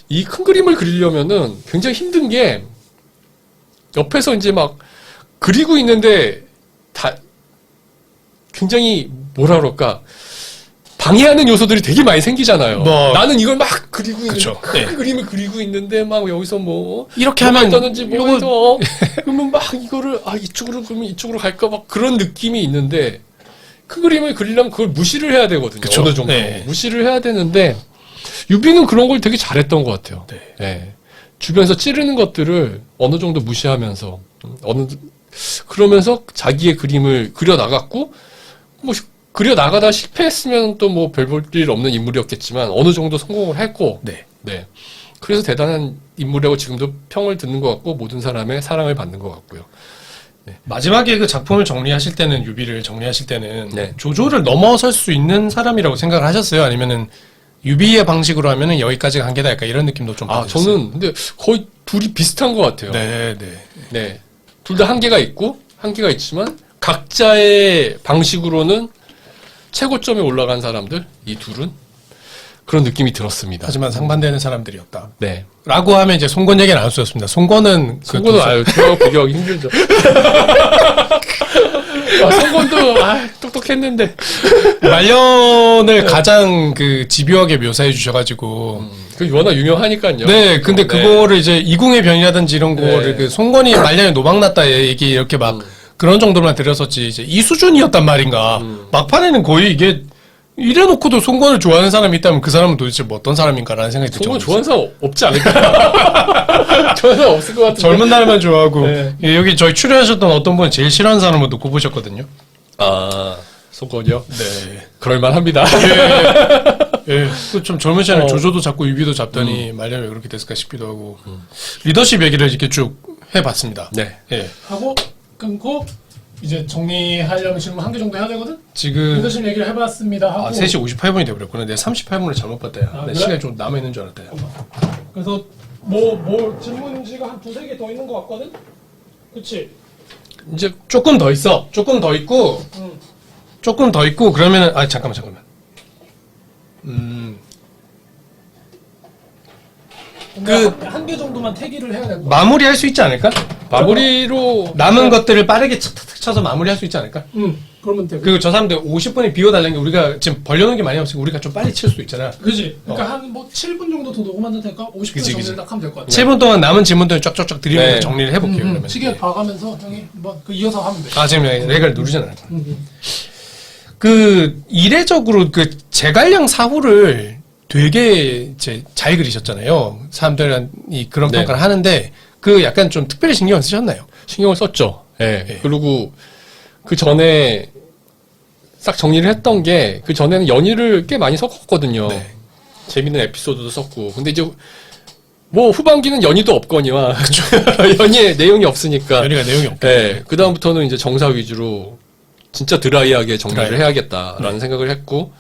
이 큰 그림을 그리려면은 굉장히 힘든 게 옆에서 이제 막 그리고 있는데 다 굉장히 뭐라 그럴까 방해하는 요소들이 되게 많이 생기잖아요. 뭐 나는 이걸 막 그리고 있는데 그쵸. 큰 네. 그림을 그리고 있는데 막 여기서 뭐 이렇게 뭐가 하면 있다든지 뭐 요거- 해서 그러면 막 이거를 이쪽으로 그러면 이쪽으로 갈까 막 그런 느낌이 있는데 큰 그림을 그리려면 그걸 무시를 해야 되거든요. 그쵸. 어느 정도 네. 무시를 해야 되는데 유비는 그런 걸 되게 잘했던 것 같아요. 네. 네. 주변에서 찌르는 것들을 어느 정도 무시하면서 그러면서 자기의 그림을 그려 나갔고 뭐 그려 나가다 실패했으면 또 뭐 별 볼 일 없는 인물이었겠지만 어느 정도 성공을 했고 네. 네. 그래서 대단한 인물이라고 지금도 평을 듣는 것 같고 모든 사람의 사랑을 받는 것 같고요. 마지막에 그 작품을 정리하실 때는 유비를 정리하실 때는 네. 조조를 넘어설 수 있는 사람이라고 생각을 하셨어요? 아니면은 유비의 방식으로 하면은 여기까지가 한계다 약간 이런 느낌도 좀 받으셨어요? 저는 근데 거의 둘이 비슷한 것 같아요. 네, 네. 네. 둘 다 한계가 있지만 각자의 방식으로는 최고점에 올라간 사람들, 이 둘은 그런 느낌이 들었습니다. 하지만 상반되는 사람들이었다. 네. 라고 하면 이제 송권 얘기는 안 쓰였습니다. 송권은 송건은 저하고 비교하기 힘들죠. 송건도 똑똑했는데 말년을 가장 그 집요하게 묘사해 주셔가지고 그 워낙 유명하니까요. 네, 근데 그거를 이제 이궁의 변이라든지 이런 거를 네. 그 송건이 말년에 노박났다 얘기 이렇게 막 그런 정도만 들었었지 이제 이 수준이었단 말인가. 막판에는 거의 이게 이래놓고도 송건을 좋아하는 사람이 있다면 그 사람은 도대체 뭐 어떤 사람인가라는 생각이 들죠. 송건 좋아하는 사람 없지 않을까? 좋아하는 사람 없을 것 같은데. 젊은 날만 좋아하고 네. 예, 여기 저희 출연하셨던 어떤 분은 제일 싫어하는 사람을 놓고 보셨거든요. 송건이요? 네. 그럴만합니다. 예, 좀 젊은 시절에 어. 조조도 잡고 유비도 잡더니 말년에 왜 그렇게 됐을까 싶기도 하고 리더십 얘기를 이렇게 쭉 해봤습니다. 네. 예, 하고 끊고 이제 정리하려면 질문 한 개 정도 해야 되거든? 지금 리더십 얘기를 해봤습니다 하고 3시 58분이 돼버렸구나. 내가 38분을 잘못 봤다. 야. 내 그래? 시간이 좀 남아있는 줄 알았다. 야. 그래서 질문지가 한 두세 개 더 있는 것 같거든? 그치? 이제 조금 더 있어. 조금 더 있고 응. 조금 더 있고 그러면은 잠깐만. 한 개 정도만 태기를 해야 될 거야. 마무리할 수 있지 않을까? 마무리로 남은 것들을 빠르게 탁탁 쳐서 마무리할 수 있지 않을까? 응, 그러면 돼. 그리고 저 사람들 50분이 비워달라는 게 우리가 지금 벌려놓은 게 많이 없으니까 우리가 좀 빨리 칠 수도 있잖아. 그지? 그러니까 한 뭐 7분 정도 더 녹음하면 될까? 50분 그지, 정리를 그지. 딱 하면 될 것 같아. 7분 동안 남은 질문들 쫙쫙쫙 드리면서 네. 정리를 해볼게요. 그러면. 시계 봐가면서 형이 그 이어서 하면 돼. 지금 레가를 누르잖아. 응. 그 이례적으로 그 제갈량 사후를 되게 이제 잘 그리셨잖아요. 사람들이 그런 네. 평가를 하는데 그 약간 좀 특별히 신경 쓰셨나요? 신경을 썼죠. 예. 네. 그리고 그 전에 싹 정리를 했던 게 그 전에는 연희를 꽤 많이 섞었거든요. 네. 재밌는 에피소드도 썼고. 근데 이제 뭐 후반기는 연희도 없거니와 연희의 내용이 없으니까. 연희가 내용이 없고. 네. 그 다음부터는 이제 정사 위주로 진짜 드라이하게 정리를 드라이. 해야겠다라는 생각을 했고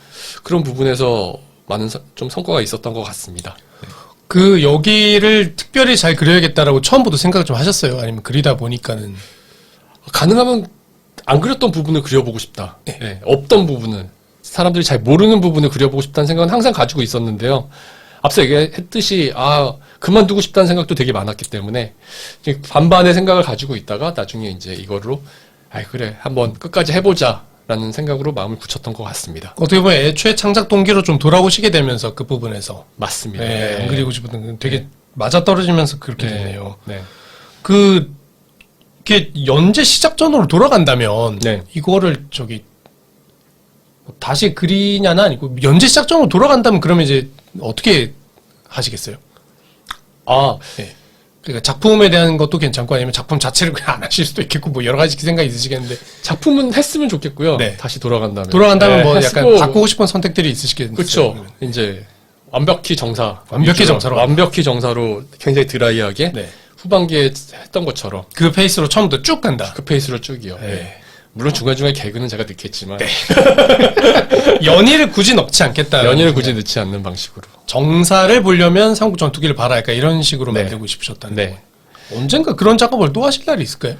그런 부분에서 많은 좀 성과가 있었던 것 같습니다. 그 여기를 특별히 잘 그려야겠다라고 처음부터 생각을 좀 하셨어요? 아니면 그리다 보니까는 가능하면 안 그렸던 부분을 그려보고 싶다. 네. 예, 없던 부분을 사람들이 잘 모르는 부분을 그려보고 싶다는 생각은 항상 가지고 있었는데요. 앞서 얘기했듯이 그만두고 싶다는 생각도 되게 많았기 때문에 이제 반반의 생각을 가지고 있다가 나중에 이제 이거로 그래 한번 끝까지 해보자라는 생각으로 마음을 붙였던 것 같습니다. 어떻게 보면 애초에 창작 동기로 좀 돌아오시게 되면서 그 부분에서 맞습니다. 네, 안 그리고 싶었던 되게 맞아떨어지면서 그렇게 되네요. 네. 그게 연재 시작 전으로 돌아간다면 네. 이거를 다시 그리냐는 아니고 연재 시작 전으로 돌아간다면 그러면 이제 어떻게 하시겠어요? 네. 그러니까 작품에 대한 것도 괜찮고 아니면 작품 자체를 그냥 안 하실 수도 있겠고 뭐 여러 가지 생각이 있으시겠는데 작품은 했으면 좋겠고요. 네. 다시 돌아간다면. 뭐 약간 했고, 바꾸고 싶은 선택들이 있으시겠어요? 그렇죠. 이제 완벽히 정사로 완벽히 정사로 굉장히 드라이하게 네. 후반기에 했던 것처럼 그 페이스로 처음부터 쭉 간다. 그 페이스로 쭉이요. 네. 네. 물론 중간중간에 개그는 제가 넣겠지만 연의를 굳이 넣지 않겠다. 연의를 굳이 넣지 않는 방식으로. 정사를 보려면 삼국 전투기를 봐라. 약간 이런 식으로 네. 만들고 싶으셨다는 네. 거. 언젠가 그런 작업을 또 하실 날이 있을까요?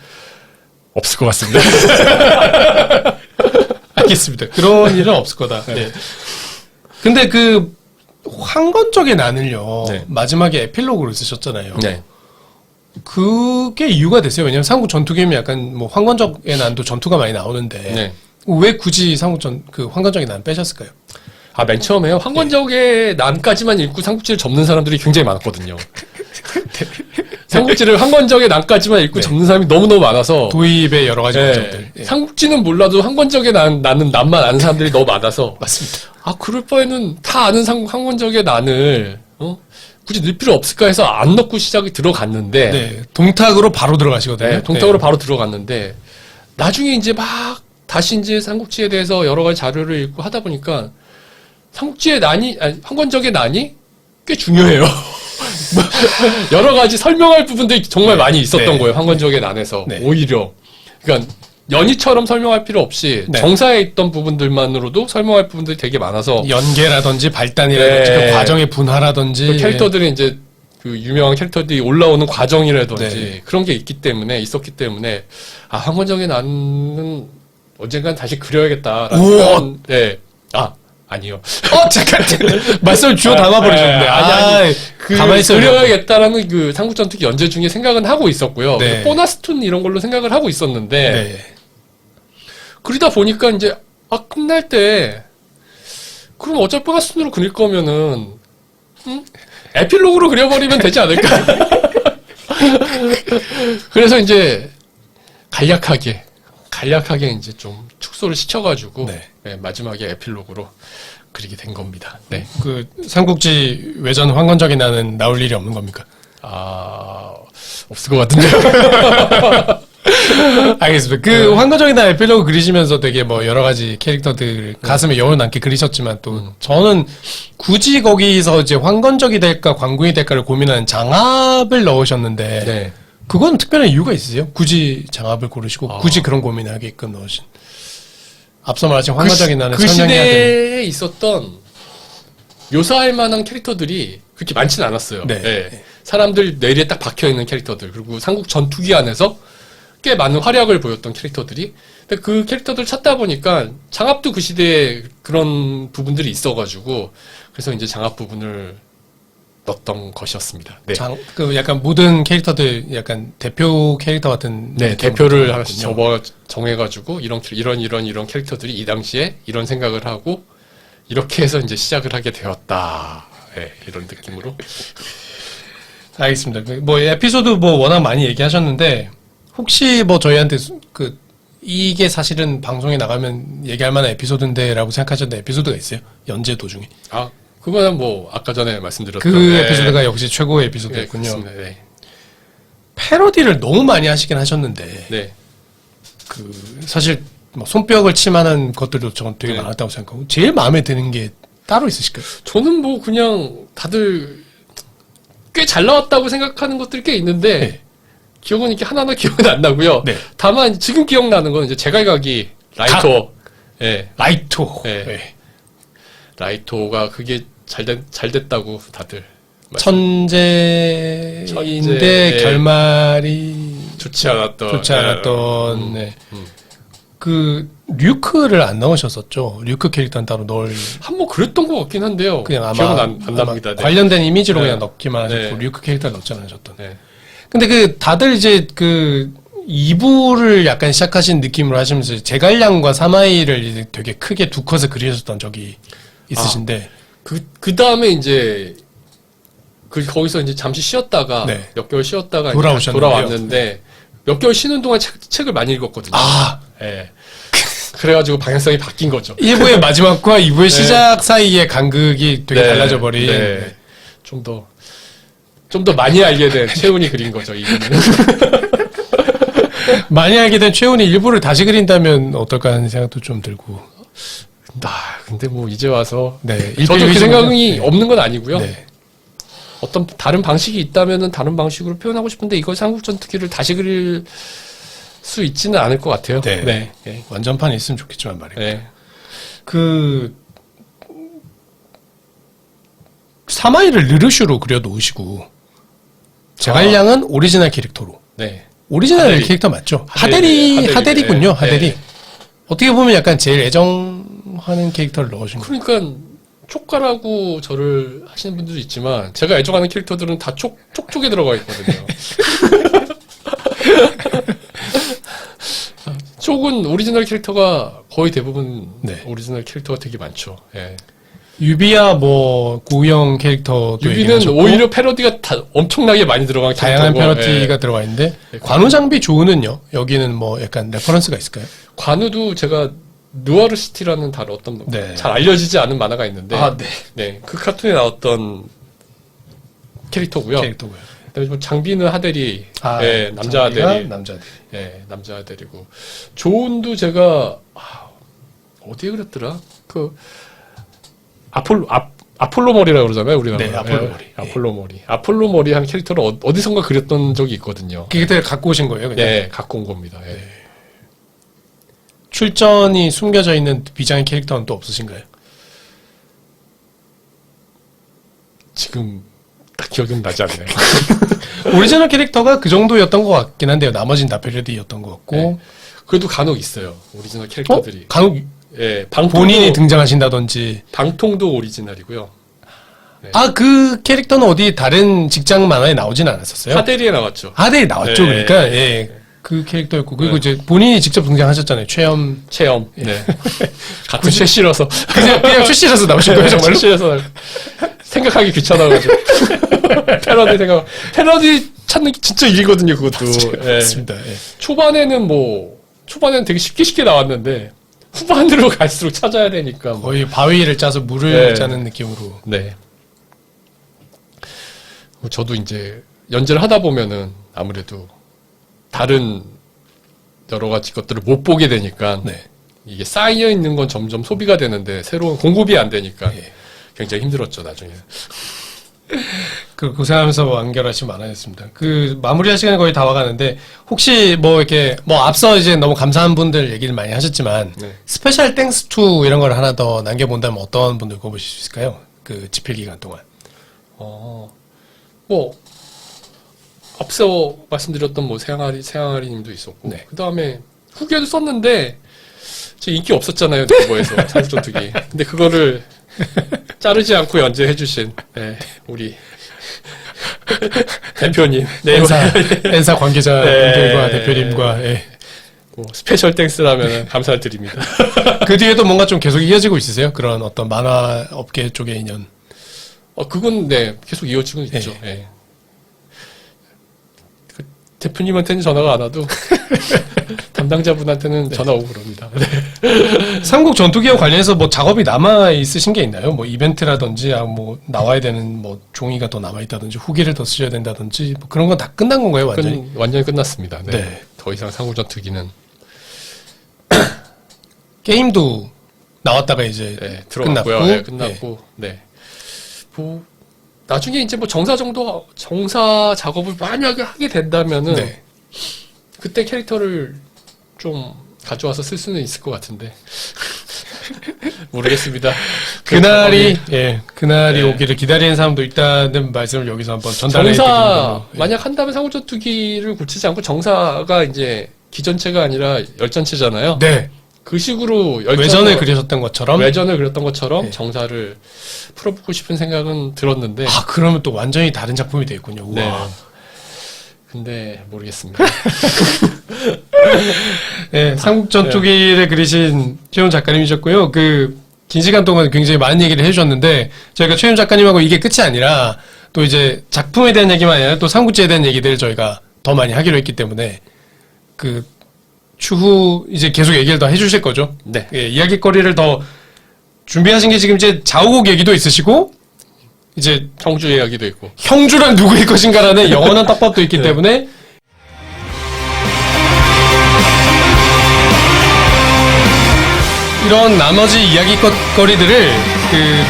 없을 것 같습니다. 알겠습니다. 그런 일은 없을 거다. 네. 근데 그 황건적의 난을요. 네. 마지막에 에필로그로 쓰셨잖아요. 네. 그게 이유가 됐어요. 왜냐면 삼국 전투기면 약간 뭐 황건적의 난도 전투가 많이 나오는데 네. 왜 굳이 황건적의 난 빼셨을까요? 맨 처음에요. 황건적의 난까지만 읽고 삼국지를 접는 사람들이 굉장히 많았거든요. 삼국지를 황건적의 난까지만 읽고 네. 접는 사람이 너무너무 많아서 도입의 여러 가지 네. 과정들. 예. 삼국지는 몰라도 황건적의 나는 난만 아는 사람들이 너무 많아서 맞습니다. 그럴 바에는 다 아는 황건적의 난을 굳이 넣을 필요 없을까 해서 안 넣고 시작이 들어갔는데 네. 동탁으로 바로 들어가시거든요. 네, 동탁으로 바로 들어갔는데 나중에 이제 막 다시 이제 삼국지에 대해서 여러 가지 자료를 읽고 하다 보니까 삼국지의 황건적의 난이 꽤 중요해요. 여러 가지 설명할 부분들이 정말 많이 있었던 네. 거예요. 황건적의 난에서 네. 오히려 그러니까 연희처럼 설명할 필요 없이 네. 정사에 있던 부분들만으로도 설명할 부분들이 되게 많아서 연계라든지 발단이라든지 네. 그 과정의 분화라든지 그 캐릭터들이 이제 그 유명한 캐릭터들이 올라오는 과정이라든지 네. 그런 게 있었기 때문에 황건적의 난은 언젠간 다시 그려야겠다라는 우와. 생각은, 네. 아니요. 잠깐 말씀을 주워 담아버리셨는데 아니. 가만히 있어요. 그려야겠다라는 그 삼국전투기 연재 중에 생각은 하고 있었고요. 네. 보너스툰 이런 걸로 생각을 하고 있었는데 네. 그러다 보니까 이제 끝날 때 그럼 어차피 보너스툰으로 그릴 거면은 에필로그로 그려버리면 되지 않을까? 그래서 이제 간략하게 이제 좀 축소를 시켜가지고 네. 네, 마지막에 에필로그로 그리게 된 겁니다. 네. 그 삼국지 외전 황건적이 나는 나올 일이 없는 겁니까? 없을 것 같은데요. 알겠습니다. 그 황건적이 나 에필로그 그리시면서 되게 뭐 여러 가지 캐릭터들 가슴에 여운 남게 그리셨지만 또 저는 굳이 거기서 이제 황건적이 될까 관군이 될까를 고민하는 장합을 넣으셨는데 네. 그건 특별한 이유가 있으세요? 굳이 장합을 고르시고 굳이 그런 고민을 하게끔 넣으신. 앞서 말하신 황건적이 나는 그 설명해야 되는. 시대에 있었던 묘사할 만한 캐릭터들이 그렇게 많지는 않았어요. 네. 네. 사람들 뇌리에 딱 박혀있는 캐릭터들 그리고 삼국 전투기 안에서 꽤 많은 활약을 보였던 캐릭터들이 근데 그 캐릭터들 찾다 보니까 장합도 그 시대에 그런 부분들이 있어가지고 그래서 이제 장합 부분을 넣었던 것이었습니다. 네. 그 약간 모든 캐릭터들 약간 대표 캐릭터 같은. 네, 느낌으로 대표를 하나씩 있군요. 정해가지고 이런 캐릭터들이 이 당시에 이런 생각을 하고 이렇게 해서 이제 시작을 하게 되었다. 네, 이런 느낌으로. 알겠습니다. 뭐 에피소드 뭐 워낙 많이 얘기하셨는데 혹시 뭐 저희한테 이게 사실은 방송에 나가면 얘기할 만한 에피소드인데라고 생각하셨던 에피소드가 있어요? 연재 도중에. 그거는 뭐 아까 전에 말씀드렸던 그 에피소드가 역시 최고의 네, 에피소드였군요. 그렇습니다. 네. 패러디를 너무 많이 하시긴 하셨는데 네. 그 사실 뭐 손뼉을 칠 만한 것들도 저는 되게 네. 많았다고 생각하고 제일 마음에 드는 게 따로 있으실까요? 저는 뭐 그냥 다들 꽤 잘 나왔다고 생각하는 것들이 꽤 있는데 네. 기억은 이렇게 하나하나 기억은 안 나고요. 네. 다만 지금 기억나는 건 이제 제갈각이 라이토. 예. 라이토. 네. 네. 라이토가 그게 잘 됐다고 다들 천재인데 천재, 결말이 좋지 않았던. 좋지 않았던. 네. 그 류크를 안 넣으셨었죠. 류크 캐릭터는 따로 넣을 한번 그랬던 것 같긴 한데요. 그냥 아마, 기억은 안 아마 납니다. 네. 관련된 이미지로 네. 그냥 넣기만 하셨고 네. 류크 캐릭터를 넣지 않으셨던. 네. 근데 그 다들 이제 그 2부를 약간 시작하신 느낌으로 하시면서 제갈량과 사마이를 이제 되게 크게 두 컷을 그리셨던 적이 있으신데 그 다음에 이제 거기서 이제 잠시 쉬었다가 네. 몇 개월 쉬었다가 이제 돌아오셨는데요. 돌아왔는데 몇 개월 쉬는 동안 책을 많이 읽었거든요. 아 예. 그래가지고 방향성이 바뀐 거죠. 1부의 마지막과 2부의 시작 사이의 간극이 되게 네. 달라져 버린. 네. 좀 더 많이 알게 된 최훈이 그린 거죠, 이분은. 많이 알게 된 최훈이 일부를 다시 그린다면 어떨까 하는 생각도 좀 들고. 근데 뭐 이제 와서 네. 저도 그 일필 생각이 네. 없는 건 아니고요. 네. 어떤 다른 방식이 있다면은 다른 방식으로 표현하고 싶은데 이걸 삼국전투기를 다시 그릴 수 있지는 않을 것 같아요. 네. 네. 네. 완전판이 있으면 좋겠지만 말이에요. 네. 그 사마이를 르르슈로 그려놓으시고 제갈량은 오리지널 캐릭터로. 네. 오리지널 하데리. 캐릭터 맞죠? 하데리, 하데리. 하데리군요. 네. 하데리. 네. 어떻게 보면 약간 제일 애정하는 캐릭터를 넣으신 거예요. 그러니까 촉가라고 저를 하시는 분들도 있지만 제가 애정하는 캐릭터들은 다 촉촉에 들어가 있거든요. 촉은 오리지널 캐릭터가 거의 대부분 네. 오리지널 캐릭터가 되게 많죠. 예. 유비야 뭐 구형 캐릭터도 유비는 얘기하셨고, 오히려 패러디가 다 엄청나게 많이 들어간 다양한 캐릭터고, 패러디가 예. 들어가 있는데 네. 관우 장비 조우는요. 여기는 뭐 약간 레퍼런스가 있을까요? 관우도 제가 누아르 시티라는 다른 어떤 네. 잘 알려지지 않은 만화가 있는데 네. 네, 그 카툰에 나왔던 캐릭터고요. 캐릭터고요. 그다음에 뭐 장비는 하데리, 예, 남자 장비가 하데리, 남자 하데리. 예, 남자 하데리고 조은도 제가 어디에 그렸더라? 그 아폴로 머리라고 그러잖아요, 우리가. 네, 아폴로 머리. 아폴로 머리. 아폴로 머리 한 캐릭터를 어디선가 그렸던 적이 있거든요. 그때 갖고 오신 거예요, 그냥? 예, 갖고 온 겁니다. 예. 출전이 숨겨져 있는 비장의 캐릭터는 또 없으신가요? 지금 딱 기억은 나지 않네요. 오리지널 캐릭터가 그 정도였던 것 같긴 한데요. 나머지는 다 패러디였던 것 같고. 네. 그래도 간혹 있어요. 오리지널 캐릭터들이. 간혹 예, 방통도, 본인이 등장하신다든지. 방통도 오리지널이고요. 네. 아, 그 캐릭터는 어디 다른 직장 만화에 나오진 않았었어요? 하데리에 나왔죠. 하데리 나왔죠, 네. 그러니까. 예. 그 캐릭터였고. 그리고 네. 이제 본인이 직접 등장하셨잖아요. 최엄. 체험. 네. 같은 쇠 실어서. 그냥 출시라서 나오신 거예요, 정말로? 실어서 생각하기 귀찮아가지고. 패러디 찾는 게 진짜 일이거든요, 그것도. 예. 맞습니다. 예. 초반에는 되게 쉽게 나왔는데, 후반으로 갈수록 찾아야 되니까. 뭐. 거의 바위를 짜서 물을 네. 짜는 느낌으로. 네. 저도 이제 연재를 하다 보면은 아무래도 다른 여러 가지 것들을 못 보게 되니까 네. 이게 쌓여 있는 건 점점 소비가 되는데 새로운 공급이 안 되니까 예. 굉장히 힘들었죠, 나중에. 그 고생하면서 완결하신 만화였습니다. 그 마무리할 시간이 거의 다 와가는데 혹시 뭐 이렇게 뭐 앞서 이제 너무 감사한 분들 얘기를 많이 하셨지만 네. 스페셜 땡스 투 이런 걸 하나 더 남겨본다면 어떤 분들 꼽으실 수 있을까요? 그 집필 기간 동안. 뭐 앞서 말씀드렸던 뭐 세양아리 님도 있었고 네. 그 다음에 후기에도 썼는데 제 인기 없었잖아요, 네이버에서 삼국전투기. 근데 그거를 자르지 않고 연재해주신 우리 대표님, 엔사 관계자분들과 네. 대표님과 예. 뭐 스페셜 땡스라면 감사를 드립니다. 그 뒤에도 뭔가 좀 계속 이어지고 있으세요? 그런 어떤 만화 업계 쪽의 인연. 그건 네 계속 이어지고 있죠. 예. 그 대표님한테는 전화가 안 와도 담당자분한테는 전화 오고 그럽니다. 네. 삼국 전투기와 관련해서 뭐 작업이 남아 있으신 게 있나요? 뭐 이벤트라든지 뭐 나와야 되는 뭐 종이가 더 남아 있다든지 후기를 더 쓰셔야 된다든지 뭐 그런 건 다 끝난 건가요, 완전히? 완전히 끝났습니다. 네. 네. 더 이상 상호전투기는 게임도 나왔다가 이제 들어갔고요. 끝났고, 네, 끝났고 네. 뭐 나중에 이제 뭐 정사 작업을 만약에 하게 된다면은 네. 그때 캐릭터를 좀 가져와서 쓸 수는 있을 것 같은데 모르겠습니다. 그날이 네. 오기를 기다리는 사람도 있다는 말씀을 여기서 한번 전달해 정사 드리는 만약 한다면 상호전투기를 고치지 않고 정사가 이제 기전체가 아니라 열전체잖아요. 네. 그 식으로 외전을 그리셨던 것처럼. 외전을 그렸던 것처럼 네. 정사를 풀어보고 싶은 생각은 들었는데 아, 그러면 또 완전히 다른 작품이 되겠군요. 우와. 네. 근데 모르겠습니다. 네, 삼국전 네. 초기를 그리신 최훈 작가님이셨고요. 긴 시간 동안 굉장히 많은 얘기를 해주셨는데, 저희가 최훈 작가님하고 이게 끝이 아니라, 또 이제 작품에 대한 얘기만 아니라 또 삼국지에 대한 얘기들을 저희가 더 많이 하기로 했기 때문에, 추후 이제 계속 얘기를 더 해주실 거죠. 네. 예, 이야기거리를 더 준비하신 게 지금 이제 좌우곡 얘기도 있으시고, 이제 청주 이야기도 있고. 형주란 누구일 것인가라는 영원한 떡밥도 있기 때문에, 이런 나머지 이야기거리들을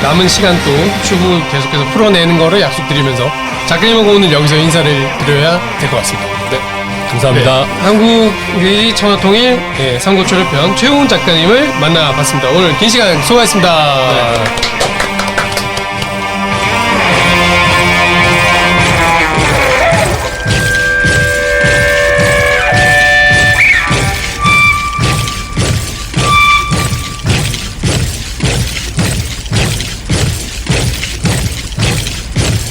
남은 시간 또 추후 계속해서 풀어내는 거를 약속드리면서 작가님하고 오늘 여기서 인사를 드려야 될 것 같습니다. 네. 감사합니다. 한국의 천하통일 삼국초려편 최훈 작가님을 만나봤습니다. 오늘 긴 시간 수고하셨습니다. 네.